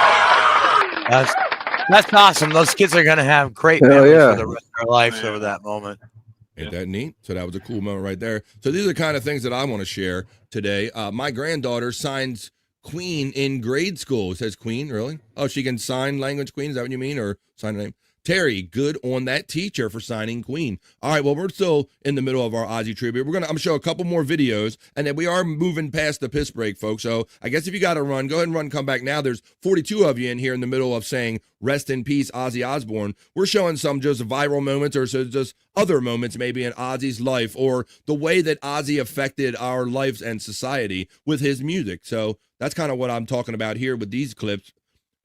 [SPEAKER 15] That's awesome. Those kids are gonna have great
[SPEAKER 16] Hell
[SPEAKER 15] memories
[SPEAKER 16] yeah.
[SPEAKER 15] for the rest of their lives over that moment.
[SPEAKER 13] Ain't that neat? So that was a cool moment right there. So these are the kind of things that I want to share today. My granddaughter signs Queen in grade school. It says Queen, really? Oh, she can sign language Queen? Is that what you mean? Or sign her name? Terry, good on that teacher for signing Queen. All right, well, we're still in the middle of our Ozzy tribute. I'm gonna show a couple more videos, and then we are moving past the piss break, folks. So I guess if you got to run, go ahead and run, come back now. There's 42 of you in here in the middle of saying rest in peace, Ozzy Osbourne. We're showing some just viral moments or so just other moments maybe in Ozzy's life or the way that Ozzy affected our lives and society with his music. So that's kind of what I'm talking about here with these clips.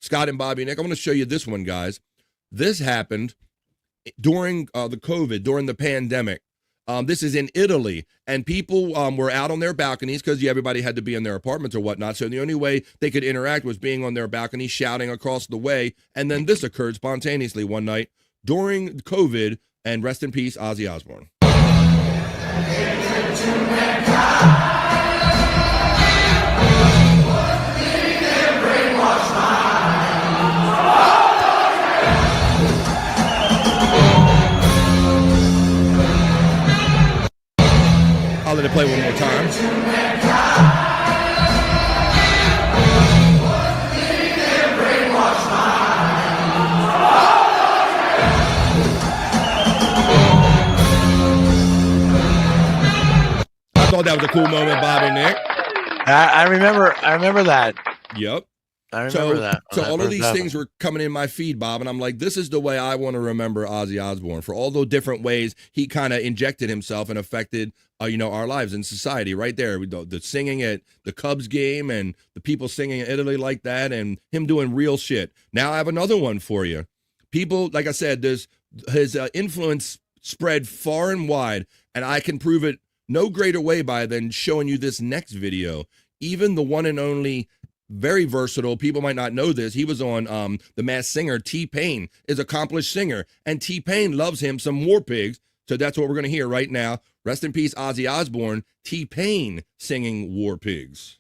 [SPEAKER 13] Scott and Bobby Nick, I'm going to show you this one, guys. This happened during the COVID, during the pandemic. This is in Italy, and people were out on their balconies because everybody had to be in their apartments or whatnot. So the only way they could interact was being on their balcony, shouting across the way. And then this occurred spontaneously one night during COVID, and rest in peace, Ozzy Osbourne. I'll let it play one more time. I thought that was a cool moment, Bobby Nick.
[SPEAKER 15] I remember that.
[SPEAKER 13] Yep.
[SPEAKER 15] I remember that.
[SPEAKER 13] So all of these things were coming in my feed, Bob, and I'm like, this is the way I want to remember Ozzy Osbourne for all those different ways he kind of injected himself and affected, our lives in society. Right there, the singing at the Cubs game and the people singing in Italy like that, and him doing real shit. Now I have another one for you. People, like I said, his influence spread far and wide, and I can prove it no greater way than showing you this next video. Even the one and only, very versatile, people might not know this, he was on The Masked Singer. T-Pain is accomplished singer, and T-Pain loves him some War Pigs, so that's what we're going to hear right now. Rest in peace, Ozzy Osbourne. T-Pain singing War Pigs.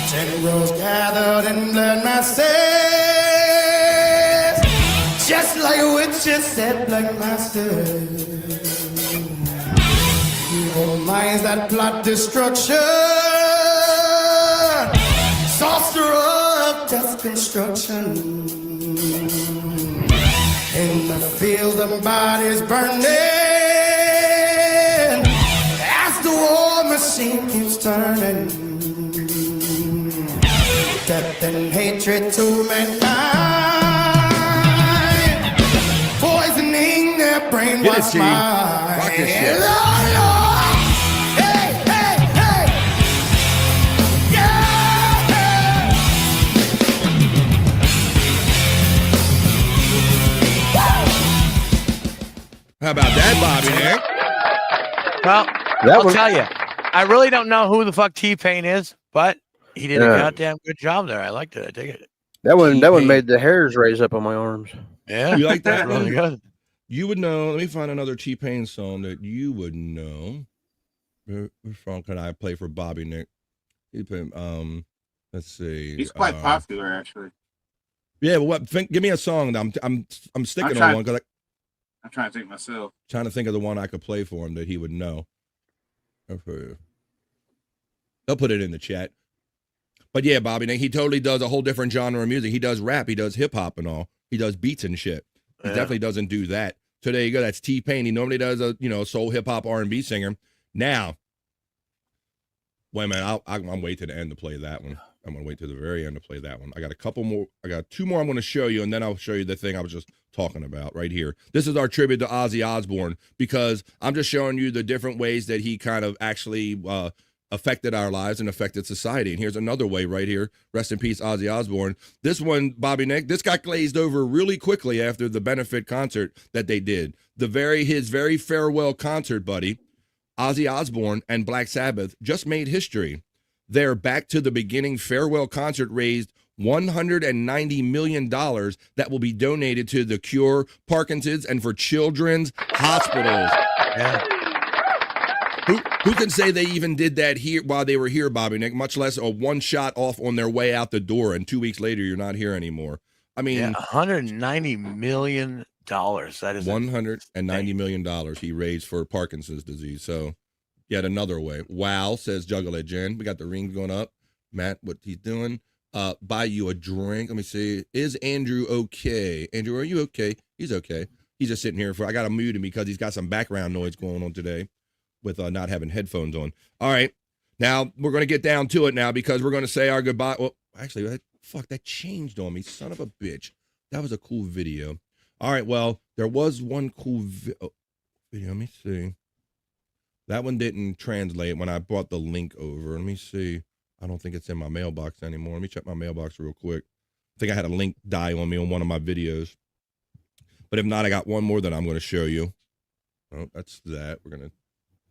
[SPEAKER 2] Generals gathered in blood masses, just like witches said, black masters. Evil minds that plot destruction, sorcerer of death construction. In the field of bodies burning, as the war machine keeps turning. Death and hatred to mankind, poisoning their brainwashed minds.
[SPEAKER 13] Rock this shit.
[SPEAKER 2] Hey, hey, hey. Yeah.
[SPEAKER 13] How about that, Bobby Nick?
[SPEAKER 15] Well, I'll tell you, I really don't know who the fuck T-Pain is, but he did a goddamn good job there. I liked it. I dig it.
[SPEAKER 16] That one made the hairs raise up on my arms.
[SPEAKER 15] Yeah,
[SPEAKER 13] you like that?
[SPEAKER 15] Really good.
[SPEAKER 13] You would know. Let me find another T-Pain song that you would know. Which song can I play for Bobby Nick? Let's see.
[SPEAKER 20] He's quite popular, actually.
[SPEAKER 13] Yeah, but give me a song that I'm sticking on one because
[SPEAKER 20] I'm trying to think myself.
[SPEAKER 13] Trying to think of the one I could play for him that he would know. Okay. They'll put it in the chat. But yeah, Bobby Nick, he totally does a whole different genre of music. He does rap, he does hip hop and all. He does beats and shit. He definitely doesn't do that. So there you go. That's T-Pain. He normally does a soul, hip hop, R&B singer. Now, wait a minute. I'm wait to the end to play that one. I'm gonna wait to the very end to play that one. I got a couple more. I got two more I'm gonna show you, and then I'll show you the thing I was just talking about right here. This is our tribute to Ozzy Osbourne because I'm just showing you the different ways that he kind of actually affected our lives and affected society. And here's another way right here. Rest in peace, Ozzy Osbourne. This one, Bobby Nick, this got glazed over really quickly after the benefit concert that they did. His very farewell concert, buddy. Ozzy Osbourne and Black Sabbath just made history. Their Back to the Beginning farewell concert raised $190 million that will be donated to the Cure, Parkinson's, and for children's hospitals.
[SPEAKER 15] Yeah.
[SPEAKER 13] Who can say they even did that here while they were here, Bobby Nick, much less a one shot off on their way out the door, and 2 weeks later you're not here anymore. I mean,
[SPEAKER 15] $190 million. That is
[SPEAKER 13] $190 million he raised for Parkinson's disease. So yet another way. Wow, says Juggle at Jen. We got the rings going up. Matt, what he's doing. Buy you a drink. Let me see. Is Andrew okay? Andrew, are you okay? He's okay. He's just sitting here I got to mute him because he's got some background noise going on today with not having headphones on. All right. Now we're going to get down to it now because we're going to say our goodbye. Well, actually, that changed on me. Son of a bitch. That was a cool video. All right. Well, there was one cool video. Let me see. That one didn't translate when I brought the link over. Let me see. I don't think it's in my mailbox anymore. Let me check my mailbox real quick. I think I had a link die on me on one of my videos. But if not, I got one more that I'm going to show you. Oh, that's that. We're going to.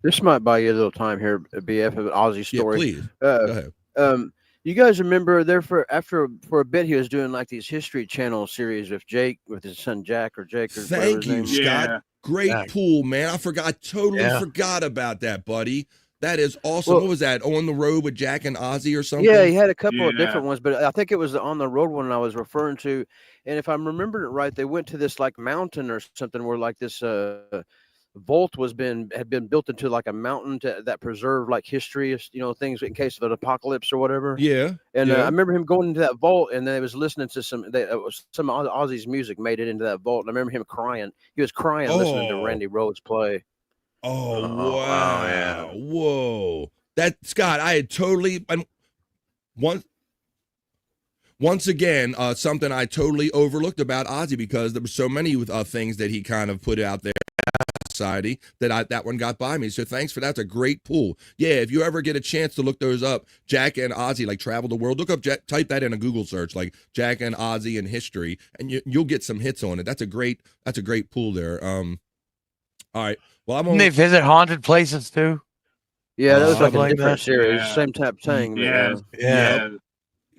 [SPEAKER 16] This might buy you a little time here, BF, of an Ozzy story.
[SPEAKER 13] Yeah, please. Go ahead.
[SPEAKER 16] You guys remember there for a bit he was doing like these History Channel series with Jake, with his son Jack or Jake. Or
[SPEAKER 13] Thank you, Scott. Yeah. Great pool, man. I totally forgot about that, buddy. That is awesome. Well, what was that? On the Road with Jack and Ozzy or something?
[SPEAKER 16] Yeah, he had a couple of different ones, but I think it was the On the Road one I was referring to. And if I'm remembering it right, they went to this like mountain or something where like this vault had been built into like a mountain that preserved like history, things in case of an apocalypse or whatever.
[SPEAKER 13] Yeah.
[SPEAKER 16] And I remember him going into that vault, and then he was listening to some Ozzy's music made it into that vault. And I remember him crying. He was crying listening to Randy Rhoads play.
[SPEAKER 13] Oh, wow. Yeah. Whoa. That, Scott, I had totally, once again, something I totally overlooked about Ozzy because there were so many things that he kind of put out there in society that one got by me. So thanks for that. That's a great pool. Yeah, if you ever get a chance to look those up, Jack and Ozzy, like Travel the World, look up, type that in a Google search, like Jack and Ozzy and history, and you'll get some hits on it. That's a great pool there. All right. Well,
[SPEAKER 15] Didn't they visit haunted places too?
[SPEAKER 16] Yeah, that was like a
[SPEAKER 15] Something
[SPEAKER 16] different
[SPEAKER 15] that.
[SPEAKER 16] series,
[SPEAKER 20] Yeah.
[SPEAKER 16] same type thing.
[SPEAKER 15] Yeah.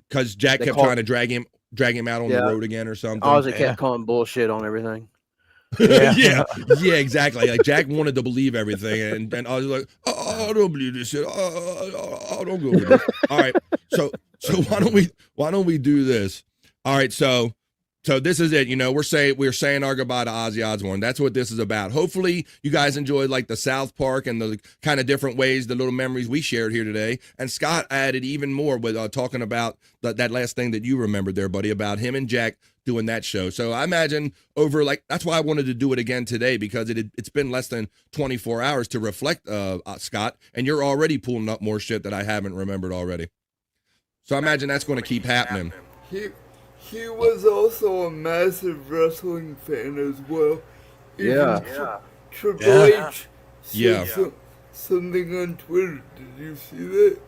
[SPEAKER 13] Because Jack
[SPEAKER 16] They
[SPEAKER 13] kept
[SPEAKER 16] call-
[SPEAKER 13] trying to drag him out on the road again or something.
[SPEAKER 16] Ozzy kept calling bullshit on everything.
[SPEAKER 13] yeah, exactly. Like Jack wanted to believe everything, and I was like, "Oh, I don't believe this shit. I don't go with this." All right, so why don't we do this? All right, so this is it. You know, we're saying our goodbye to Ozzy Osbourne. That's what this is about. Hopefully, you guys enjoyed like the South Park and the kind of different ways, the little memories we shared here today. And Scott added even more with talking about that last thing that you remembered there, buddy, about him and Jack doing that show. So I imagine that's why I wanted to do it again today, because it's been less than 24 hours to reflect, Scott, and you're already pulling up more shit that I haven't remembered already. So I imagine that's going to keep happening.
[SPEAKER 21] He was also a massive wrestling fan as well. Even Triple H said something on Twitter. Did you see that?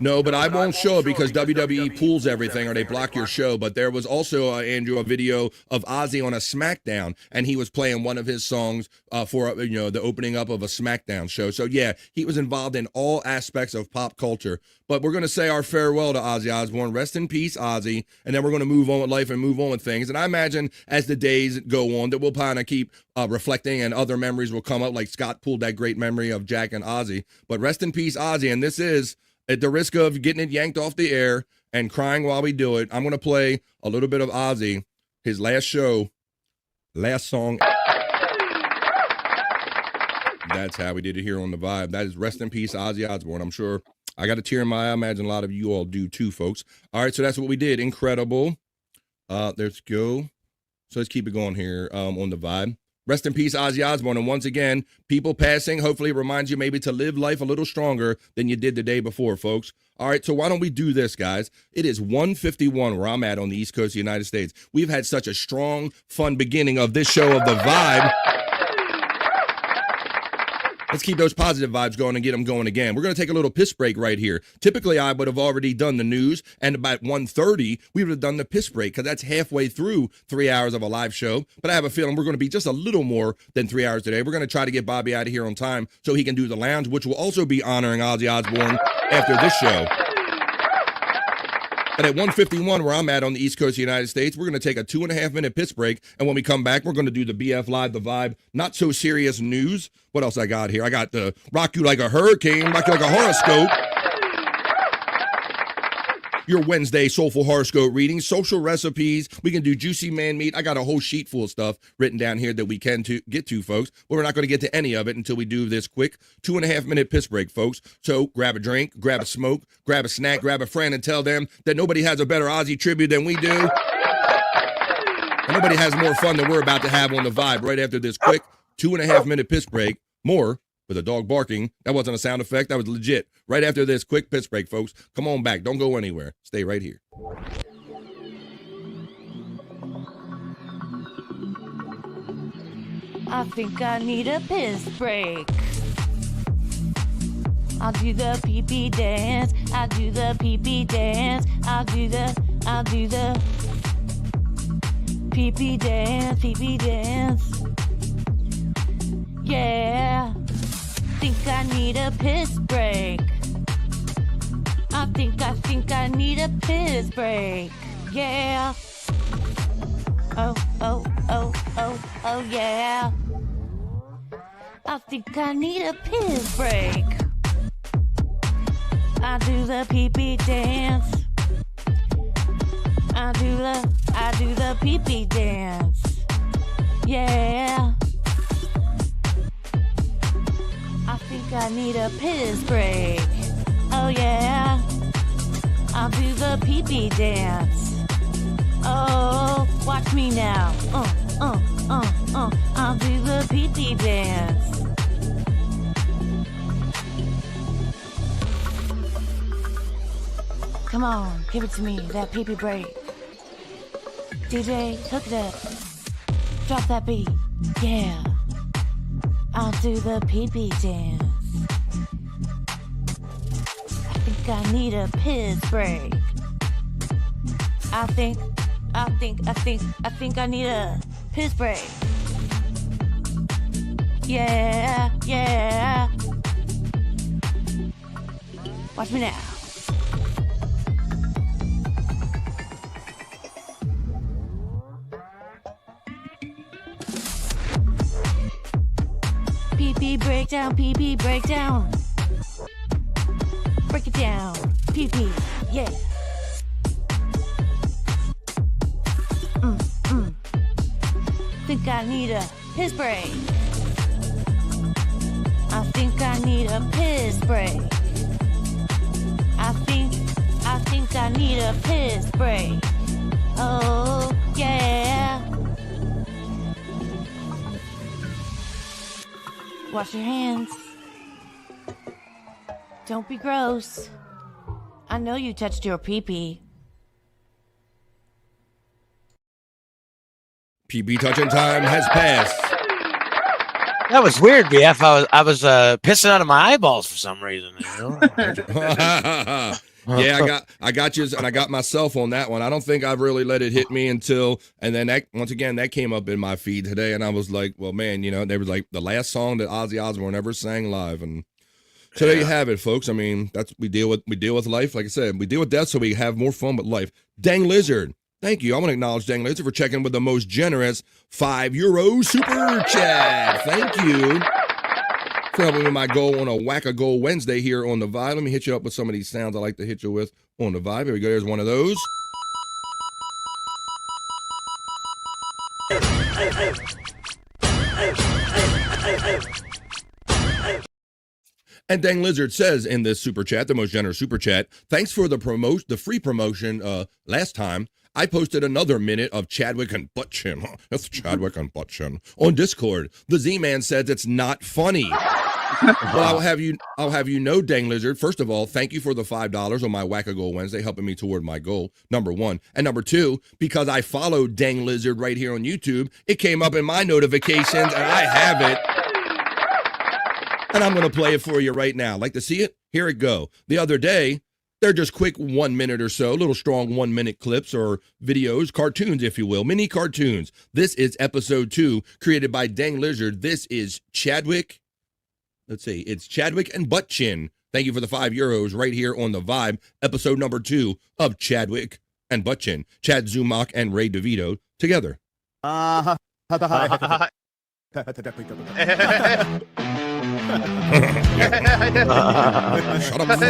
[SPEAKER 13] No, but I won't show it because WWE pulls everything or they block your show. But there was also, Andrew, a video of Ozzy on a SmackDown, and he was playing one of his songs for the opening up of a SmackDown show. So yeah, he was involved in all aspects of pop culture. But we're going to say our farewell to Ozzy Osbourne. Rest in peace, Ozzy. And then we're going to move on with life and move on with things. And I imagine as the days go on that we'll kind of keep reflecting, and other memories will come up, like Scott pulled that great memory of Jack and Ozzy. But rest in peace, Ozzy. And this is, at the risk of getting it yanked off the air and crying while we do it, I'm going to play a little bit of Ozzy, his last show, last song. That's how we did it here on The Vibe. That is Rest in Peace, Ozzy Osbourne. I'm sure I got a tear in my eye. I imagine a lot of you all do too, folks. All right, so that's what we did. Incredible. Let's go. So let's keep it going here on The Vibe. Rest in peace, Ozzy Osbourne. And once again, people passing, hopefully it reminds you maybe to live life a little stronger than you did the day before, folks. All right, so why don't we do this, guys? It is 1:51 where I'm at on the East Coast of the United States. We've had such a strong, fun beginning of this show of The Vibe. Let's keep those positive vibes going and get them going again. We're going to take a little piss break right here. Typically, I would have already done the news, and about 1:30, we would have done the piss break, because that's halfway through 3 hours of a live show. But I have a feeling we're going to be just a little more than 3 hours today. We're going to try to get Bobby out of here on time so he can do the lounge, which will also be honoring Ozzy Osbourne after this show. But at 1:51, where I'm at on the East Coast of the United States, we're going to take a 2.5-minute piss break. And when we come back, we're going to do the BF Live, The Vibe, not so serious news. What else I got here? I got the Rock You Like a Hurricane, Rock You Like a Horoscope. Your Wednesday Soulful Horoscope Readings, social recipes. We can do juicy man meat. I got a whole sheet full of stuff written down here that we can get to, folks. But we're not going to get to any of it until we do this quick 2.5-minute piss break, folks. So grab a drink, grab a smoke, grab a snack, grab a friend, and tell them that nobody has a better Ozzy tribute than we do. And nobody has more fun than we're about to have on The Vibe right after this quick 2.5-minute piss break. More with a dog barking. That wasn't a sound effect. That was legit. Right after this quick piss break, folks. Come on back. Don't go anywhere. Stay right here.
[SPEAKER 3] I think I need a piss break. I'll do the pee-pee dance. I'll do the pee-pee dance. I'll do the pee-pee dance, pee-pee dance. Yeah. Think I need a piss break. I think I need a piss break. Yeah. Oh, yeah. I think I need a piss break. I do the pee-pee dance. I do the pee-pee dance. Yeah. I think I need a piss break. Oh yeah. I'll do the pee-pee dance. Oh, watch me now. I'll do the pee-pee dance. Come on, give it to me, that pee-pee break. DJ, hook it up. Drop that beat. Yeah. I'll do the pee-pee dance. I think I need a piss break. I think I need a piss break. yeah, yeah. Watch me now. PP breakdown, PP breakdown. Break it down, PP, yeah. Think I need a piss break. I think I need a piss break. I think I need a piss break. Oh, yeah. Wash your hands. Don't be gross. I know you touched your pee-pee.
[SPEAKER 13] PB touching time has passed.
[SPEAKER 15] That was weird, BF. I was pissing out of my eyeballs for some reason. You know?
[SPEAKER 13] Yeah, I got you, and I got myself on that one. I don't think I've really let it hit me until, and then that once again that came up in my feed today, and I was like, well, man, you know, they was like the last song that Ozzy Osbourne ever sang live, and so there you have it, folks. I mean, that's we deal with life, like I said, we deal with death, so we have more fun with life. Dang Lizard. Thank you. I want to acknowledge Dang Lizard for checking with the most generous €5 super chat. Thank you for helping with my goal on a Whack-A-Goal Wednesday here on the Vibe. Let me hit you up with some of these sounds I like to hit you with on the Vibe. Here we go. There's one of those. And Dang Lizard says in this super chat, the most generous super chat, thanks for the free promotion last time. I posted another minute of Chadwick and Buttchin. That's Chadwick and Buttchin on Discord. The Z-Man says it's not funny. Well, I'll have you know, Dang Lizard, first of all, thank you for the $5 on my Whack-A-Goal Wednesday, helping me toward my goal, number one. And number two, because I followed Dang Lizard right here on YouTube, it came up in my notifications, and I have it. And I'm going to play it for you right now. Like to see it? Here it go. The other day, they're just quick 1 minute or so, little strong 1 minute clips or videos, cartoons, if you will, mini cartoons. This is episode 2, created by Dang Lizard. This is Chadwick. Let's see, it's Chadwick and Buttchin. Thank you for the €5 right here on the Vibe, episode number 2 of Chadwick and Buttchin. Chad Zumach and Ray DeVito together.
[SPEAKER 7] Shut
[SPEAKER 8] up,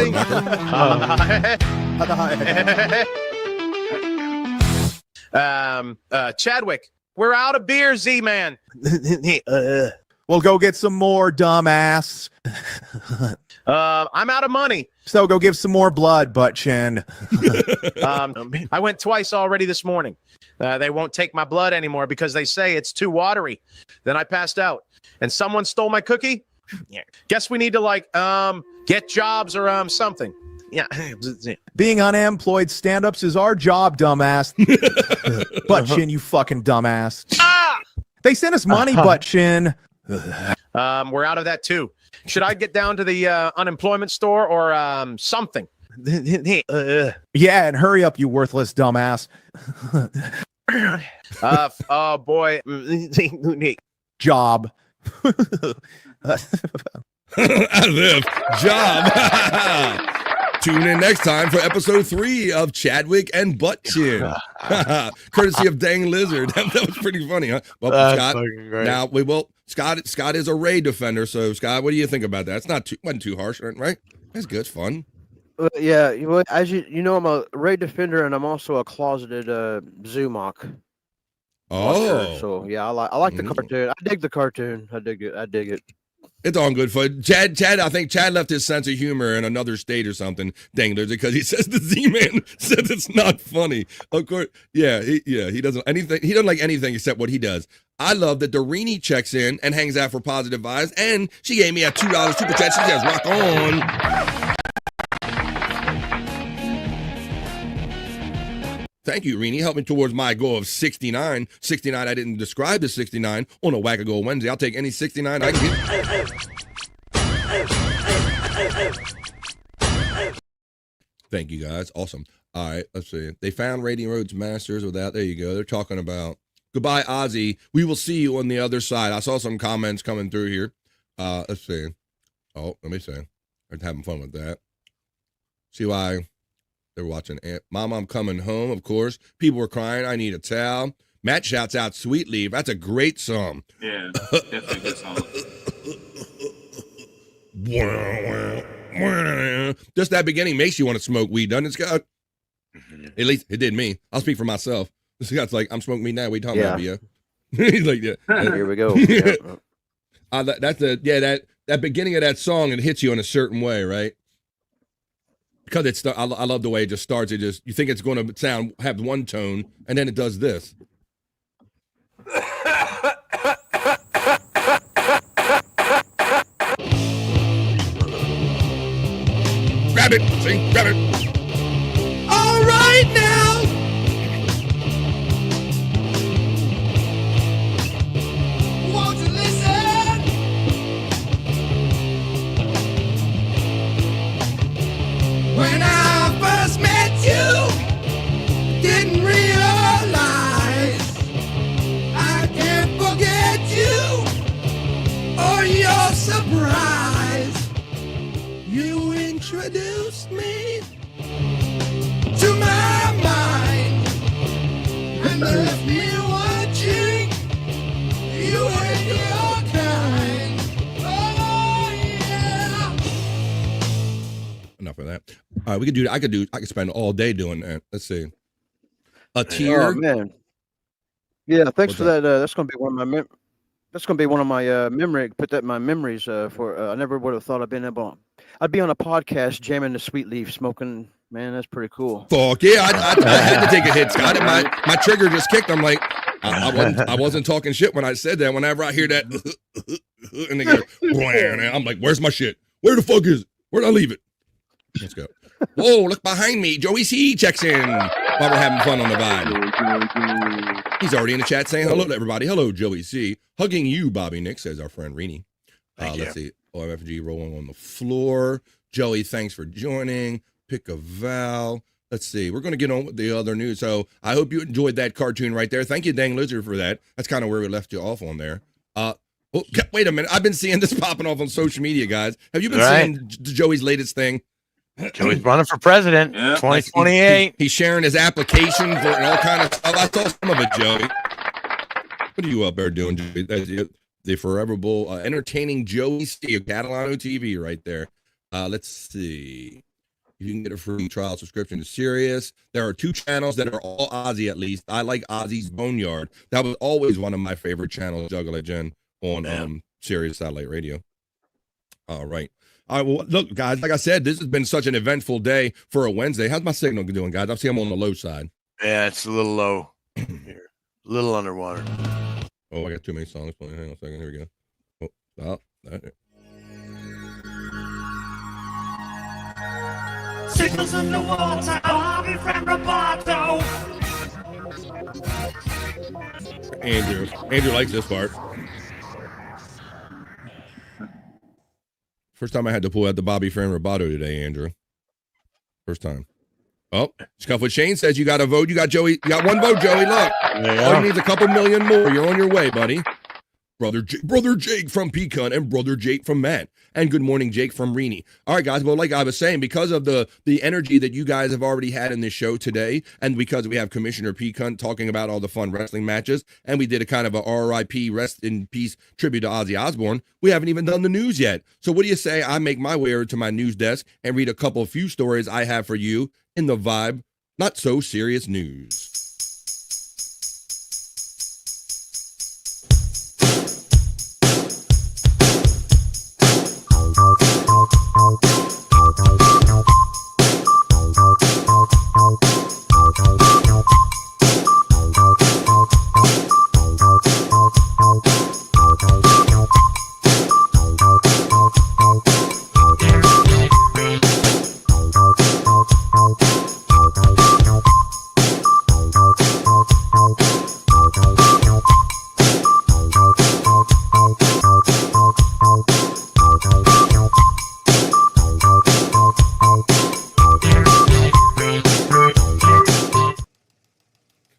[SPEAKER 8] Chadwick, we're out of beer, Z-Man.
[SPEAKER 7] Well, go get some more, dumbass.
[SPEAKER 8] I'm out of money.
[SPEAKER 7] So go give some more blood, Buttchin.
[SPEAKER 8] I went twice already this morning. They won't take my blood anymore because they say it's too watery. Then I passed out, and someone stole my cookie. Yeah. Guess we need to get jobs or something. Yeah.
[SPEAKER 7] Being unemployed stand-ups is our job, dumbass. Buttchin, you fucking dumbass.
[SPEAKER 8] Ah!
[SPEAKER 7] They sent us money, Buttchin.
[SPEAKER 8] We're out of that too. Should I get down to the unemployment store or something?
[SPEAKER 7] Yeah, and hurry up, you worthless dumbass.
[SPEAKER 8] Oh boy.
[SPEAKER 7] Job.
[SPEAKER 13] Live job. Tune in next time for episode 3 of Chadwick and Buttchin. Courtesy of Dang Lizard. That was pretty funny, huh? Well, Scott, now we will. Scott is a Ray defender, so Scott, what do you think about that? It's wasn't too harsh, right? It's good, it's fun.
[SPEAKER 16] Yeah, as you know, I'm a Ray defender, and I'm also a closeted Zumach.
[SPEAKER 13] Oh,
[SPEAKER 16] so yeah, I like the cartoon. I dig the cartoon. I dig it.
[SPEAKER 13] It's all good fun. Chad, I think Chad left his sense of humor in another state or something, Dang Lizard, because he says the Z-Man says it's not funny. Of course, he doesn't like anything except what he does. I love that Doreen checks in and hangs out for positive vibes, and she gave me a $2 super chat. She says, rock on. Thank you, Rini. Help me towards my goal of 69. 69, I didn't describe the 69 on a Whack-A-Goal Wednesday. I'll take any 69 I can get. Thank you, guys. Awesome. All right, let's see. They found Rating Roads Masters without. There you go. They're talking about Goodbye, Ozzy. We will see you on the other side. I saw some comments coming through here. Let's see. Oh, let me see. I'm having fun with that. See why they're watching. Mama, I'm coming home, of course. People were crying. I need a towel. Matt shouts out Sweet Leaf. That's a great song.
[SPEAKER 20] Yeah, definitely a good song.
[SPEAKER 13] Just that beginning makes you want to smoke weed, doesn't it, Scott? At least it did me. I'll speak for myself. Scott's like, I'm smoking weed now. What are you talking about, BO? He's like, yeah.
[SPEAKER 16] Here we go.
[SPEAKER 13] That's that beginning of that song, it hits you in a certain way, right? Because it's I love the way it just starts. It just, you think it's going to have one tone, and then it does this. Grab it, see, grab it.
[SPEAKER 2] All right now. Won't you listen? When I first met you, didn't realize I can't forget you or your surprise. You introduced me to my mind and left me watching you and your kind. Oh yeah.
[SPEAKER 13] Enough of that. All right, I could spend all day doing that. Let's see. A tear.
[SPEAKER 16] Oh man. Yeah, thanks for that. That's gonna be one of my that's gonna be one of my memory. Put that in my memories for. I never would have thought I'd been able. I'd be on a podcast jamming the Sweet Leaf, smoking. Man, that's pretty cool.
[SPEAKER 13] Fuck yeah! I had to take a hit, Scott. And my trigger just kicked. I'm like, I wasn't talking shit when I said that. Whenever I hear that, and they go, I'm like, where's my shit? Where the fuck is it? Where'd I leave it? Let's go. Whoa, look behind me. Joey C checks in while we're having fun on the vibe. He's already in the chat saying hello to everybody. Hello, Joey C. Hugging you, Bobby Nick, says our friend Rini. Let's see. OMFG rolling on the floor. Joey, thanks for joining. Pick a Val. Let's see. We're going to get on with the other news. So I hope you enjoyed that cartoon right there. Thank you, Dang Lizard, for that. That's kind of where we left you off on there. Wait a minute. I've been seeing this popping off on social media, guys. Have you been seeing Joey's latest thing?
[SPEAKER 15] Joey's running for president, 2028.
[SPEAKER 13] He's sharing his application for and all kind of stuff. I saw some of it, Joey. What are you up there doing, Joey? That's the foreverable entertaining Joey C of Catalano TV right there. Let's see. You can get a free trial subscription to Sirius. There are 2 channels that are all Ozzy, at least. I like Ozzy's Boneyard. That was always one of my favorite channels, Juggle Jen, on Sirius Satellite Radio. All right. All right, well, look, guys, like I said, this has been such an eventful day for a Wednesday. How's my signal doing, guys? I see I'm on the low side.
[SPEAKER 15] Yeah, it's a little low. Here. A little underwater.
[SPEAKER 13] Oh, I got too many songs playing. Hang on a second. Here we go. Oh, stop.
[SPEAKER 5] Signals underwater, Harvey from Roboto.
[SPEAKER 13] Andrew likes this part. First time I had to pull out the Bobby Fran Roboto today, Andrew. First time. Oh, Scuff with Shane says you got a vote. You got Joey. You got 1 vote, Joey. Look. All you need is a couple million more. You're on your way, buddy. Brother Jake from Pecan and Brother Jake from Matt. And good morning, Jake from Rini. All right, guys. Well, like I was saying, because of the energy that you guys have already had in this show today, and because we have Commissioner Pecan talking about all the fun wrestling matches, and we did a kind of a R.I.P. rest in peace tribute to Ozzy Osbourne, we haven't even done the news yet. So what do you say I make my way over to my news desk and read a few stories I have for you in the Vibe Not So Serious News.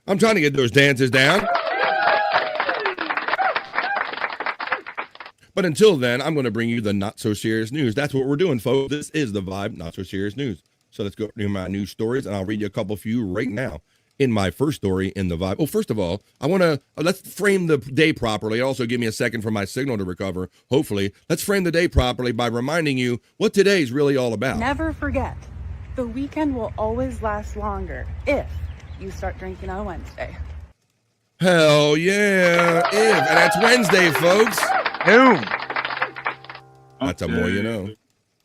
[SPEAKER 13] I'm trying to get those dances down. But until then, I'm going to bring you the not so serious news. That's what we're doing, folks. This is the vibe, not so serious news. So let's go through my news stories, and I'll read you a couple for you right now. In my first story in the vibe. Well, first of all, I want to let's frame the day properly. Also, give me a second for my signal to recover. Hopefully, let's frame the day properly by reminding you what today's really all about.
[SPEAKER 11] Never forget, the weekend will always last longer if you start drinking on a Wednesday.
[SPEAKER 13] Hell yeah! And that's Wednesday, folks.
[SPEAKER 15] Boom.
[SPEAKER 13] That's a more you know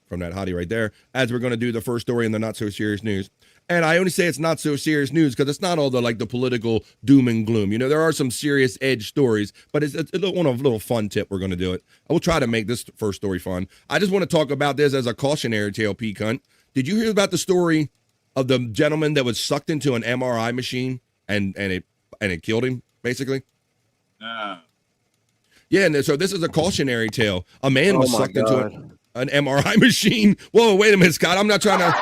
[SPEAKER 13] from that hottie right there. As we're going to do the first story in the not so serious news. And I only say it's not so serious news because it's not all the like the political doom and gloom. You know, there are some serious edge stories, but it's a little fun tip. We're going to do it. I will try to make this first story fun. I just want to talk about this as a cautionary tale, P-Cunt. Did you hear about the story of the gentleman that was sucked into an MRI machine and it killed him, basically? Yeah, and so this is a cautionary tale. A man was sucked into an MRI machine. Whoa, wait a minute, Scott. I'm not trying to...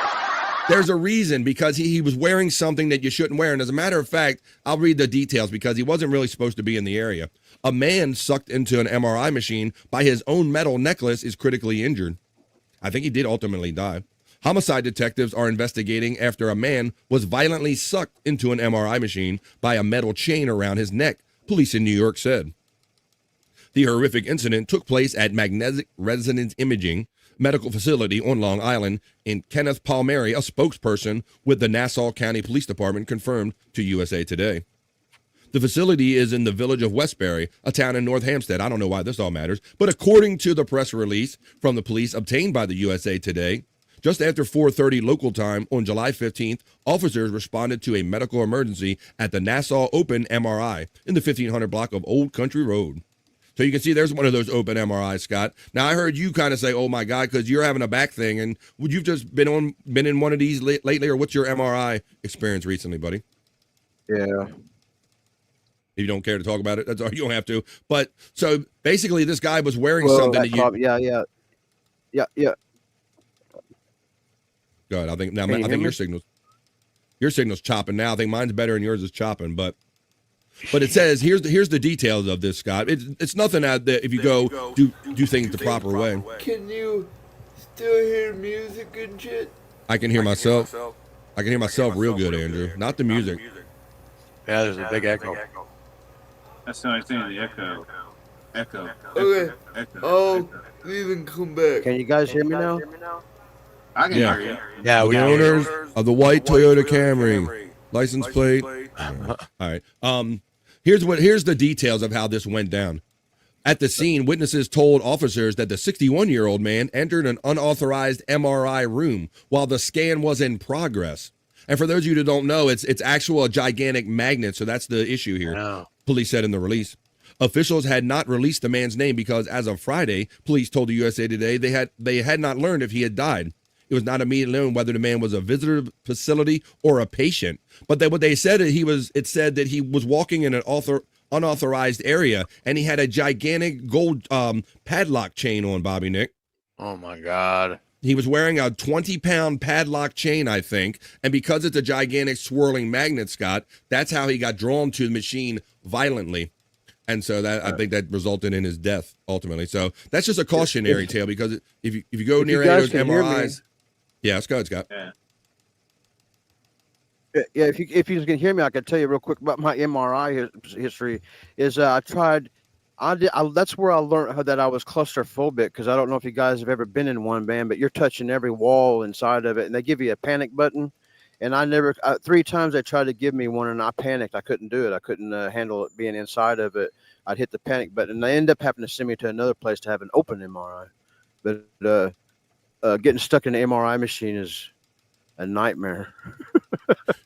[SPEAKER 13] There's a reason, because he was wearing something that you shouldn't wear. And as a matter of fact, I'll read the details because he wasn't really supposed to be in the area. A man sucked into an MRI machine by his own metal necklace is critically injured. I think he did ultimately die. Homicide detectives are investigating after a man was violently sucked into an MRI machine by a metal chain around his neck, police in New York said. The horrific incident took place at Magnetic Resonance Imaging Medical Facility on Long Island, and Kenneth Palmieri, a spokesperson with the Nassau County Police Department, confirmed to USA Today. The facility is in the village of Westbury, a town in North Hampstead. I don't know why this all matters, but according to the press release from the police obtained by the USA Today, just after 4:30 local time on July 15th, officers responded to a medical emergency at the Nassau Open MRI in the 1500 block of Old Country Road. So you can see there's one of those open MRIs, Scott. Now, I heard you kind of say, oh, my God, because you're having a back thing. And would you just been in one of these lately, or what's your MRI experience recently, buddy?
[SPEAKER 16] Yeah.
[SPEAKER 13] If you don't care to talk about it, that's all. You don't have to. But so basically this guy was wearing something that you...
[SPEAKER 16] Yeah.
[SPEAKER 13] Good. I think your signal's chopping now. I think mine's better and yours is chopping, but it says here's the details of this, Scott. It's nothing out there if you go do things the proper way.
[SPEAKER 21] Can you still hear music and shit?
[SPEAKER 13] I can hear myself. I can hear myself real good, Andrew. Not the music.
[SPEAKER 15] Yeah, there's a big echo.
[SPEAKER 20] That's the only thing. The echo.
[SPEAKER 21] Okay. I'll leave and come back.
[SPEAKER 16] Can you guys hear me now?
[SPEAKER 20] I can hear you.
[SPEAKER 15] Yeah,
[SPEAKER 13] the owners of the white Toyota Camry license plate. All right. Here's the details of how this went down. At the scene, witnesses told officers that the 61-year-old man entered an unauthorized MRI room while the scan was in progress. And for those of you that don't know, it's actual a gigantic magnet, so that's the issue here.
[SPEAKER 15] Wow.
[SPEAKER 13] Police said in the release. Officials had not released the man's name because as of Friday, police told the USA Today they had not learned if he had died. It was not immediately known whether the man was a visitor facility or a patient. But what they said it said that he was walking in an unauthorized area and he had a gigantic gold padlock chain on, Bobby Nick.
[SPEAKER 15] Oh my God.
[SPEAKER 13] He was wearing a 20-pound padlock chain, I think. And because it's a gigantic swirling magnet, Scott, that's how he got drawn to the machine violently. And so I think that resulted in his death ultimately. So that's just a cautionary tale because if you go near any of those MRIs. Yeah, let's go, Scott.
[SPEAKER 16] Yeah, if you can hear me, I can tell you real quick about my MRI history. That's where I learned that I was claustrophobic, because I don't know if you guys have ever been in one, man, but you're touching every wall inside of it, and they give you a panic button. And 3 times they tried to give me one, and I panicked. I couldn't do it. I couldn't handle it being inside of it. I'd hit the panic button, and they end up having to send me to another place to have an open MRI. But getting stuck in an MRI machine is a nightmare.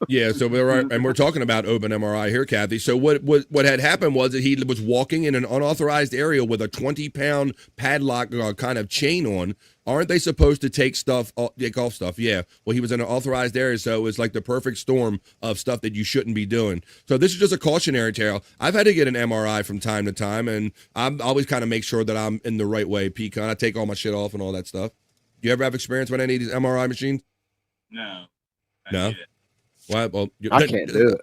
[SPEAKER 13] Yeah, so we're talking about open MRI here, Kathy. So what had happened was that he was walking in an unauthorized area with a 20-pound padlock kind of chain on. Aren't they supposed to take off stuff? Yeah. Well, he was in an authorized area, so it was like the perfect storm of stuff that you shouldn't be doing. So this is just a cautionary tale. I've had to get an MRI from time to time, and I always kind of make sure that I'm in the right way, Pecan. I take all my shit off and all that stuff. Do you ever have experience with any of these MRI machines?
[SPEAKER 20] No.
[SPEAKER 13] No. Well,
[SPEAKER 16] I can't do it.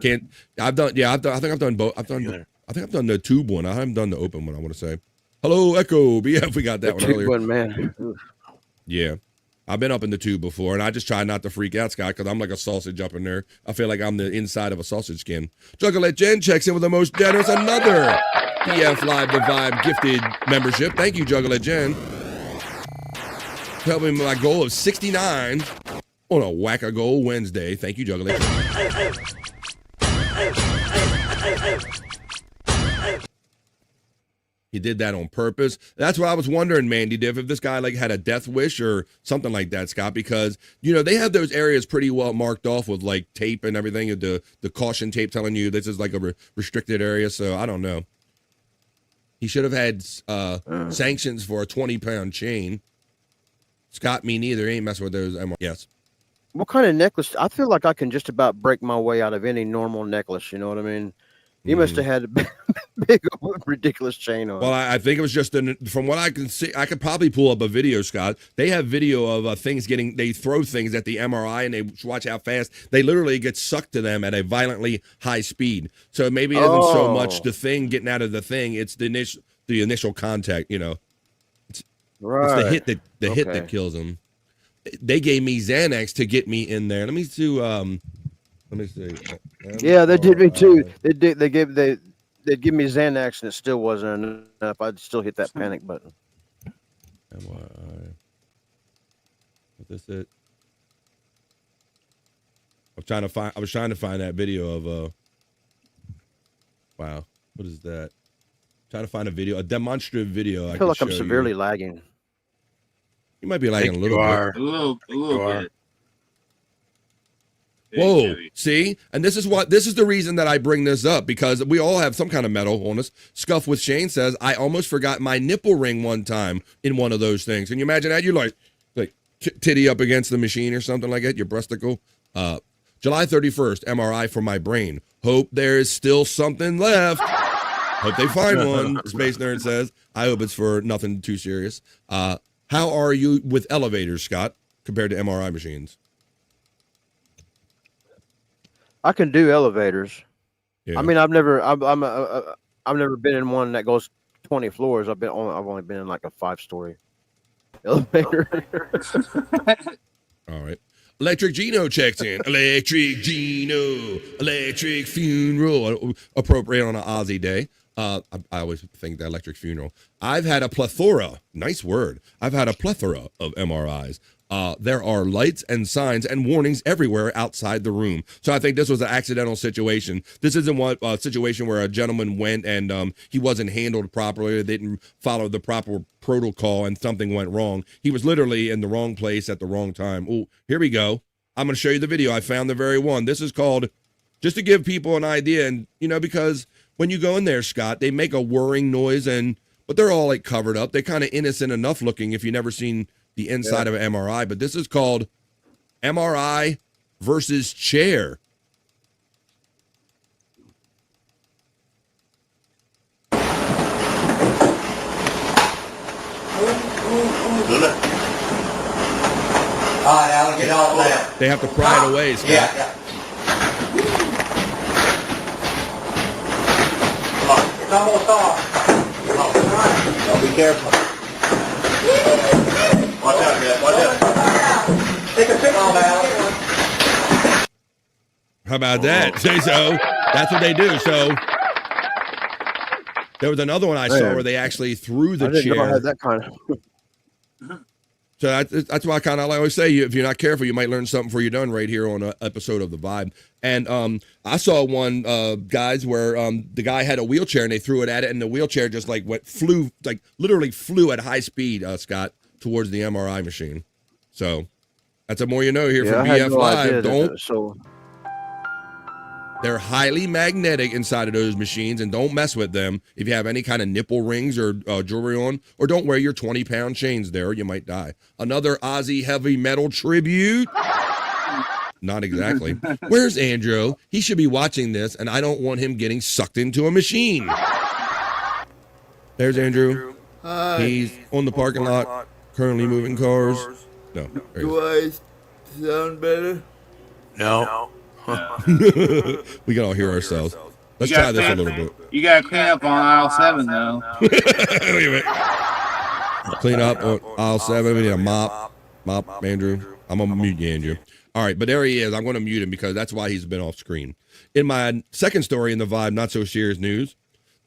[SPEAKER 13] Can't. I've done. Yeah, I think I've done both. I think I've done the tube one. I haven't done the open one, I want to say. Hello, Echo. BF, we got that one earlier.
[SPEAKER 16] One, man.
[SPEAKER 13] Yeah. I've been up in the tube before, and I just try not to freak out, Scott, because I'm like a sausage up in there. I feel like I'm the inside of a sausage skin. Jugglet Jen checks in with the most generous, another PF Live the Vibe gifted membership. Thank you, Jugglet Jen. Helping my goal of 69 on a Whack-A-Goal Wednesday. Thank you, Jugglet Jen. He did that on purpose. That's what I was wondering, Mandy Diff, if this guy like had a death wish or something like that, Scott, because they have those areas pretty well marked off with like tape and everything, the caution tape telling you this is like a restricted area. So I don't know. He should have had sanctions for a 20-pound chain. Scott, me neither. Ain't messing with those. Yes.
[SPEAKER 16] What kind of necklace? I feel like I can just about break my way out of any normal necklace. You know what I mean? He must have had a big, ridiculous chain on.
[SPEAKER 13] Well, I think it was just from what I can see, I could probably pull up a video, Scott. They have video of things they throw things at the MRI and they watch how fast they literally get sucked to them at a violently high speed. So maybe it isn't so much the thing getting out of the thing; it's the initial contact. It's the hit that kills them. They gave me Xanax to get me in there. Let me see.
[SPEAKER 16] Yeah, they did me too. They give me Xanax and it still wasn't enough. I'd still hit that panic button.
[SPEAKER 13] MRI. What is it? I was trying to find that video of wow. What is that? Trying to find a demonstrative video.
[SPEAKER 16] I feel like I'm severely lagging.
[SPEAKER 13] You might be lagging a little bit.
[SPEAKER 20] A little bit.
[SPEAKER 13] Whoa, see? And this is the reason that I bring this up, because we all have some kind of metal on us. Scuff with Shane says, I almost forgot my nipple ring one time in one of those things. Can you imagine that? You're like titty up against the machine or something like that, your breasticle. July 31st, MRI for my brain. Hope there is still something left. Hope they find one, Space Nerd says. I hope it's for nothing too serious. How are you with elevators, Scott, compared to MRI machines?
[SPEAKER 16] I can do elevators.
[SPEAKER 13] Yeah.
[SPEAKER 16] I mean, I've never been in one that goes 20 floors. I've only been in like a 5-story elevator.
[SPEAKER 13] All right. Electric Gino checks in. Electric Gino, electric funeral. Appropriate on an OZZY day. I always think that electric funeral. I've had a plethora. Nice word. I've had a plethora of MRIs. There are lights and signs and warnings everywhere outside the room. So I think this was an accidental situation. This isn't a situation where a gentleman went and he wasn't handled properly, or didn't follow the proper protocol and something went wrong. He was literally in the wrong place at the wrong time. Oh, here we go. I'm going to show you the video. I found the very one. This is called, just to give people an idea, and because when you go in there, Scott, they make a whirring noise, but they're all like covered up. They're kind of innocent enough looking if you've never seen the inside of an MRI, but this is called MRI versus chair.
[SPEAKER 2] All right, Alan, get all that.
[SPEAKER 13] They have to pry it away, Scott.
[SPEAKER 2] Yeah. Come on, it's almost off. Now be careful. Watch out, man. Watch out. Take a pick off, Alan.
[SPEAKER 13] How about that? Say so. That's what they do. So there was another one I saw where they actually threw the chair.
[SPEAKER 16] I didn't know I had that kind of.
[SPEAKER 13] So that's why I kind of always say, if you're not careful, you might learn something before you're done right here on an episode of The Vibe. And I saw one, guys, where the guy had a wheelchair and they threw it at it, and the wheelchair just literally flew at high speed, Scott, towards the MRI machine. So that's the more you know here from BF Live. They're highly magnetic inside of those machines, and don't mess with them if you have any kind of nipple rings or jewelry on, or don't wear your 20-pound chains there, or you might die. Another OZZY heavy metal tribute. Not exactly. Where's Andrew? He should be watching this, and I don't want him getting sucked into a machine. There's Andrew.
[SPEAKER 21] Hi.
[SPEAKER 13] He's on the parking lot, currently moving cars. No.
[SPEAKER 21] Do I sound better?
[SPEAKER 15] No.
[SPEAKER 13] We can all hear ourselves. Let's try this a little bit.
[SPEAKER 20] You gotta clean up on aisle 7 though.
[SPEAKER 13] Wait a minute. Clean up on aisle 7. We need a mop. Mop, Andrew. I'm gonna mute you, Andrew. All right, but there he is. I'm gonna mute him because that's why he's been off screen. In my second story in the Vibe Not So Serious News,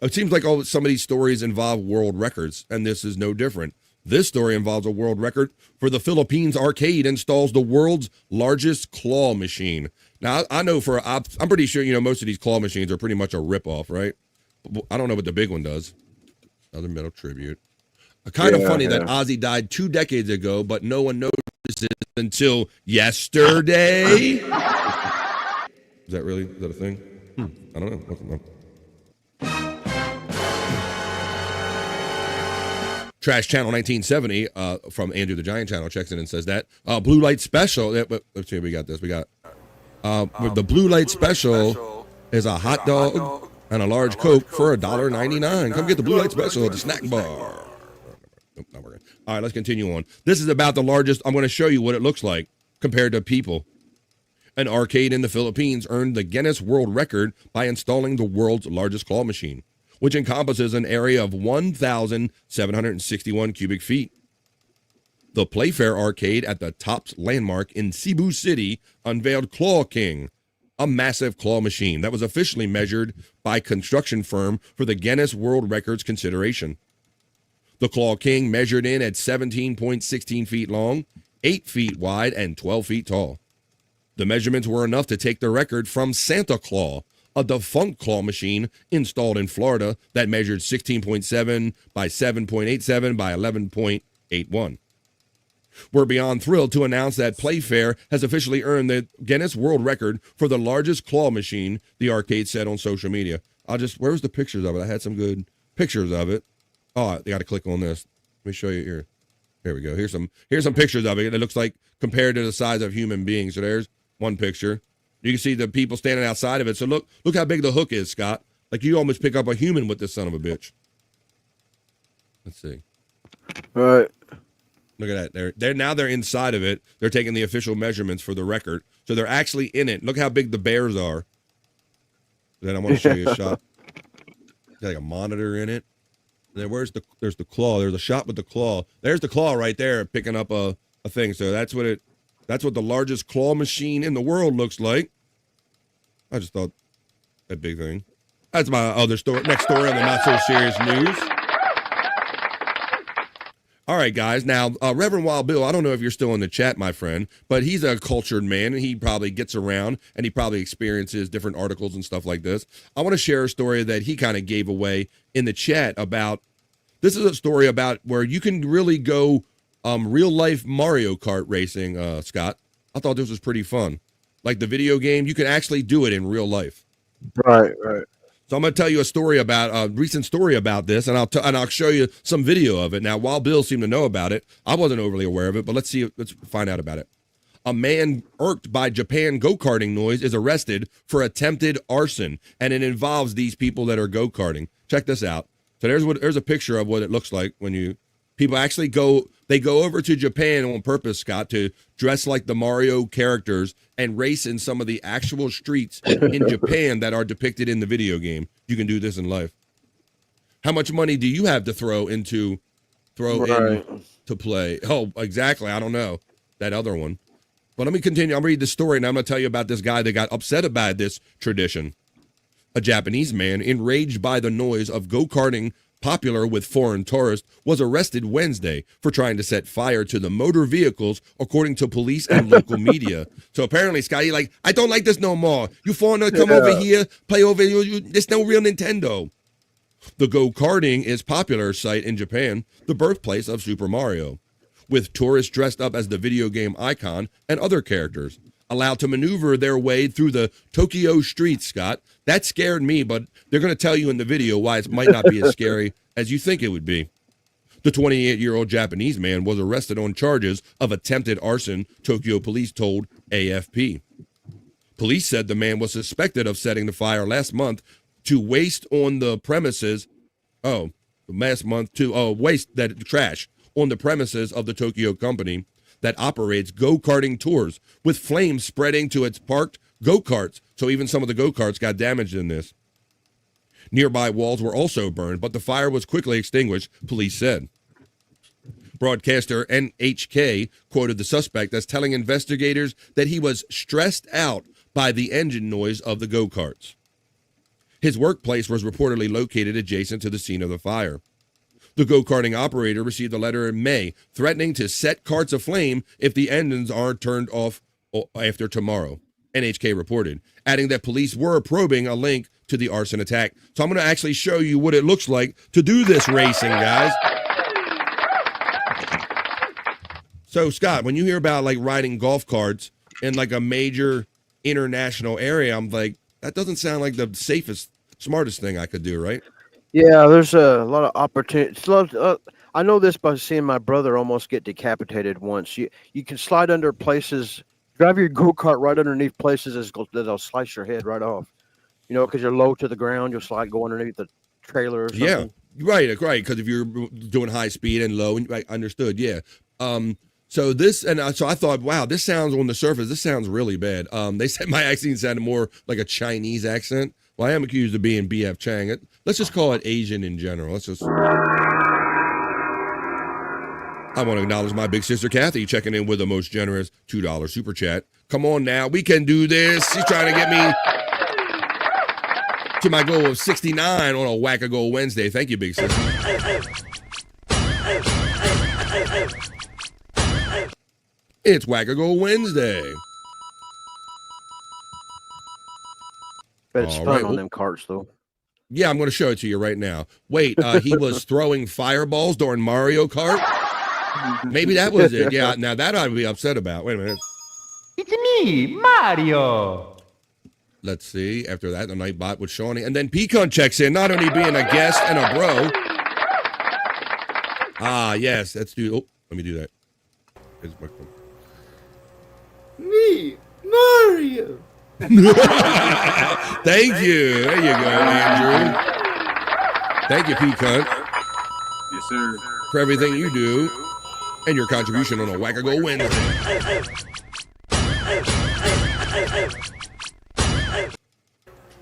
[SPEAKER 13] it seems like some of these stories involve world records, and this is no different. This story involves a world record for the Philippines arcade installs the world's largest claw machine. Now, I know I'm pretty sure, most of these claw machines are pretty much a ripoff, right? I don't know what the big one does. Another metal tribute. Kind of funny that OZZY died 2 decades ago, but no one noticed it until yesterday. Is that a thing? I don't know. Trash Channel 1970 from Andrew the Giant Channel checks in and says that blue light special. Let's see, we got this. We got the blue light special is a hot dog and a large Coke for $1.99. Come get the blue light special at the snack bar. Nope, not working. All right, let's continue on. This is about the largest. I'm going to show you what it looks like compared to people. An arcade in the Philippines earned the Guinness World Record by installing the world's largest claw machine, which encompasses an area of 1,761 cubic feet. The Playfair Arcade at the Tops Landmark in Cebu City unveiled Claw King, a massive claw machine that was officially measured by construction firm for the Guinness World Records consideration. The Claw King measured in at 17.16 feet long, 8 feet wide, and 12 feet tall. The measurements were enough to take the record from Santa Claw, a defunct claw machine installed in Florida that measured 16.7 by 7.87 by 11.81. We're beyond thrilled to announce that Playfair has officially earned the Guinness World Record for the largest claw machine, the arcade said on social media. Where's the pictures of it? I had some good pictures of it. Oh, they got to click on this. Let me show you here. Here we go. Here's some pictures of it. It looks like compared to the size of human beings. So there's one picture. You can see the people standing outside of it. So look how big the hook is, Scott. Like you almost pick up a human with this son of a bitch. Let's see.
[SPEAKER 16] All right.
[SPEAKER 13] Look at that. They're inside of it. They're taking the official measurements for the record. So they're actually in it. Look how big the bears are. Then I want to show you a shot. Got like a monitor in it. And then there's the claw. There's a shot with the claw. There's the claw right there picking up a thing. So that's what the largest claw machine in the world looks like. I just thought that big thing. That's my other story. Next story on the Not So Serious News. All right, guys. Now, Reverend Wild Bill, I don't know if you're still in the chat, my friend, but he's a cultured man, and he probably gets around, and he probably experiences different articles and stuff like this. I want to share a story that he kind of gave away in the chat about, this is a story about where you can really go real-life Mario Kart racing, Scott. I thought this was pretty fun. Like the video game, you can actually do it in real life.
[SPEAKER 16] Right.
[SPEAKER 13] So I'm going to tell you a recent story about this, and I'll show you some video of it. Now, while Bill seemed to know about it, I wasn't overly aware of it, but let's find out about it. A man irked by Japan go-karting noise is arrested for attempted arson, and it involves these people that are go-karting. Check this out. So there's a picture of what it looks like when people actually go over to Japan on purpose, Scott, to dress like the Mario characters and race in some of the actual streets in Japan that are depicted in the video game. You can do this in life. How much money do you have to throw in to play? Oh, exactly. I don't know. That other one. But let me continue. I'll read the story, and I'm going to tell you about this guy that got upset about this tradition. A Japanese man, enraged by the noise of go-karting popular with foreign tourists, was arrested Wednesday for trying to set fire to the motor vehicles, according to police and local media. So apparently, Scotty, I don't like this no more. You foreigner, come over here, play over here. There's no real Nintendo. The go-karting is popular site in Japan, the birthplace of Super Mario, with tourists dressed up as the video game icon and other characters, allowed to maneuver their way through the Tokyo streets, Scott. That scared me, but they're going to tell you in the video why it might not be as scary as you think it would be. The 28-year-old Japanese man was arrested on charges of attempted arson, Tokyo police told AFP. Police said the man was suspected of setting the fire last month to waste on the premises. Waste that trash on the premises of the Tokyo company that operates go-karting tours, with flames spreading to its parked go-karts. So even some of the go-karts got damaged in this. Nearby walls were also burned, but the fire was quickly extinguished, police said. Broadcaster NHK quoted the suspect as telling investigators that he was stressed out by the engine noise of the go-karts. His workplace was reportedly located adjacent to the scene of the fire. The go-karting operator received a letter in May threatening to set carts aflame if the engines aren't turned off after tomorrow, NHK reported, adding that police were probing a link to the arson attack. So I'm going to actually show you what it looks like to do this racing, guys. So, Scott, when you hear about like riding golf carts in like a major international area, I'm like, that doesn't sound like the safest, smartest thing I could do, right?
[SPEAKER 16] Yeah, there's a lot of opportunities. I know this by seeing my brother almost get decapitated once. You can slide under places, drive your go-kart right underneath places that'll slice your head right off. You know, because you're low to the ground, you'll slide go underneath the trailer or something.
[SPEAKER 13] Yeah, right. Because if you're doing high speed and low, and I understood, yeah. So I thought, wow, this sounds on the surface, this sounds really bad. They said my accent sounded more like a Chinese accent. Well, I am accused of being B.F. Chang. Let's just call it Asian in general. I want to acknowledge my big sister Kathy checking in with the most generous $2 super chat. Come on now, we can do this. She's trying to get me to my goal of 69 on a Whack-A-Goal Wednesday. Thank you, big sister. It's Whack-A-Goal Wednesday.
[SPEAKER 16] But it's fun on them carts, though.
[SPEAKER 13] Yeah, I'm going to show it to you right now. Wait, he was throwing fireballs during Mario Kart? Maybe that was it. Yeah, now that I'd be upset about. Wait a minute.
[SPEAKER 14] It's me, Mario.
[SPEAKER 13] Let's see. After that, the Nightbot with Shawnee. And then Pecan checks in, not only being a guest and a bro. Ah, yes. Let's do... Oh, let me do that. Here's my phone.
[SPEAKER 21] Me, Mario.
[SPEAKER 13] Thank you. There you go, Andrew. Thank you, Pecan.
[SPEAKER 20] Yes, sir.
[SPEAKER 13] For everything you do and your contribution on a Whack-A-Goal Wednesday.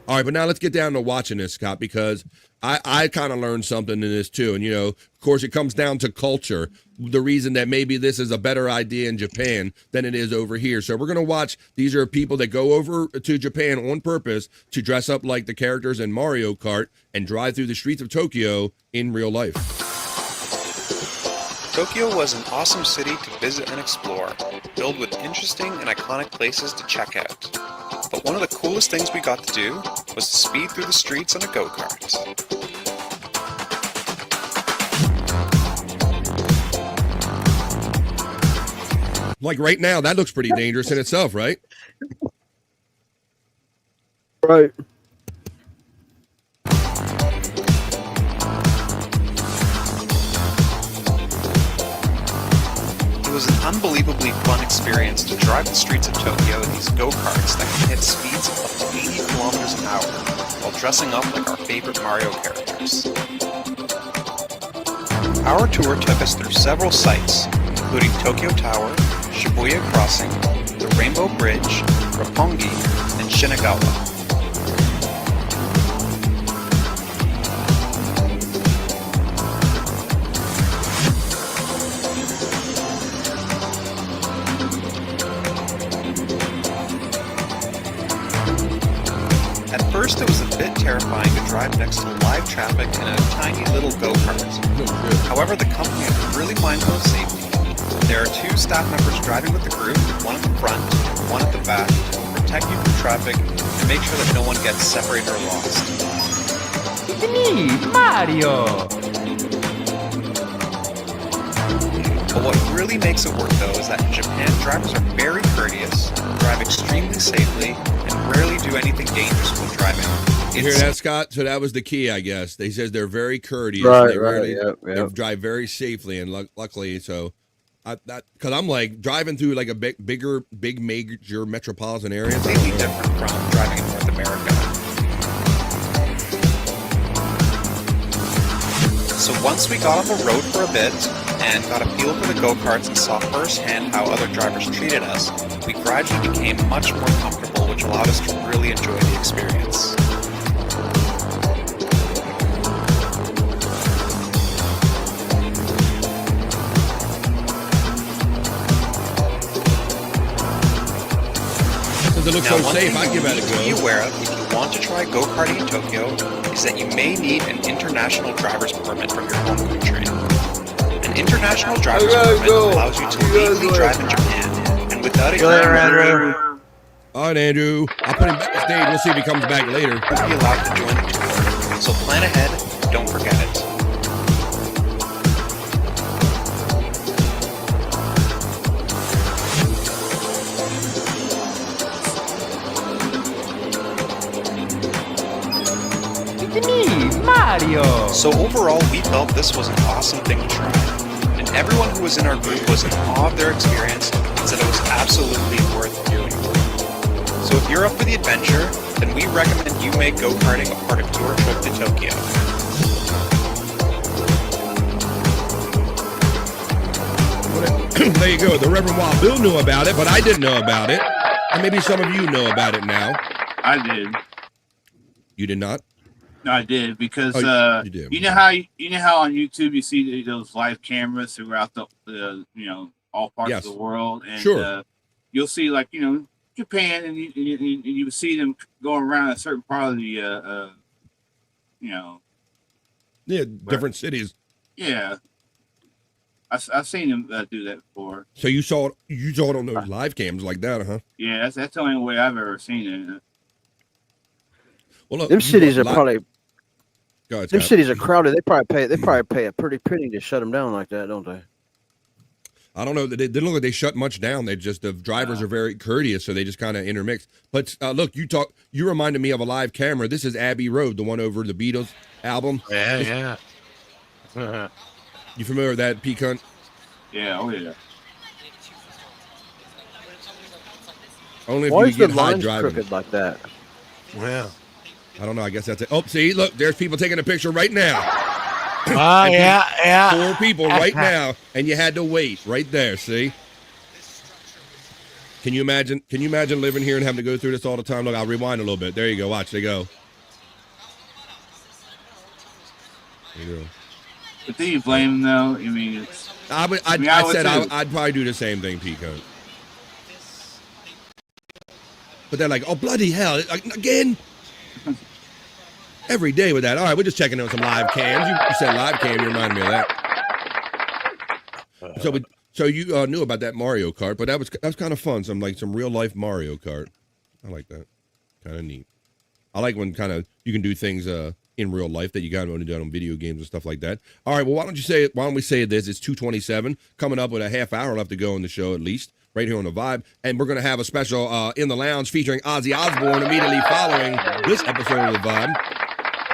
[SPEAKER 13] All right, but now let's get down to watching this, Scott, because I kind of learned something in this too. And, you know, of course, it comes down to culture, the reason that maybe this is a better idea in Japan than it is over here. So we're going to watch. These are people that go over to Japan on purpose to dress up like the characters in Mario Kart and drive through the streets of Tokyo in real life.
[SPEAKER 17] Tokyo was an awesome city to visit and explore, filled with interesting and iconic places to check out. But one of the coolest things we got to do was to speed through the streets on a go-kart.
[SPEAKER 13] Like right now, that looks pretty dangerous in itself, right?
[SPEAKER 16] Right.
[SPEAKER 17] It was an unbelievably fun experience to drive the streets of Tokyo in these go-karts that can hit speeds of up to 80 kilometers an hour while dressing up like our favorite Mario characters. Our tour took us through several sites, including Tokyo Tower, Shibuya Crossing, the Rainbow Bridge, Roppongi, and Shinagawa. At first, it was a bit terrifying to drive next to live traffic in a tiny little go-kart. However, the company is really mindful of safety. There are 2 staff members driving with the group, one at the front and one at the back, to protect you from traffic and make sure that no one gets separated or lost.
[SPEAKER 14] It's me, Mario.
[SPEAKER 17] But what really makes it work, though, is that in Japan, drivers are very courteous, drive extremely safely, and rarely do anything dangerous while driving.
[SPEAKER 13] You hear that, Scott? So that was the key, I guess. They says they're very courteous.
[SPEAKER 16] Right,
[SPEAKER 13] they rarely,
[SPEAKER 16] yep.
[SPEAKER 13] They drive very safely, and luckily, so because I'm like driving through like a big major metropolitan area.
[SPEAKER 17] Completely different from driving in North America. So once we got on the road for a bit and got a feel for the go-karts and saw firsthand how other drivers treated us, we gradually became much more comfortable, which allowed us to really enjoy the experience.
[SPEAKER 13] it looks
[SPEAKER 17] Now,
[SPEAKER 13] so
[SPEAKER 17] one
[SPEAKER 13] safe,
[SPEAKER 17] thing
[SPEAKER 13] I'd give that a
[SPEAKER 17] you need to be
[SPEAKER 13] go.
[SPEAKER 17] aware of if you want to try go-karting in Tokyo is that you may need an international driver's permit from your home country. An international driver's permit allows you to legally drive in Japan, and without a
[SPEAKER 13] Andrew. All right, Andrew. I'll put him back on stage. We'll see if he comes back later.
[SPEAKER 17] to be allowed to join the tour. So plan ahead, don't forget it.
[SPEAKER 14] It's me, Mario.
[SPEAKER 17] So overall, we felt this was an awesome thing to try. And everyone who was in our group was in awe of their experience and said it was absolutely worth doing. So if you're up for the adventure, then we recommend you make go-karting a part of your trip to Tokyo.
[SPEAKER 13] There you go. The Reverend Wild Bill knew about it, but I didn't know about it. And maybe some of you know about it now.
[SPEAKER 20] I did.
[SPEAKER 13] You did not?
[SPEAKER 20] No, I did because
[SPEAKER 13] you did.
[SPEAKER 20] you know how on YouTube you see those live cameras throughout the all parts of the world, and
[SPEAKER 13] Sure.
[SPEAKER 20] You'll see Japan, and you would see them going around a certain part of the
[SPEAKER 13] Yeah, different cities.
[SPEAKER 20] yeah. I've seen them do that before.
[SPEAKER 13] So you saw it on those live cams like that, huh?
[SPEAKER 20] Yeah, that's the only way I've ever seen it.
[SPEAKER 13] Well, look,
[SPEAKER 16] Them cities are probably.
[SPEAKER 13] Go ahead,
[SPEAKER 16] Them
[SPEAKER 13] Scott.
[SPEAKER 16] cities are crowded. They probably pay a pretty penny to shut them down like that, don't they?
[SPEAKER 13] I don't know. They didn't look like they shut much down. They just, the drivers are very courteous, so they just kind of intermix. But look, you reminded me of a live camera. This is Abbey Road, the one over the Beatles album.
[SPEAKER 8] Yeah.
[SPEAKER 13] You familiar with that, P-Cunt?
[SPEAKER 20] Yeah, oh yeah.
[SPEAKER 13] Only if
[SPEAKER 16] Why
[SPEAKER 13] you
[SPEAKER 16] is the
[SPEAKER 13] get high
[SPEAKER 16] lines
[SPEAKER 13] driving.
[SPEAKER 16] crooked like that?
[SPEAKER 8] Well,
[SPEAKER 13] I don't know. I guess that's it. Oh, see, look, there's people taking a picture right now.
[SPEAKER 8] Oh,
[SPEAKER 13] And
[SPEAKER 8] yeah.
[SPEAKER 13] 4 people right now, and you had to wait right there. See? Can you imagine living here and having to go through this all the time? Look, I'll rewind a little bit. There you go. Watch. They go. There you go.
[SPEAKER 20] But do you blame them though? I mean, it's.
[SPEAKER 13] I'd probably do the same thing, Pico. But they're like, oh, bloody hell. Again? Every day with that. All right, we're just checking on some live cams. You said live cam, you reminded me of that. So you knew about that Mario Kart, but that was kind of fun. Some real life Mario Kart. I like that. Kind of neat. I like when kind of you can do things in real life that you got to do on video games and stuff like that. All right, well, why don't we say this? It's 2:27, coming up with a half hour left to go in the show at least, right here on the Vibe, and we're going to have a special in the lounge featuring Ozzy Osbourne immediately following this episode of the Vibe.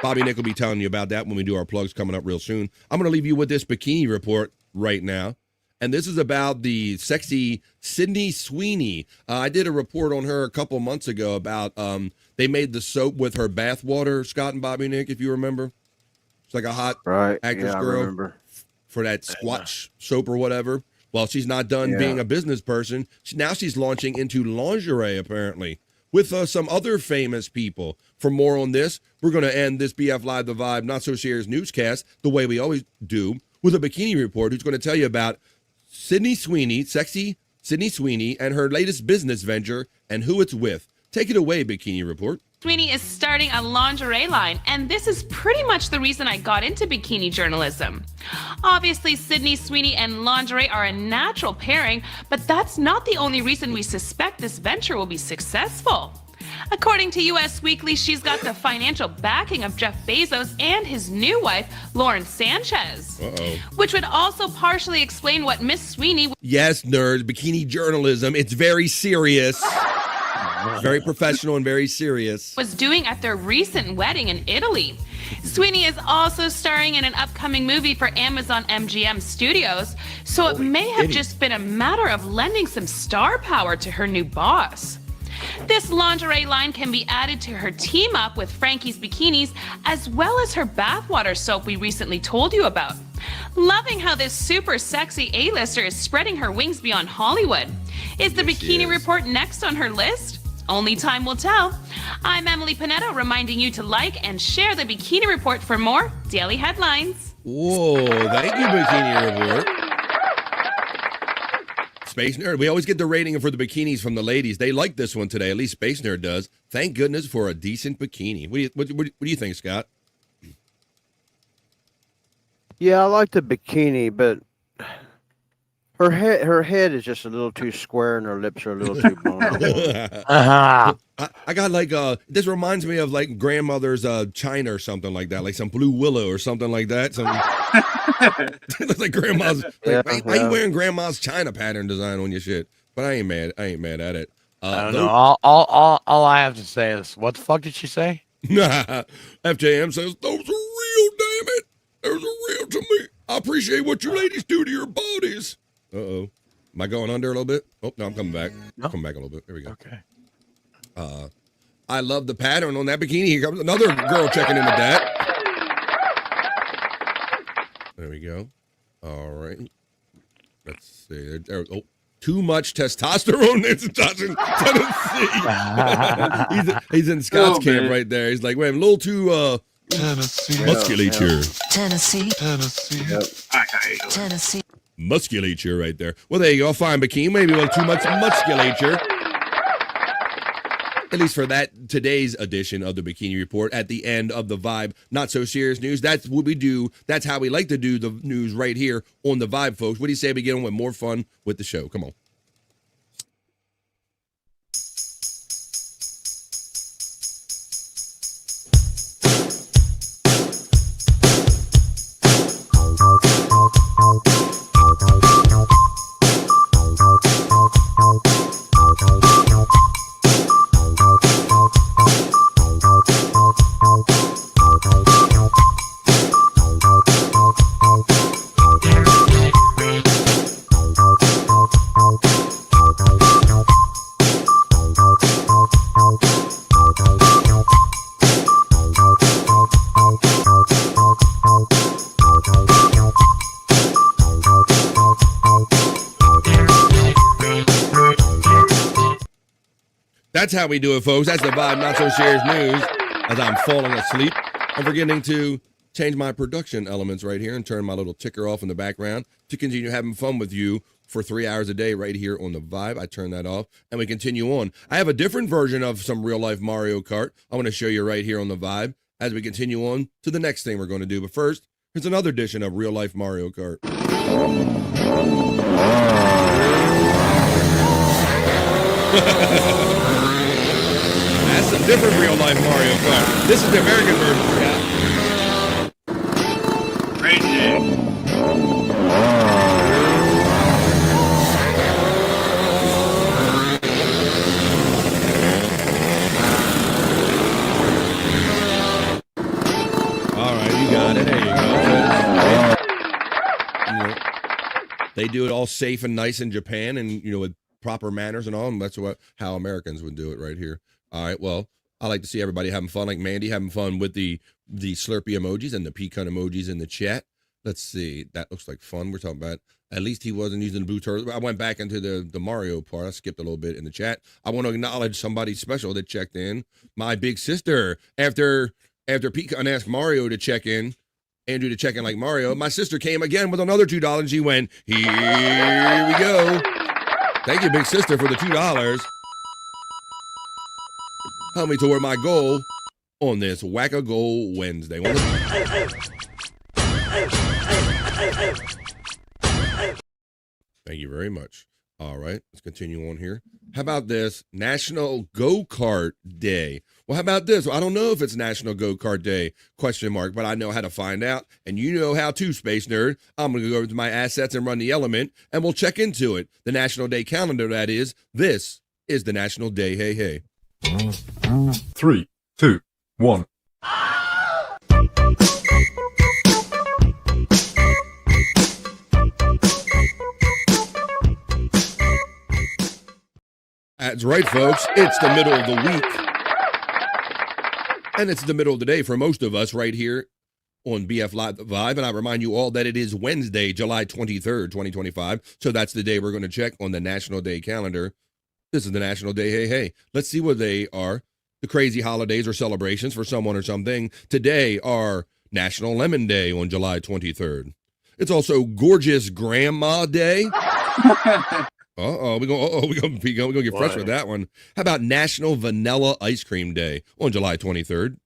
[SPEAKER 13] Bobby Nick will be telling you about that when we do our plugs coming up real soon. I'm going to leave you with this Bikini Report right now. And this is about the sexy Sydney Sweeney. I did a report on her a couple months ago about they made the soap with her bathwater, Scott and Bobby Nick, if you remember. It's like a hot actress girl for that Squatch soap or whatever. Well, she's not done being a business person. Now she's launching into lingerie, apparently, with some other famous people. For more on this, we're going to end this BF Live The Vibe Not So Serious newscast the way we always do with a Bikini Report who's going to tell you about Sydney Sweeney, sexy Sydney Sweeney, and her latest business venture and who it's with. Take it away, Bikini Report.
[SPEAKER 10] Sweeney is starting a lingerie line, and this is pretty much the reason I got into bikini journalism. Obviously, Sydney Sweeney and lingerie are a natural pairing, but that's not the only reason we suspect this venture will be successful. According to US Weekly, she's got the financial backing of Jeff Bezos and his new wife, Lauren Sanchez. Which would also partially explain what Miss Sweeney...
[SPEAKER 13] Yes, nerds, bikini journalism. It's very serious. Very professional and very serious.
[SPEAKER 10] ...was doing at their recent wedding in Italy. Sweeney is also starring in an upcoming movie for Amazon MGM Studios, so it may have just been a matter of lending some star power to her new boss. This lingerie line can be added to her team up with Frankie's Bikinis, as well as her bathwater soap we recently told you about. Loving how this super sexy A-lister is spreading her wings beyond Hollywood. Is the Bikini Report next on her list? Only time will tell. I'm Emily Panetto, reminding you to like and share the Bikini Report for more daily headlines.
[SPEAKER 13] Whoa, thank you, Bikini Report. Space Nerd. We always get the rating for the bikinis from the ladies. They like this one today. At least Space Nerd does. Thank goodness for a decent bikini. What do you think, Scott?
[SPEAKER 16] Yeah, I like the bikini, but her head is just a little too square and her lips are a little too blown out.
[SPEAKER 13] I got like this reminds me of like grandmother's china or something like that, like some blue willow or something like that. Looks like grandma's. Why you wearing grandma's china pattern design on your shit? But I ain't mad. I ain't mad at it.
[SPEAKER 15] I don't know. All I have to say is, what the fuck did she say?
[SPEAKER 13] FJM says those are real. Damn it, those are real to me. I appreciate what you ladies do to your bodies. Uh-oh. Am I going under a little bit? Oh, no, I'm coming back. No. Come back a little bit. There we go.
[SPEAKER 15] Okay.
[SPEAKER 13] I love the pattern on that bikini. Here comes another girl checking in with that. There we go. All right. Let's see. Oh, too much testosterone. It's Tennessee. he's in Scott's camp right there. He's like, wait, a little too
[SPEAKER 9] Tennessee.
[SPEAKER 13] Musculature.
[SPEAKER 3] Tennessee.
[SPEAKER 9] Tennessee.
[SPEAKER 3] Tennessee.
[SPEAKER 13] Musculature right there. Well, there you go. Fine bikini. Maybe a little too much musculature. At least for that today's edition of the Bikini Report at the end of the Vibe Not So Serious News. That's what we do. That's how we like to do the news right here on the Vibe, folks. What do you say we get on with more fun with the show? Come on. That's how we do it, folks. That's the Vibe Not So Serious News. As I'm falling asleep, I'm forgetting to change my production elements right here and turn my little ticker off in the background to continue having fun with you for 3 hours a day right here on the Vibe. I turn that off and we continue on. I have a different version of some real life Mario Kart I want to show you right here on the Vibe as we continue on to the next thing we're going to do. But first, here's another edition of real life Mario Kart. That's a different real life Mario Kart. This is the American version. All right, you got it. There you go. They do it all safe and nice in Japan, and with proper manners and all. And that's how Americans would do it right here. All right, well, I like to see everybody having fun, like Mandy having fun with the Slurpee emojis and the pecan emojis in the chat. Let's see. That looks like fun. We're talking about, at least he wasn't using the blue turtle. I went back into the Mario part. I skipped a little bit in the chat. I want to acknowledge somebody special that checked in. My big sister. After Pecan asked Mario to check in, Andrew to check in like Mario, my sister came again with another $2 and she went, here we go. Thank you, big sister, for the $2. Help me toward my goal on this Whack-A-Goal Wednesday. Thank you very much. All right, let's continue on here. How about this? National Go-Kart Day. Well, how about this? Well, I don't know if it's National Go-Kart Day, question mark, but I know how to find out, and you know how to, Space Nerd. I'm going to go over to my assets and run the element, and we'll check into it. The National Day calendar, that is. This is the National Day Hey Hey.
[SPEAKER 1] 3, 2, 1.
[SPEAKER 13] That's right, folks. It's the middle of the week. And it's the middle of the day for most of us right here on BF Live The Vibe. And I remind you all that it is Wednesday, July 23rd, 2025. So that's the day we're going to check on the National Day calendar. This is the National Day Hey Hey. Let's see what they are. The crazy holidays or celebrations for someone or something. Today are National Lemon Day on July 23rd. It's also Gorgeous Grandma Day. We're gonna get fresh with that one. How about National Vanilla Ice Cream Day on July 23rd?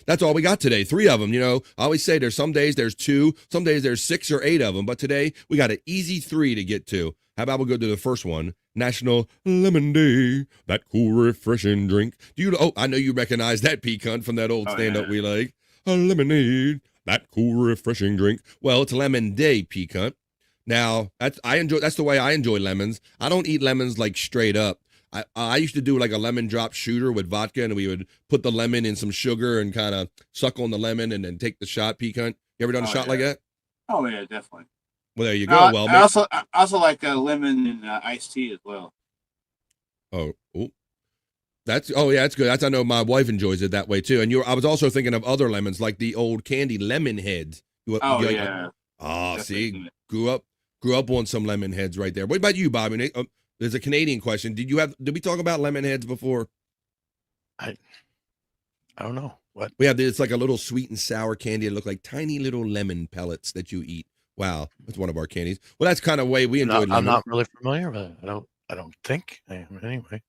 [SPEAKER 13] That's all we got today. 3 of them. You know, I always say there's some days there's 2, some days there's 6 or 8 of them, but today we got an easy 3 to get to. How about we go to the first one? National Lemon Day, that cool, refreshing drink. I know you recognize that pecan from that old stand-up we like. A lemonade, that cool, refreshing drink. Well, it's Lemon Day pecan. Now, that's the way I enjoy lemons. I don't eat lemons like straight up. I used to do like a lemon drop shooter with vodka, and we would put the lemon in some sugar and kind of suck on the lemon and then take the shot pecan. You ever done a shot like that?
[SPEAKER 20] Oh yeah, definitely.
[SPEAKER 13] Well, there you go.
[SPEAKER 20] Well, I also like lemon and iced tea as well.
[SPEAKER 13] That's good. I know my wife enjoys it that way too. And I was also thinking of other lemons, like the old candy lemon heads. See, grew up on some lemon heads right there. What about you, Bobby? There's a Canadian question. Did we talk about lemon heads before?
[SPEAKER 15] I don't know. What?
[SPEAKER 13] We have this, it's like a little sweet and sour candy. It look like tiny little lemon pellets that you eat. Wow, that's one of our candies. Well, that's kind of way we enjoy lemon.
[SPEAKER 15] I'm not really familiar with it. I don't think I am anyway.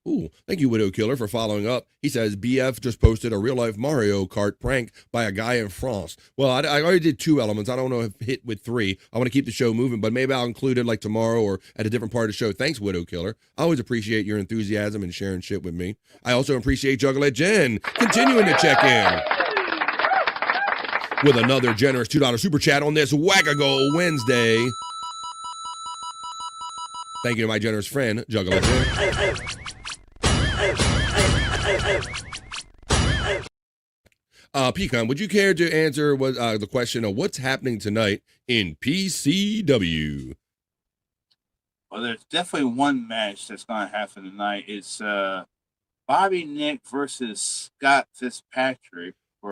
[SPEAKER 13] Ooh, thank you, Widow Killer, for following up. He says, BF just posted a real-life Mario Kart prank by a guy in France. Well, I already did 2 elements. I don't know if hit with 3. I want to keep the show moving, but maybe I'll include it like tomorrow or at a different part of the show. Thanks, Widow Killer. I always appreciate your enthusiasm and sharing shit with me. I also appreciate Juggalette Jen continuing to check in with another generous $2 super chat on this Wackago Wednesday. Thank you to my generous friend, Juggalette Jen. Pecan, would you care to answer the question of what's happening tonight in PCW?
[SPEAKER 20] Well, there's definitely one match that's going to happen tonight. It's Bobby Nick versus Scott Fitzpatrick.
[SPEAKER 13] I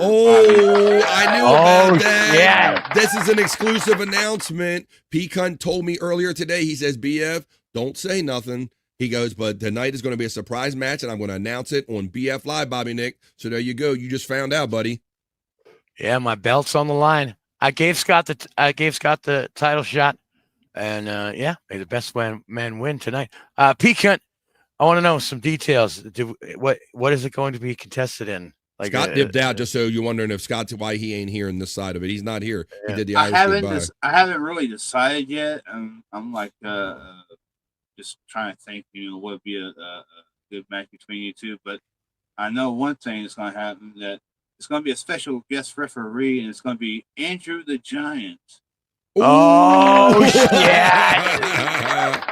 [SPEAKER 13] knew about that. Yeah. This is an exclusive announcement. Pecan told me earlier today. He says, BF, don't say nothing. He goes, but tonight is going to be a surprise match, and I'm going to announce it on BF Live, Bobby Nick. So there you go. You just found out, buddy.
[SPEAKER 15] Yeah, my belt's on the line. I gave Scott the title shot, and may the best man win tonight. Pecan, I want to know some details. What is it going to be contested in? Like,
[SPEAKER 13] Scott dipped out, just so you're wondering if Scott's why he ain't here on this side of it. He's not here. He did the Irish goodbye.
[SPEAKER 20] I haven't really decided yet. I'm like just trying to think, what would be a good match between you two. But I know one thing is going to happen, that it's going to be a special guest referee, and it's going to be Andrew the Giant.
[SPEAKER 15] Oh, yeah.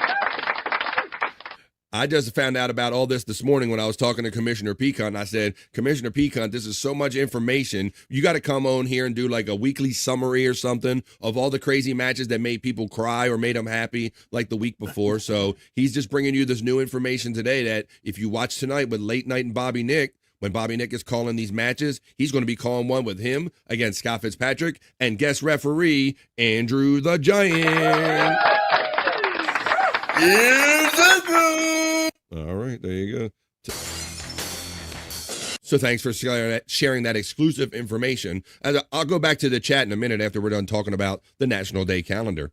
[SPEAKER 13] I just found out about all this morning when I was talking to Commissioner Pecan. I said, Commissioner Pecan, this is so much information. You got to come on here and do like a weekly summary or something of all the crazy matches that made people cry or made them happy like the week before. So he's just bringing you this new information today that if you watch tonight with Late Night and Bobby Nick, when Bobby Nick is calling these matches, he's going to be calling one with him against Scott Fitzpatrick and guest referee Andrew the Giant. All right, there you go. So thanks for sharing that exclusive information. And I'll go back to the chat in a minute after we're done talking about the National Day calendar.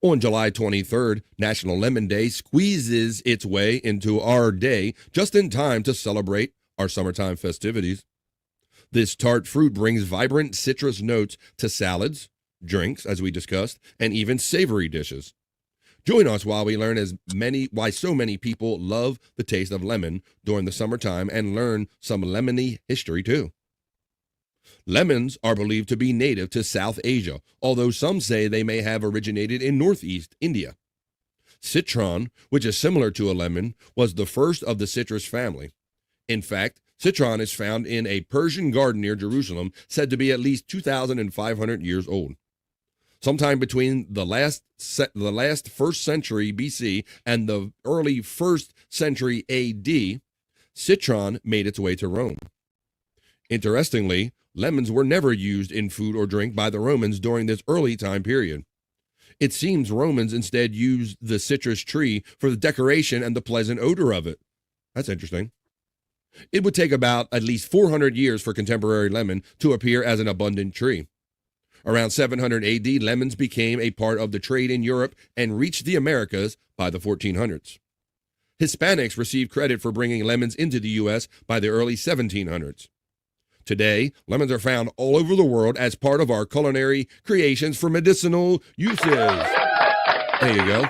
[SPEAKER 13] On July 23rd, National Lemon Day squeezes its way into our day just in time to celebrate our summertime festivities. This tart fruit brings vibrant citrus notes to salads, drinks, as we discussed, and even savory dishes. Join us while we learn why so many people love the taste of lemon during the summertime and learn some lemony history too. Lemons are believed to be native to South Asia, although some say they may have originated in Northeast India. Citron, which is similar to a lemon, was the first of the citrus family. In fact, citron is found in a Persian garden near Jerusalem, said to be at least 2,500 years old. Sometime between the last 1st century BC and the early 1st century AD, citron made its way to Rome. Interestingly, lemons were never used in food or drink by the Romans during this early time period. It seems Romans instead used the citrus tree for the decoration and the pleasant odor of it. That's interesting. It would take about at least 400 years for contemporary lemon to appear as an abundant tree. Around 700 AD, lemons became a part of the trade in Europe and reached the Americas by the 1400s. Hispanics received credit for bringing lemons into the U.S. by the early 1700s. Today, lemons are found all over the world as part of our culinary creations for medicinal uses. There you go.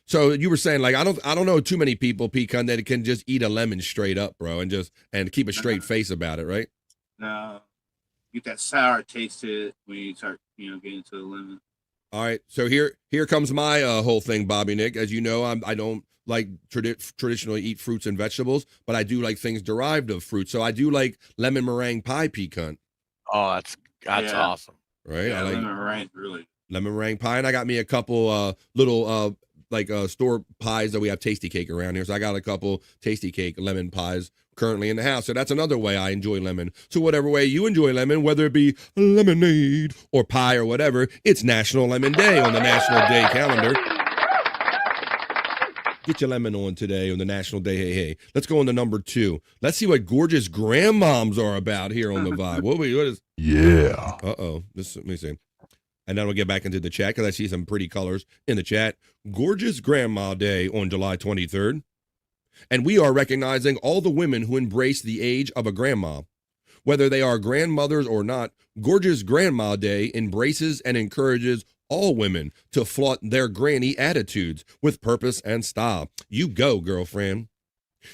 [SPEAKER 13] So you were saying, like, I don't know too many people, Pecan, that can just eat a lemon straight up, bro, and keep a straight face about it, right?
[SPEAKER 20] No, get that sour taste to it when you start, getting to the lemon.
[SPEAKER 13] All right, so here comes my whole thing, Bobby Nick. As you know, I don't like traditionally eat fruits and vegetables, but I do like things derived of fruit. So I do like lemon meringue pie, Pecan.
[SPEAKER 15] Oh, that's awesome.
[SPEAKER 13] Right?
[SPEAKER 20] Yeah,
[SPEAKER 13] I like
[SPEAKER 20] lemon meringue, really.
[SPEAKER 13] lemon meringue pie, and I got me a couple little store pies that we have tasty cake around here. So I got a couple tasty cake lemon pies currently in the house. So that's another way I enjoy lemon. So whatever way you enjoy lemon, whether it be lemonade or pie or whatever, it's National Lemon Day on the National Day calendar. Get your lemon on today on the National Day. Hey. Let's go on to number 2. Let's see what gorgeous grandmoms are about here on the vibe. What is?
[SPEAKER 1] Yeah.
[SPEAKER 13] Uh-oh. Let me see. And then we'll get back into the chat because I see some pretty colors in the chat. Gorgeous Grandma Day on July 23rd. And we are recognizing all the women who embrace the age of a grandma. Whether they are grandmothers or not, Gorgeous Grandma Day embraces and encourages all women to flaunt their granny attitudes with purpose and style. You go, girlfriend.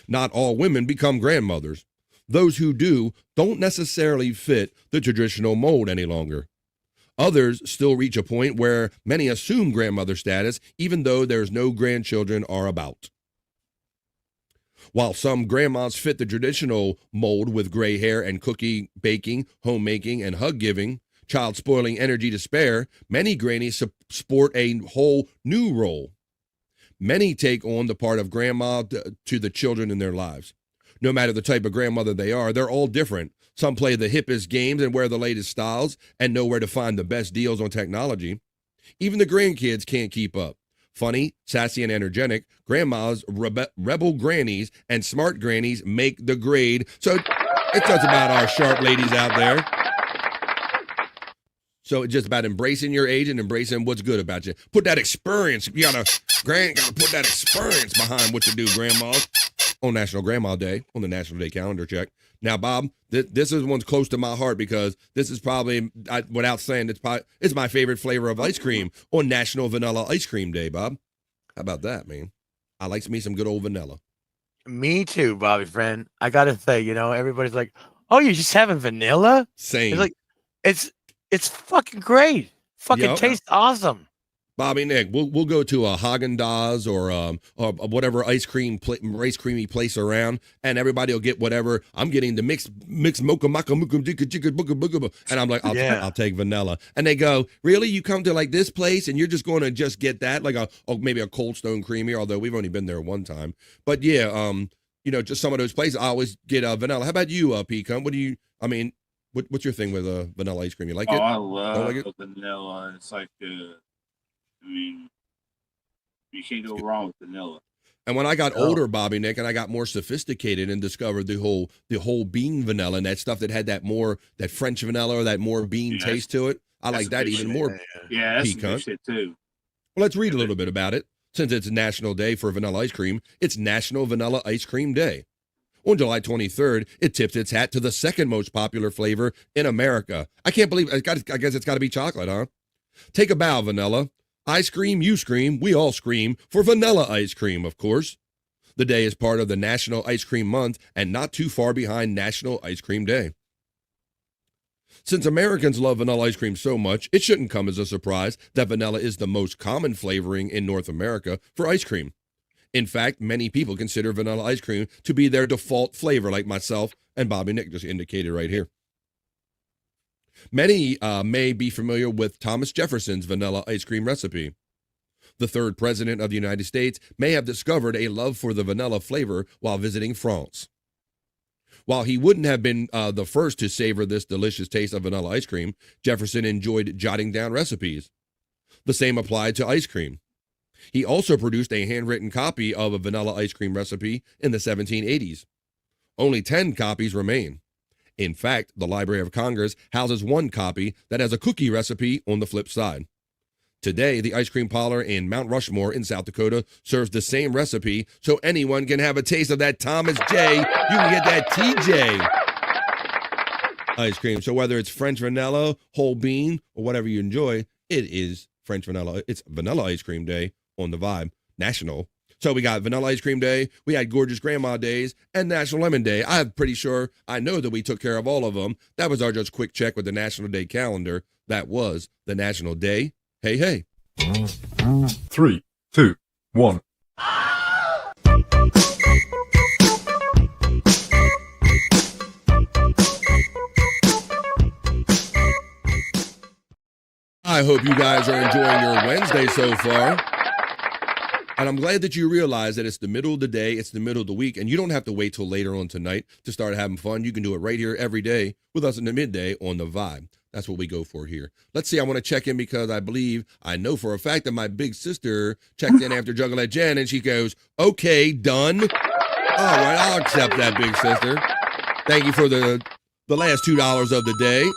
[SPEAKER 13] Not all women become grandmothers. Those who do don't necessarily fit the traditional mold any longer. Others still reach a point where many assume grandmother status, even though there's no grandchildren are about. While some grandmas fit the traditional mold with gray hair and cookie baking, homemaking, and hug giving, child spoiling energy to spare, many grannies sport a whole new role. Many take on the part of grandma to the children in their lives. No matter the type of grandmother they are, they're all different. Some play the hippest games and wear the latest styles and know where to find the best deals on technology. Even the grandkids can't keep up. Funny, sassy, and energetic, grandmas, rebel grannies, and smart grannies make the grade. So it's just about our sharp ladies out there. So it's just about embracing your age and embracing what's good about you. Put that experience. You gotta put that experience behind what you do, grandmas. On National Grandma Day, on the National Day calendar check. Now, Bob, this is one's close to my heart because this is probably, without saying, it's my favorite flavor of ice cream on National Vanilla Ice Cream Day, Bob. How about that, man? I like me some good old vanilla.
[SPEAKER 15] Me too, Bobby friend. I gotta say, everybody's like, "Oh, you're just having vanilla?"
[SPEAKER 13] Same.
[SPEAKER 15] It's like, it's fucking great. Fucking tastes awesome.
[SPEAKER 13] Bobby Nick, we'll go to a Haagen-Dazs or whatever ice creamy place around, and everybody will get whatever. I'm getting the mixed mocha maca muka jika jika buka buka, and I'm like, I'll take vanilla. And they go, really? You come to like this place and you're just going to just get that, like maybe a Cold Stone Creamery, although we've only been there one time. But yeah, just some of those places I always get vanilla. How about you, Pecan? What's your thing with vanilla ice cream? You like it?
[SPEAKER 20] I love vanilla. It's like you can't go wrong with vanilla.
[SPEAKER 13] And when I got older, Bobby Nick, and I got more sophisticated and discovered the whole bean vanilla and that stuff that had that French vanilla or that more bean taste to it, I like that even more.
[SPEAKER 20] Yeah, that's some good shit too.
[SPEAKER 13] Well, let's read a little bit about it. Since it's National Day for Vanilla Ice Cream, it's National Vanilla Ice Cream Day. On July 23rd, it tips its hat to the second most popular flavor in America. I can't believe I guess it's got to be chocolate, huh? Take a bow, vanilla. I scream, you scream, we all scream for vanilla ice cream, of course. The day is part of the National Ice Cream Month and not too far behind National Ice Cream Day. Since Americans love vanilla ice cream so much, it shouldn't come as a surprise that vanilla is the most common flavoring in North America for ice cream. In fact, many people consider vanilla ice cream to be their default flavor, like myself and Bobby Nick just indicated right here. Many may be familiar with Thomas Jefferson's vanilla ice cream recipe. The third president of the United States may have discovered a love for the vanilla flavor while visiting France. While he wouldn't have been the first to savor this delicious taste of vanilla ice cream, Jefferson enjoyed jotting down recipes. The same applied to ice cream. He also produced a handwritten copy of a vanilla ice cream recipe in the 1780s. Only 10 copies remain. In fact, the Library of Congress houses one copy that has a cookie recipe on the flip side. Today, the ice cream parlor in Mount Rushmore in South Dakota serves the same recipe so anyone can have a taste of that Thomas J. You can get that TJ ice cream. So whether it's French vanilla, whole bean, or whatever you enjoy, it is French vanilla. It's Vanilla Ice Cream Day on the Vibe National. So we got Vanilla Ice Cream Day, we had Gorgeous Grandma Days, and National Lemon Day. I'm pretty sure, I know that we took care of all of them. That was our just quick check with the National Day calendar. That was the National Day. Hey, hey.
[SPEAKER 1] 3, 2, 1.
[SPEAKER 13] I hope you guys are enjoying your Wednesday so far. And I'm glad that you realize that it's the middle of the day, it's the middle of the week, and you don't have to wait till later on tonight to start having fun. You can do it right here every day with us in the midday on the Vibe. That's what we go for here. Let's see, I want to check in because I know for a fact that my big sister checked in after Juggalette Jen, and she goes, okay, done. All right, I'll accept that, big sister. Thank you for the last $2 of the day.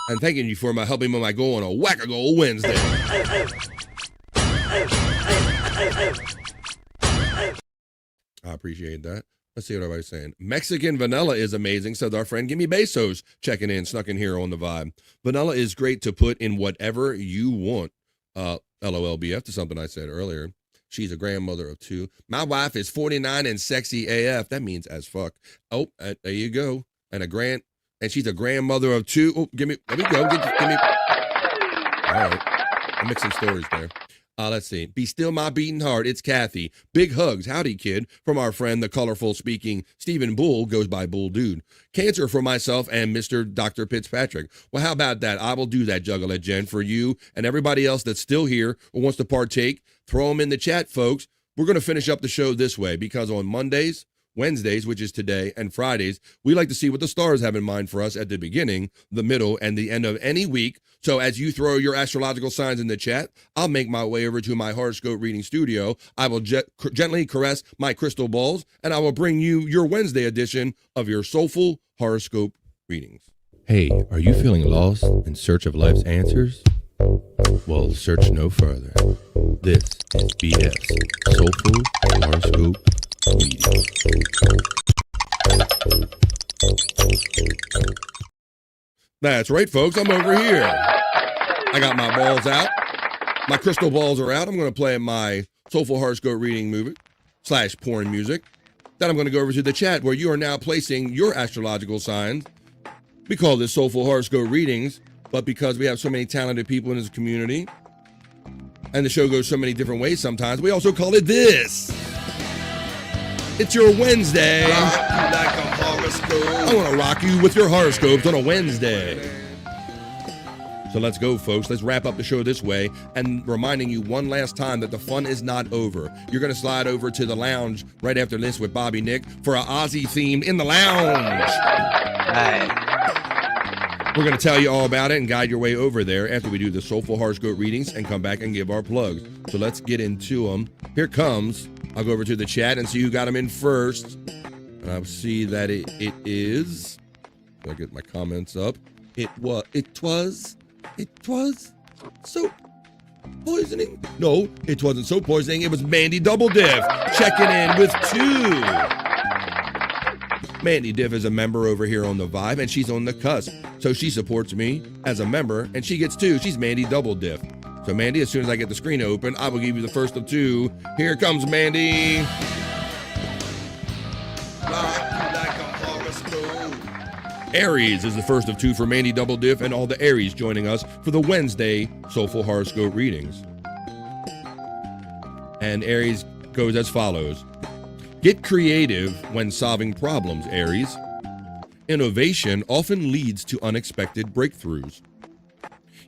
[SPEAKER 13] And thanking you for helping me go on a whack-a-go Wednesday. I appreciate that. Let's see what everybody's saying. Mexican vanilla is amazing, says our friend Gimme Bezos, checking in, snuck in here on the Vibe. Vanilla is great to put in whatever you want. LOLBF to something I said earlier. She's a grandmother of 2. My wife is 49 and sexy AF. That means as fuck. Oh, there you go. And she's a grandmother of 2. Oh, let me go. Give me. All right. I'm mixing stories there. Let's see. Be still my beating heart. It's Kathy. Big hugs. Howdy, kid. From our friend, the colorful speaking Stephen Bull, goes by Bull Dude. Cancer for myself and Mr. Dr. Fitzpatrick. Well, how about that? I will do that, Juggalette Jen, for you and everybody else that's still here or wants to partake. Throw them in the chat, folks. We're going to finish up the show this way because on Mondays, Wednesdays, which is today, and Fridays, we like to see what the stars have in mind for us at the beginning, the middle, and the end of any week. So as you throw your astrological signs in the chat, I'll make my way over to my horoscope reading studio. I will gently caress my crystal balls, and I will bring you your Wednesday edition of your Soulful Horoscope Readings. Hey, are you feeling lost in search of life's answers? Well, search no further. This is BS, Soulful Horoscope Readings. That's right, folks. I'm over here. I got my balls out. My crystal balls are out. I'm going to play my Soulful Horoscope Reading movie / porn music. Then I'm going to go over to the chat where you are now placing your astrological signs. We call this Soulful Horoscope Readings, but because we have so many talented people in this community and the show goes so many different ways sometimes, we also call it this. It's your Wednesday. I want to rock you with your horoscopes on a Wednesday. So let's go, folks. Let's wrap up the show this way and reminding you one last time that the fun is not over. You're going to slide over to the lounge right after this with Bobby Nick for an OZZY theme in the lounge. We're going to tell you all about it and guide your way over there after we do the Soulful Horoscope Readings and come back and give our plugs. So let's get into them. Here comes. I'll go over to the chat and see who got them in first. And I'll see that it is. I'll get my comments up. It was soap poisoning. No, it wasn't soap poisoning. It was Mandy Double Diff checking in with 2. Mandy Diff is a member over here on the Vibe, and she's on the cusp. So she supports me as a member, and she gets 2. She's Mandy Double Diff. So Mandy, as soon as I get the screen open, I will give you the first of 2. Here comes Mandy. Aries is the first of 2 for Mandy Double Diff and all the Aries joining us for the Wednesday Soulful Horoscope Readings. And Aries goes as follows. Get creative when solving problems, Aries. Innovation often leads to unexpected breakthroughs.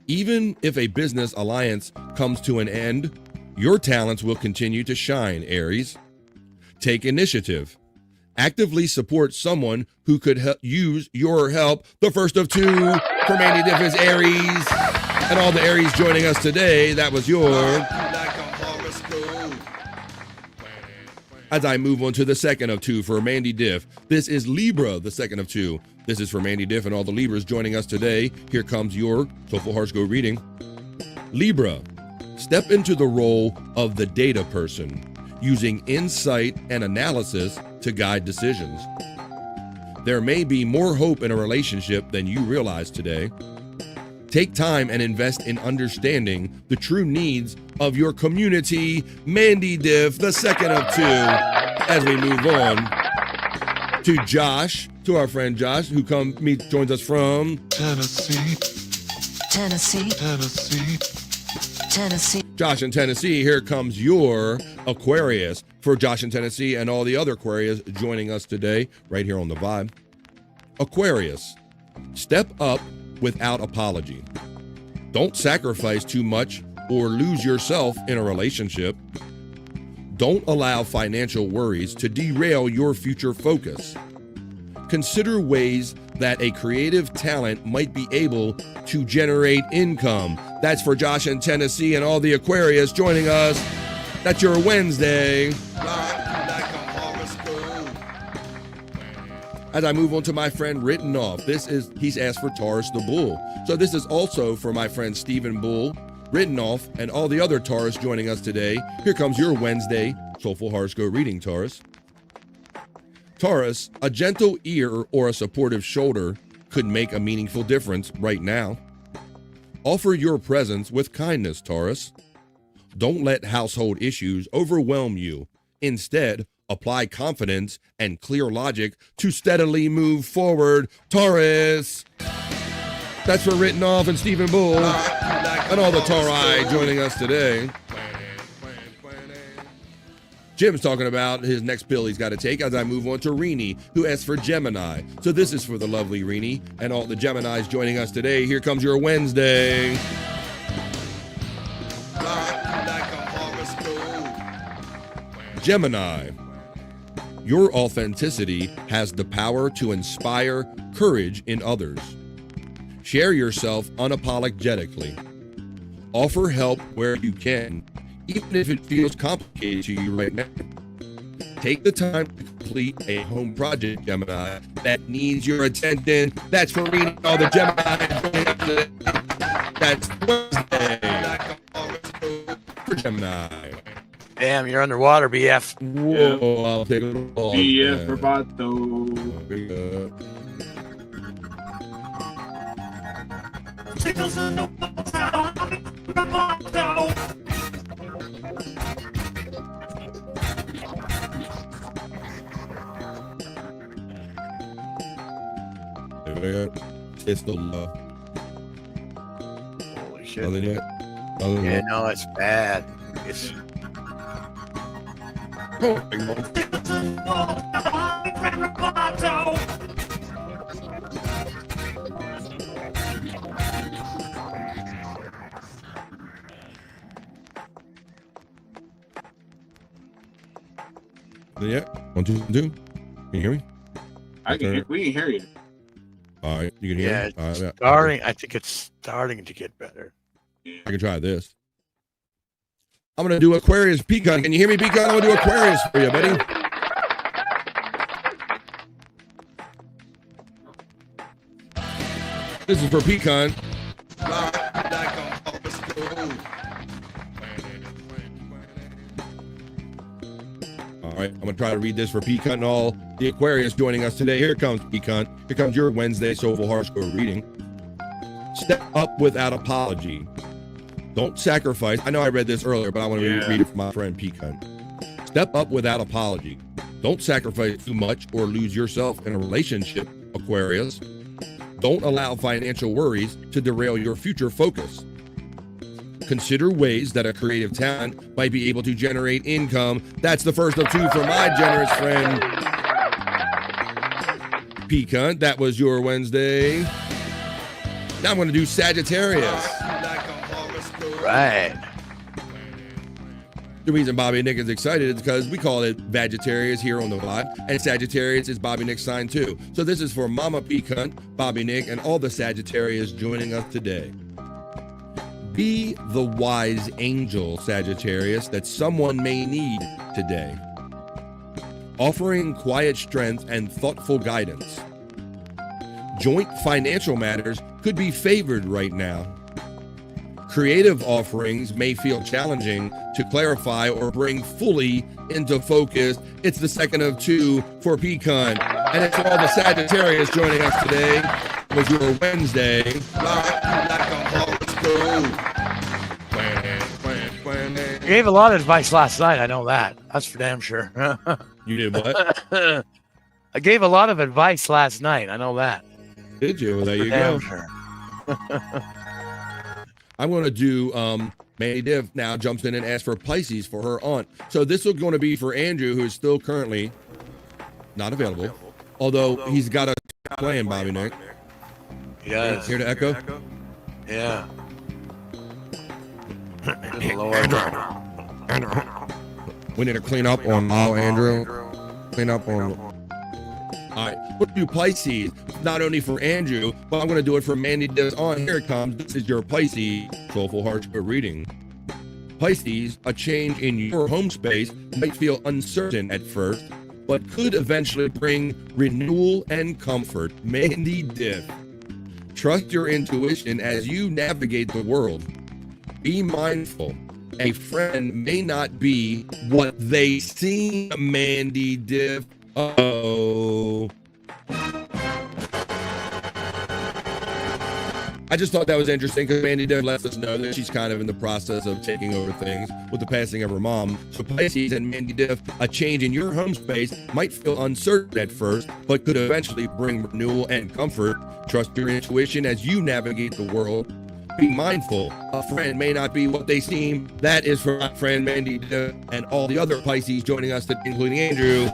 [SPEAKER 13] Even if a business alliance comes to an end, your talents will continue to shine, Aries. Take initiative. Actively support someone who could use your help. The first of 2 for Mandy Diff is Aries. And all the Aries joining us today, that was your As I move on to the second of two for Mandy Diff. This is Libra, the second of two. This is for Mandy Diff and all the Libras joining us today. Here comes your Soulful Horoscope reading. Libra, step into the role of the data person, using insight and analysis to guide decisions. There may be more hope in a relationship than you realize today. Take time and invest in understanding the true needs of your community. Mandy Diff, the second of two. As we move on to Josh, to our friend Josh, who joins us from
[SPEAKER 1] Tennessee.
[SPEAKER 13] Josh in Tennessee. Here comes your Aquarius for Josh in Tennessee and all the other Aquarius joining us today right here on The Vibe. Aquarius, step up without apology. Don't sacrifice too much or lose yourself in a relationship. Don't allow financial worries to derail your future focus. Consider ways that a creative talent might be able to generate income. That's for Josh in Tennessee and all the Aquarius joining us. That's your Wednesday. As I move on to my friend Written Off, he's asked for Taurus the Bull. So this is also for my friend Stephen Bull, Written Off, and all the other Taurus joining us today. Here comes your Wednesday Soulful Horoscope reading, Taurus. Taurus, a gentle ear or a supportive shoulder could make a meaningful difference right now. Offer your presence with kindness, Taurus. Don't let household issues overwhelm you. Instead, apply confidence and clear logic to steadily move forward, Taurus. That's for Written Off and Stephen Bull and all the Tauri joining us today. Jim's talking about his next pill he's got to take as I move on to Rini, who asked for Gemini. So this is for the lovely Rini and all the Geminis joining us today. Here comes your Wednesday. Gemini, your authenticity has the power to inspire courage in others. Share yourself unapologetically. Offer help where you can, even if it feels complicated to you right now. Take the time to complete a home project, Gemini, that needs your attention. That's for reading all the Gemini. That's Wednesday for Gemini.
[SPEAKER 15] Damn, you're underwater, BF.
[SPEAKER 13] Whoa, I'll take it all.
[SPEAKER 20] BF for Bato.
[SPEAKER 13] It's the love.
[SPEAKER 15] Holy shit.
[SPEAKER 13] Other than
[SPEAKER 15] Yeah, no, it's bad. It's.
[SPEAKER 13] Yeah, 1, 2, 2. Can you hear me?
[SPEAKER 20] We can hear you.
[SPEAKER 13] All right, you can hear
[SPEAKER 15] Yeah,
[SPEAKER 13] me? All right,
[SPEAKER 15] it's starting. I think it's starting to get better.
[SPEAKER 13] I can try this. I'm going to do Aquarius Pecan. Can you hear me, Pecan? I'm going to do Aquarius for you, buddy. This is for Pecan. All right, I'm going to try to read this for Pecan and all the Aquarius joining us today. Here comes Pecan. Here comes your Wednesday Soulful Horoscope reading. Step up without apology. Don't sacrifice. I know I read this earlier, but I want to read it for my friend Pecan. Step up without apology. Don't sacrifice too much or lose yourself in a relationship, Aquarius. Don't allow financial worries to derail your future focus. Consider ways that a creative talent might be able to generate income. That's the first of two for my generous friend, Pecan. That was your Wednesday. Now I'm going to do Sagittarius.
[SPEAKER 15] Right.
[SPEAKER 13] The reason Bobby and Nick is excited is because we call it Vegetarians here on the Vibe, and Sagittarius is Bobby Nick's sign too. So this is for Mama Pecan, Bobby Nick, and all the Sagittarius joining us today. Be the wise angel, Sagittarius, that someone may need today. offering quiet strength and thoughtful guidance. Joint financial matters could be favored right now. Creative offerings may feel challenging to clarify or bring fully into focus. It's the second of 2 for Pecan. And it's all the Sagittarius joining us today. It was your Wednesday.
[SPEAKER 15] I gave a lot of advice last night. I know that. That's for damn sure.
[SPEAKER 13] You did what?
[SPEAKER 15] I gave a lot of advice last night. I know that.
[SPEAKER 13] Did you? Well, there you
[SPEAKER 15] Damn
[SPEAKER 13] go.
[SPEAKER 15] Sure.
[SPEAKER 13] I'm going to do Mandy Div now jumps in and asks for Pisces for her aunt. So this is going to be for Andrew, who is still currently not available, although he's got a plan, Bobby Nick.
[SPEAKER 15] Yes.
[SPEAKER 13] Here to echo?
[SPEAKER 15] Yeah. Good Lord.
[SPEAKER 13] We need to clean up on Andrew. Clean up on. All right, we'll do Pisces, not only for Andrew, but I'm going to do it for Mandy Div's aunt. Here it comes. This is your Pisces Soulful Horoscope reading. Pisces, a change in your home space might feel uncertain at first, but could eventually bring renewal and comfort. Mandy Div. Trust your intuition as you navigate the world. Be mindful. A friend may not be what they seem, Mandy Div. Uh-oh. I just thought that was interesting because Mandy Div lets us know that she's kind of in the process of taking over things with the passing of her mom. So Pisces and Mandy Div, a change in your home space might feel uncertain at first, but could eventually bring renewal and comfort. Trust your intuition as you navigate the world. Be mindful. A friend may not be what they seem. That is for my friend Mandy Div and all the other Pisces joining us today, including Andrew.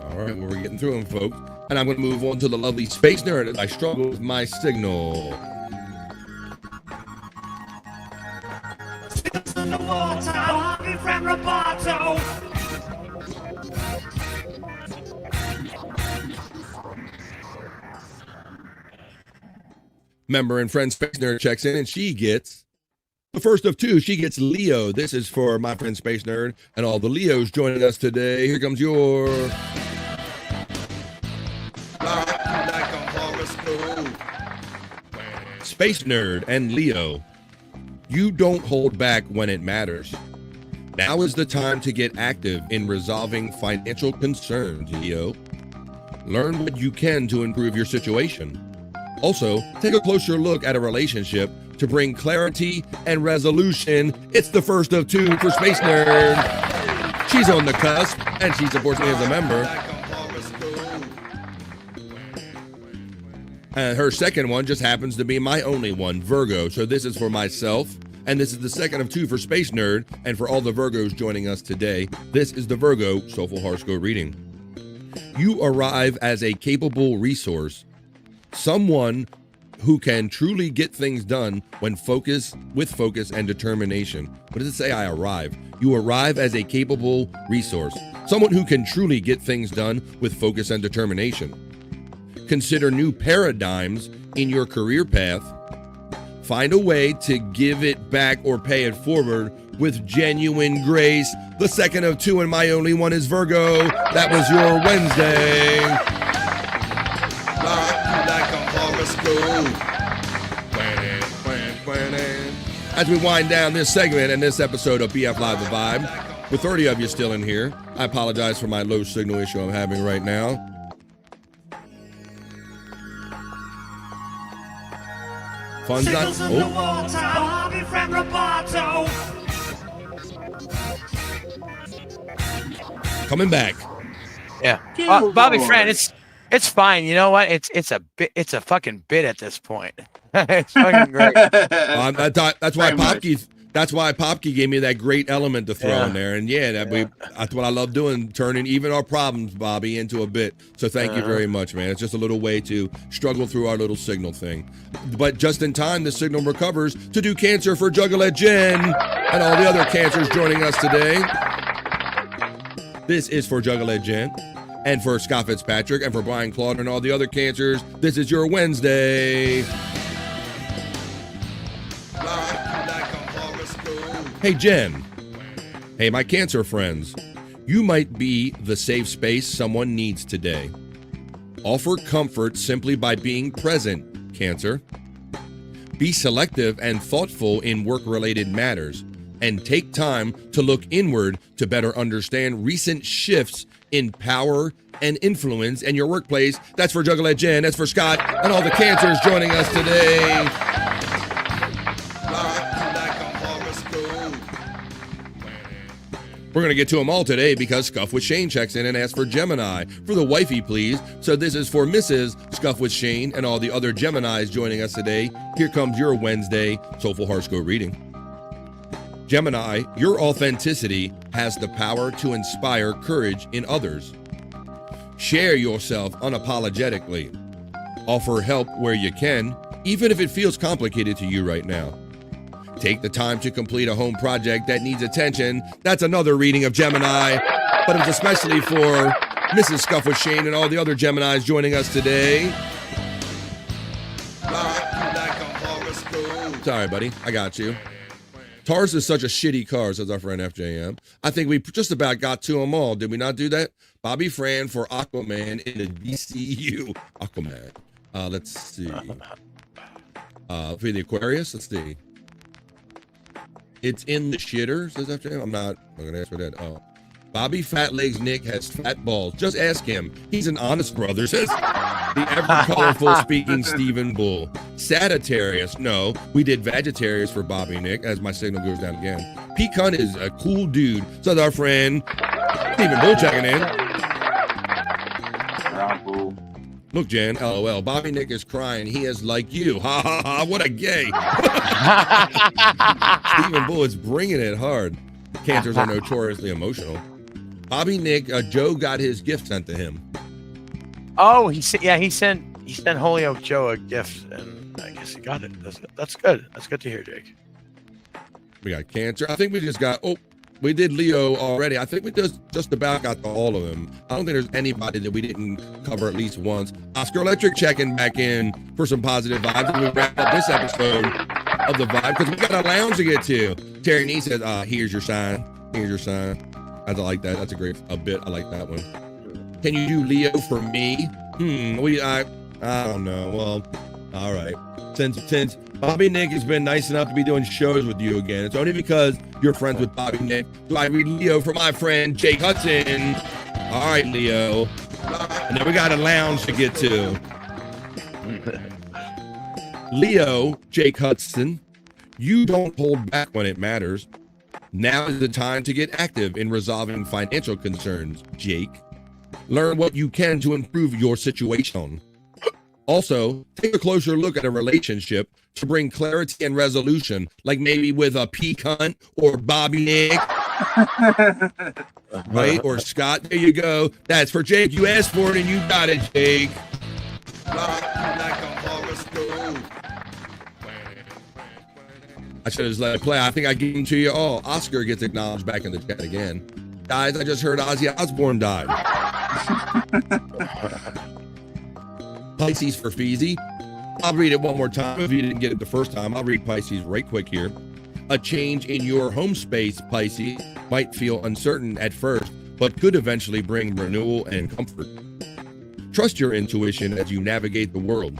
[SPEAKER 13] All right, well, we're getting through them, folks. And I'm going to move on to the lovely Space Nerd as I struggle with my signal. Member and friend Space Nerd checks in and she gets the first of 2. She gets Leo. This is for my friend Space Nerd and all the Leos joining us today. Here comes your Space Nerd and Leo. You don't hold back when it matters. Now is the time to get active in resolving financial concerns, Leo. Learn what you can to improve your situation. Also, take a closer look at a relationship to bring clarity and resolution. It's the first of 2 for Space Nerd. She's on the cusp, and she supports me as a member. And her second one just happens to be my only one, Virgo. So this is for myself, and this is the second of 2 for Space Nerd, and for all the Virgos joining us today. This is the Virgo Soulful Horoscope reading. You arrive as a capable resource, someone who can truly get things done when with focus and determination. What does it say? I arrive. You arrive as a capable resource, someone who can truly get things done with focus and determination. Consider new paradigms in your career path. Find a way to give it back or pay it forward with genuine grace. The second of 2 and my only one is Virgo. That was your Wednesday. As we wind down this segment and this episode of BF Live The Vibe, with 30 of you still in here, I apologize for my low signal issue I'm having right now. Fun's not. Coming back.
[SPEAKER 15] Yeah, Bobby Friend, it's fine. You know what? It's a fucking bit at this point. It's fucking great.
[SPEAKER 13] That's why Popke gave me that great element to throw in there, and that's what I love doing, turning even our problems, Bobby, into a bit. So thank you very much, man. It's just a little way to struggle through our little signal thing. But just in time, the signal recovers to do Cancer for Juggalette Jen and all the other Cancers joining us today. This is for Juggalette Jen. And for Scott Fitzpatrick, and for Brian Claude and all the other Cancers, this is your Wednesday. Hey, Jen. Hey, my Cancer friends. You might be the safe space someone needs today. Offer comfort simply by being present, Cancer. Be selective and thoughtful in work-related matters, and take time to look inward to better understand recent shifts in power and influence in your workplace. That's for Juggalette Jen, that's for Scott, and all the Cancers joining us today. We're going to get to them all today because Scuff with Shane checks in and asks for Gemini. For the wifey, please. So this is for Mrs. Scuff with Shane and all the other Geminis joining us today. Here comes your Wednesday Soulful Horoscope reading. Gemini, your authenticity has the power to inspire courage in others. Share yourself unapologetically. Offer help where you can, even if it feels complicated to you right now. Take the time to complete a home project that needs attention. That's another reading of Gemini, but it's especially for Mrs. Scuff with Shane and all the other Geminis joining us today. Sorry, buddy. I got you. Taurus is such a shitty car, says our friend FJM. I think we just about got to them all. Did we not do that? Bobby Fran for Aquaman in the DCU. Aquaman. Let's see. For the Aquarius, let's see. It's in the shitter, says FJM. I'm not going to ask for that. Oh. Bobby Fat Legs Nick has fat balls. Just ask him. He's an honest brother, says the ever-colorful speaking Stephen Bull. Sagittarius. No, we did Vegetarius for Bobby Nick, as my signal goes down again. Pecan is a cool dude, says our friend Stephen Bull checking in. Look, Jen, LOL. Bobby Nick is crying. He is like you. Ha ha ha. What a gay. Stephen Bull is bringing it hard. Cancers are notoriously emotional. Bobby Nick, Joe got his gift sent to him.
[SPEAKER 15] Oh, he sent Holyoke Joe a gift, and I guess he got it. That's good. That's good to hear, Jake.
[SPEAKER 13] We got Cancer. I think we just got. Oh, we did Leo already. I think we just about got to all of them. I don't think there's anybody that we didn't cover at least once. Oscar Electric checking back in for some positive vibes. And we wrap up this episode of the vibe because we got a lounge to get to. Terry Nee says, "Here's your sign. Here's your sign." I like that. That's a great bit. I like that one. Can you do Leo for me? I don't know. Well, all right. Since Bobby Nick has been nice enough to be doing shows with you again, it's only because you're friends with Bobby Nick. Do I read Leo for my friend Jake Hudson? All right, Leo. And then we got a lounge to get to. Leo, Jake Hudson, you don't hold back when it matters. Now is the time to get active in resolving financial concerns, Jake. Learn what you can to improve your situation. Also, take a closer look at a relationship to bring clarity and resolution, like maybe with a Pecan or Bobby Nick, right? Or Scott. There you go. That's for Jake. You asked for it and you got it, Jake. I should have just let it play. I think I gave them to you all. Oscar gets acknowledged back in the chat again. Guys, I just heard Ozzy Osbourne died. Pisces for Feezy. I'll read it one more time. If you didn't get it the first time, I'll read Pisces right quick here. A change in your home space, Pisces, might feel uncertain at first, but could eventually bring renewal and comfort. Trust your intuition as you navigate the world.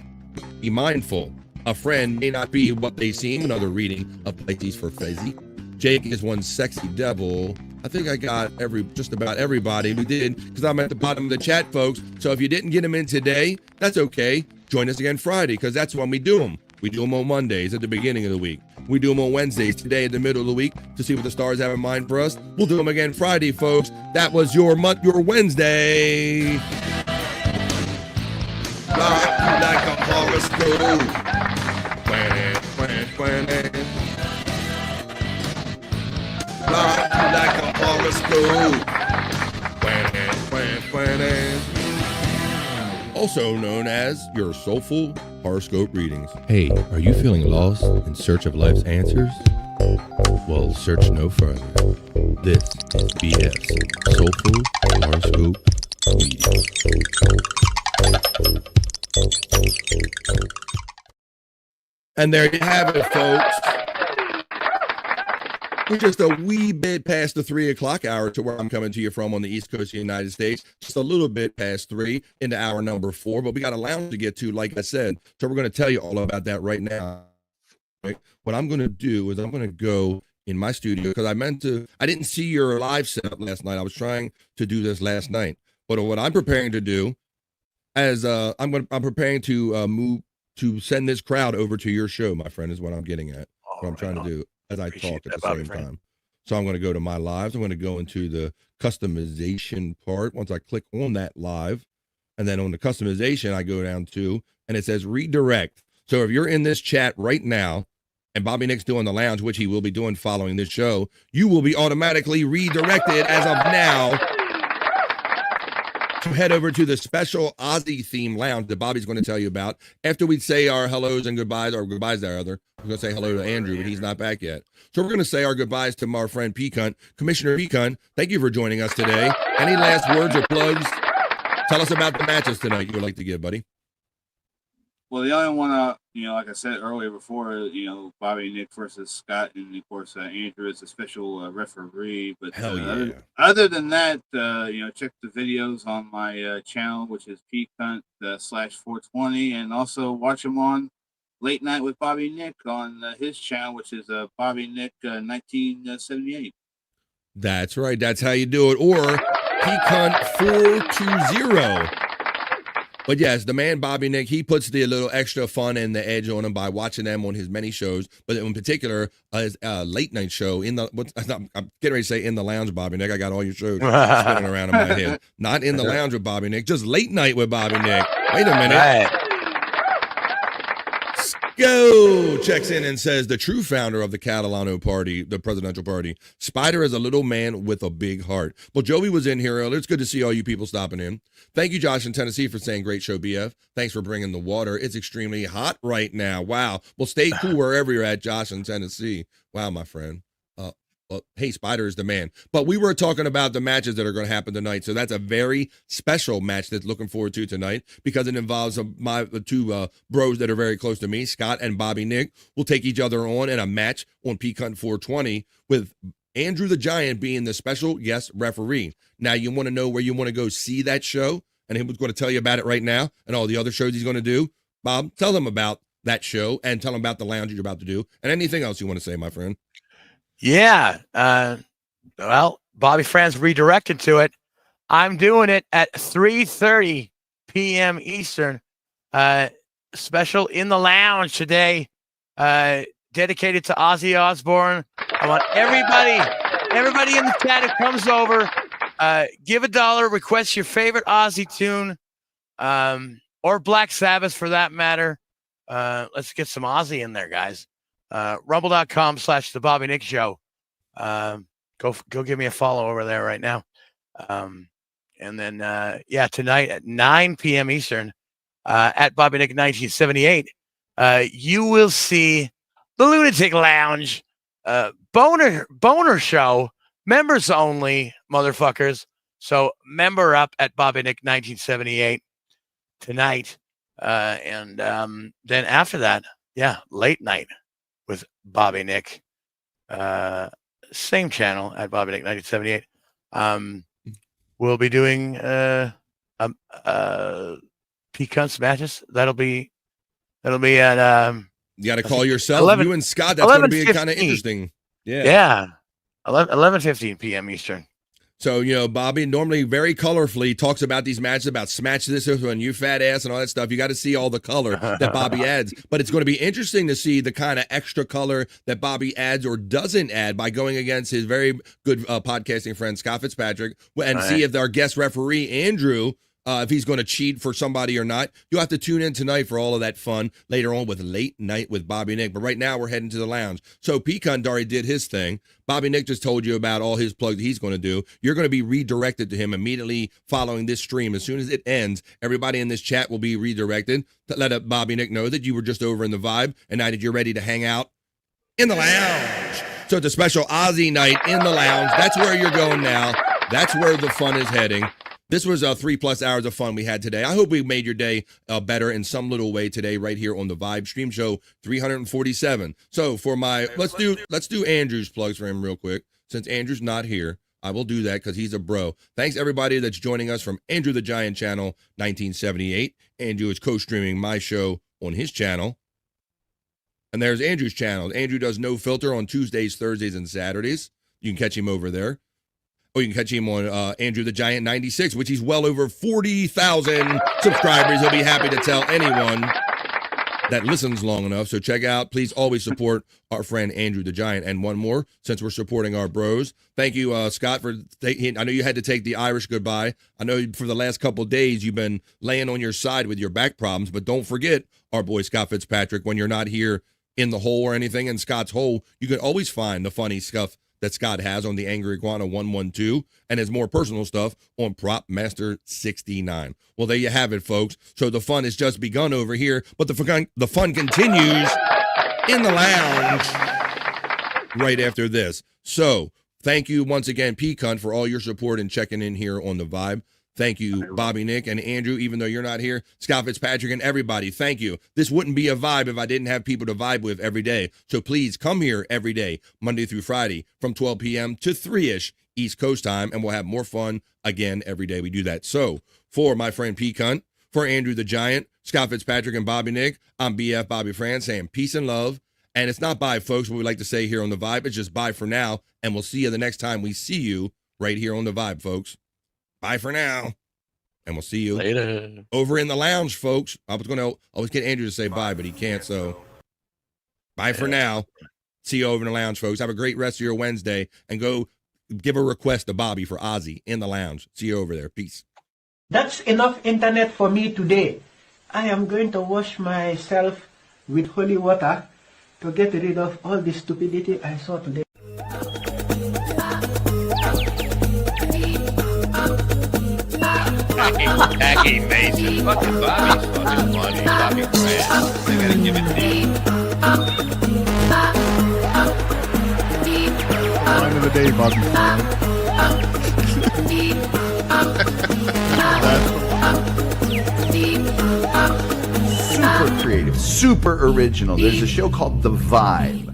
[SPEAKER 13] Be mindful. A friend may not be what they seem. Another reading of Pisces for Feezy. Jake is one sexy devil. I think I got just about everybody. We did, because I'm at the bottom of the chat, folks. So if you didn't get them in today, that's okay. Join us again Friday, because that's when we do them. We do them on Mondays at the beginning of the week. We do them on Wednesdays today in the middle of the week to see what the stars have in mind for us. We'll do them again Friday, folks. That was your Wednesday. Like a horoscope. Like a horoscope. Also known as your Soulful Horoscope Readings. Hey, are you feeling lost in search of life's answers? Well, search no further. This is BS Soulful Horoscope Readings. And there you have it, folks. We're just a wee bit past the 3 o'clock hour to where I'm coming to you from on the East Coast of the United States. Just a little bit past 3 into hour number 4, but we got a lounge to get to, like I said. So we're going to tell you all about that right now. Right? What I'm going to do is I'm going to go in my studio because I didn't see your live setup last night. I was trying to do this last night. But what I'm preparing to do as I'm preparing to move to send this crowd over to your show, my friend, is what I'm getting at. What I'm trying to do as I talk at the same time. So I'm going to go to my lives. I'm going to go into the customization part. Once I click on that live, and then on the customization, I go down to, and it says redirect. So if you're in this chat right now, and Bobby Nick's doing the lounge, which he will be doing following this show, you will be automatically redirected as of now to head over to the special OZZY theme lounge that Bobby's going to tell you about after we say our hellos and goodbyes, or goodbyes there, other. We're going to say hello to Andrew, but he's not back yet. So we're going to say our goodbyes to our friend P-Cunt. Commissioner P-Cunt, thank you for joining us today. Any last words or plugs? Tell us about the matches tonight you would like to give, buddy.
[SPEAKER 20] Well, the only one, like I said earlier before, Bobby Nick versus Scott, and of course Andrew is a special referee. But
[SPEAKER 13] hell yeah.
[SPEAKER 20] Other than that, check the videos on my channel, which is pcunt /420, and also watch them on Late Night with Bobby Nick on his channel, which is Bobby Nick 1978.
[SPEAKER 13] That's right. That's how you do it. Or pcunt 420. But yes, the man Bobby Nick, he puts the little extra fun and the edge on him by watching them on his many shows, but in particular, his late night show I'm getting ready to say in the lounge, Bobby Nick. I got all your shows spinning around in my head. Not in the lounge with Bobby Nick, just late night with Bobby Nick. Wait a minute.
[SPEAKER 15] Right.
[SPEAKER 13] Go checks in and says the true founder of the Catalano party, the presidential party, Spider is a little man with a big heart. Well, Joey was in here earlier. It's good to see all you people stopping in. Thank you, Josh in Tennessee, for saying great show, BF. Thanks for bringing the water. It's extremely hot right now. Wow. Well, stay cool wherever you're at, Josh in Tennessee. Wow, my friend. Hey, Spider is the man. But we were talking about the matches that are going to happen tonight. So that's a very special match that's looking forward to tonight because it involves the two bros that are very close to me, Scott and Bobby Nick, will take each other on in a match on Pcunt 420 with Andrew the Giant being the special guest referee. Now, you want to know where you want to go see that show? And he's going to tell you about it right now and all the other shows he's going to do. Bob, tell them about that show and tell them about the lounge you're about to do and anything else you want to say, my friend.
[SPEAKER 15] Yeah. Well, Bobby Fran's redirected to it. I'm doing it at 3:30 p.m. Eastern. Special in the lounge today. Dedicated to Ozzy Osbourne. I want everybody in the chat who comes over, give $1, request your favorite Ozzy tune, or Black Sabbath for that matter. Let's get some Ozzy in there, guys. Rumble.com/The Bobby Nick Show. Go give me a follow over there right now. And then, tonight at 9 p.m. Eastern, at Bobby Nick 1978, you will see the Lunatic Lounge, boner show, members only, motherfuckers. So member up at Bobby Nick 1978 tonight. And then after that, late night with Bobby Nick, same channel at Bobby Nick 1978. We'll be doing Pcunt's matches. That'll be at
[SPEAKER 13] you got to call yourself. You and Scott. That's going to be kind of interesting.
[SPEAKER 15] Yeah. 11:15 p.m. Eastern.
[SPEAKER 13] So, Bobby normally very colorfully talks about these matches, about smash this one, you fat ass and all that stuff. You got to see all the color that Bobby adds. But it's going to be interesting to see the kind of extra color that Bobby adds or doesn't add by going against his very good podcasting friend, Scott Fitzpatrick, and see if our guest referee, Andrew, if he's going to cheat for somebody or not. You'll have to tune in tonight for all of that fun later on with Late Night with Bobby Nick. But right now we're heading to the lounge. So Pcunt already did his thing. Bobby Nick just told you about all his plugs that he's going to do. You're going to be redirected to him immediately following this stream. As soon as it ends, everybody in this chat will be redirected to let Bobby Nick know that you were just over in the Vibe and now that you're ready to hang out in the lounge. So it's a special Ozzy night in the lounge. That's where you're going now. That's where the fun is heading. This was 3+ hours of fun we had today. I hope we made your day better in some little way today, right here on the Vibe Stream Show 347. So for my let's do Andrew's plugs for him real quick. Since Andrew's not here, I will do that because he's a bro. Thanks everybody that's joining us from Andrew the Giant channel 1978. Andrew is co-streaming my show on his channel. And there's Andrew's channel. Andrew does No Filter on Tuesdays, Thursdays, and Saturdays. You can catch him over there. Or you can catch him on Andrew the Giant 96, which he's well over 40,000 subscribers. He'll be happy to tell anyone that listens long enough. So check out, please always support our friend Andrew the Giant. And one more, since we're supporting our bros. Thank you, Scott, for taking, I know you had to take the Irish goodbye. I know for the last couple of days you've been laying on your side with your back problems, but don't forget our boy Scott Fitzpatrick. When you're not here in the hole or anything, in Scott's hole, you can always find the funny stuff that Scott has on the Angry Iguana 112 and his more personal stuff on Prop Master 69. Well, there you have it, folks. So the fun has just begun over here, but the fun continues in the lounge right after this. So thank you once again, P. Cunt, for all your support and checking in here on the Vibe. Thank you, Bobby Nick and Andrew, even though you're not here, Scott Fitzpatrick and everybody. Thank you. This wouldn't be a vibe if I didn't have people to vibe with every day. So please come here every day, Monday through Friday, from 12 p.m. to 3-ish East Coast time, and we'll have more fun again every day we do that. So for my friend P. Cunt, for Andrew the Giant, Scott Fitzpatrick, and Bobby Nick, I'm BF Bobby Fran saying peace and love. And it's not bye, folks, what we like to say here on the Vibe. It's just bye for now, and we'll see you the next time we see you right here on the Vibe, folks. Bye for now. And we'll see you later over in the lounge, folks. I was going to always get Andrew to say bye, but he can't. So bye for now. See you over in the lounge, folks. Have a great rest of your Wednesday and go give a request to Bobby for OZZY in the lounge. See you over there. Peace.
[SPEAKER 12] That's enough internet for me today. I am going to wash myself with holy water to get rid of all the stupidity I saw today.
[SPEAKER 18] Tacky Mason. Fucking Bobby's fucking funny. Bobby Grant. They gotta give it to you.
[SPEAKER 7] Line of the day, Bobby.
[SPEAKER 19] Super creative, super original. There's a show called The Vibe.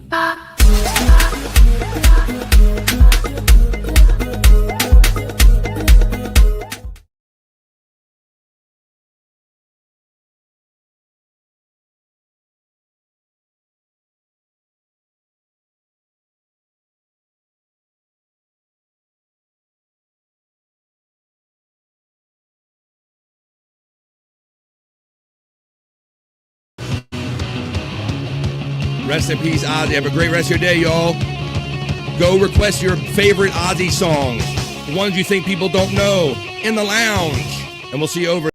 [SPEAKER 13] Rest in peace, OZZY. Have a great rest of your day, y'all. Go request your favorite OZZY songs, the ones you think people don't know, in the lounge. And we'll see you over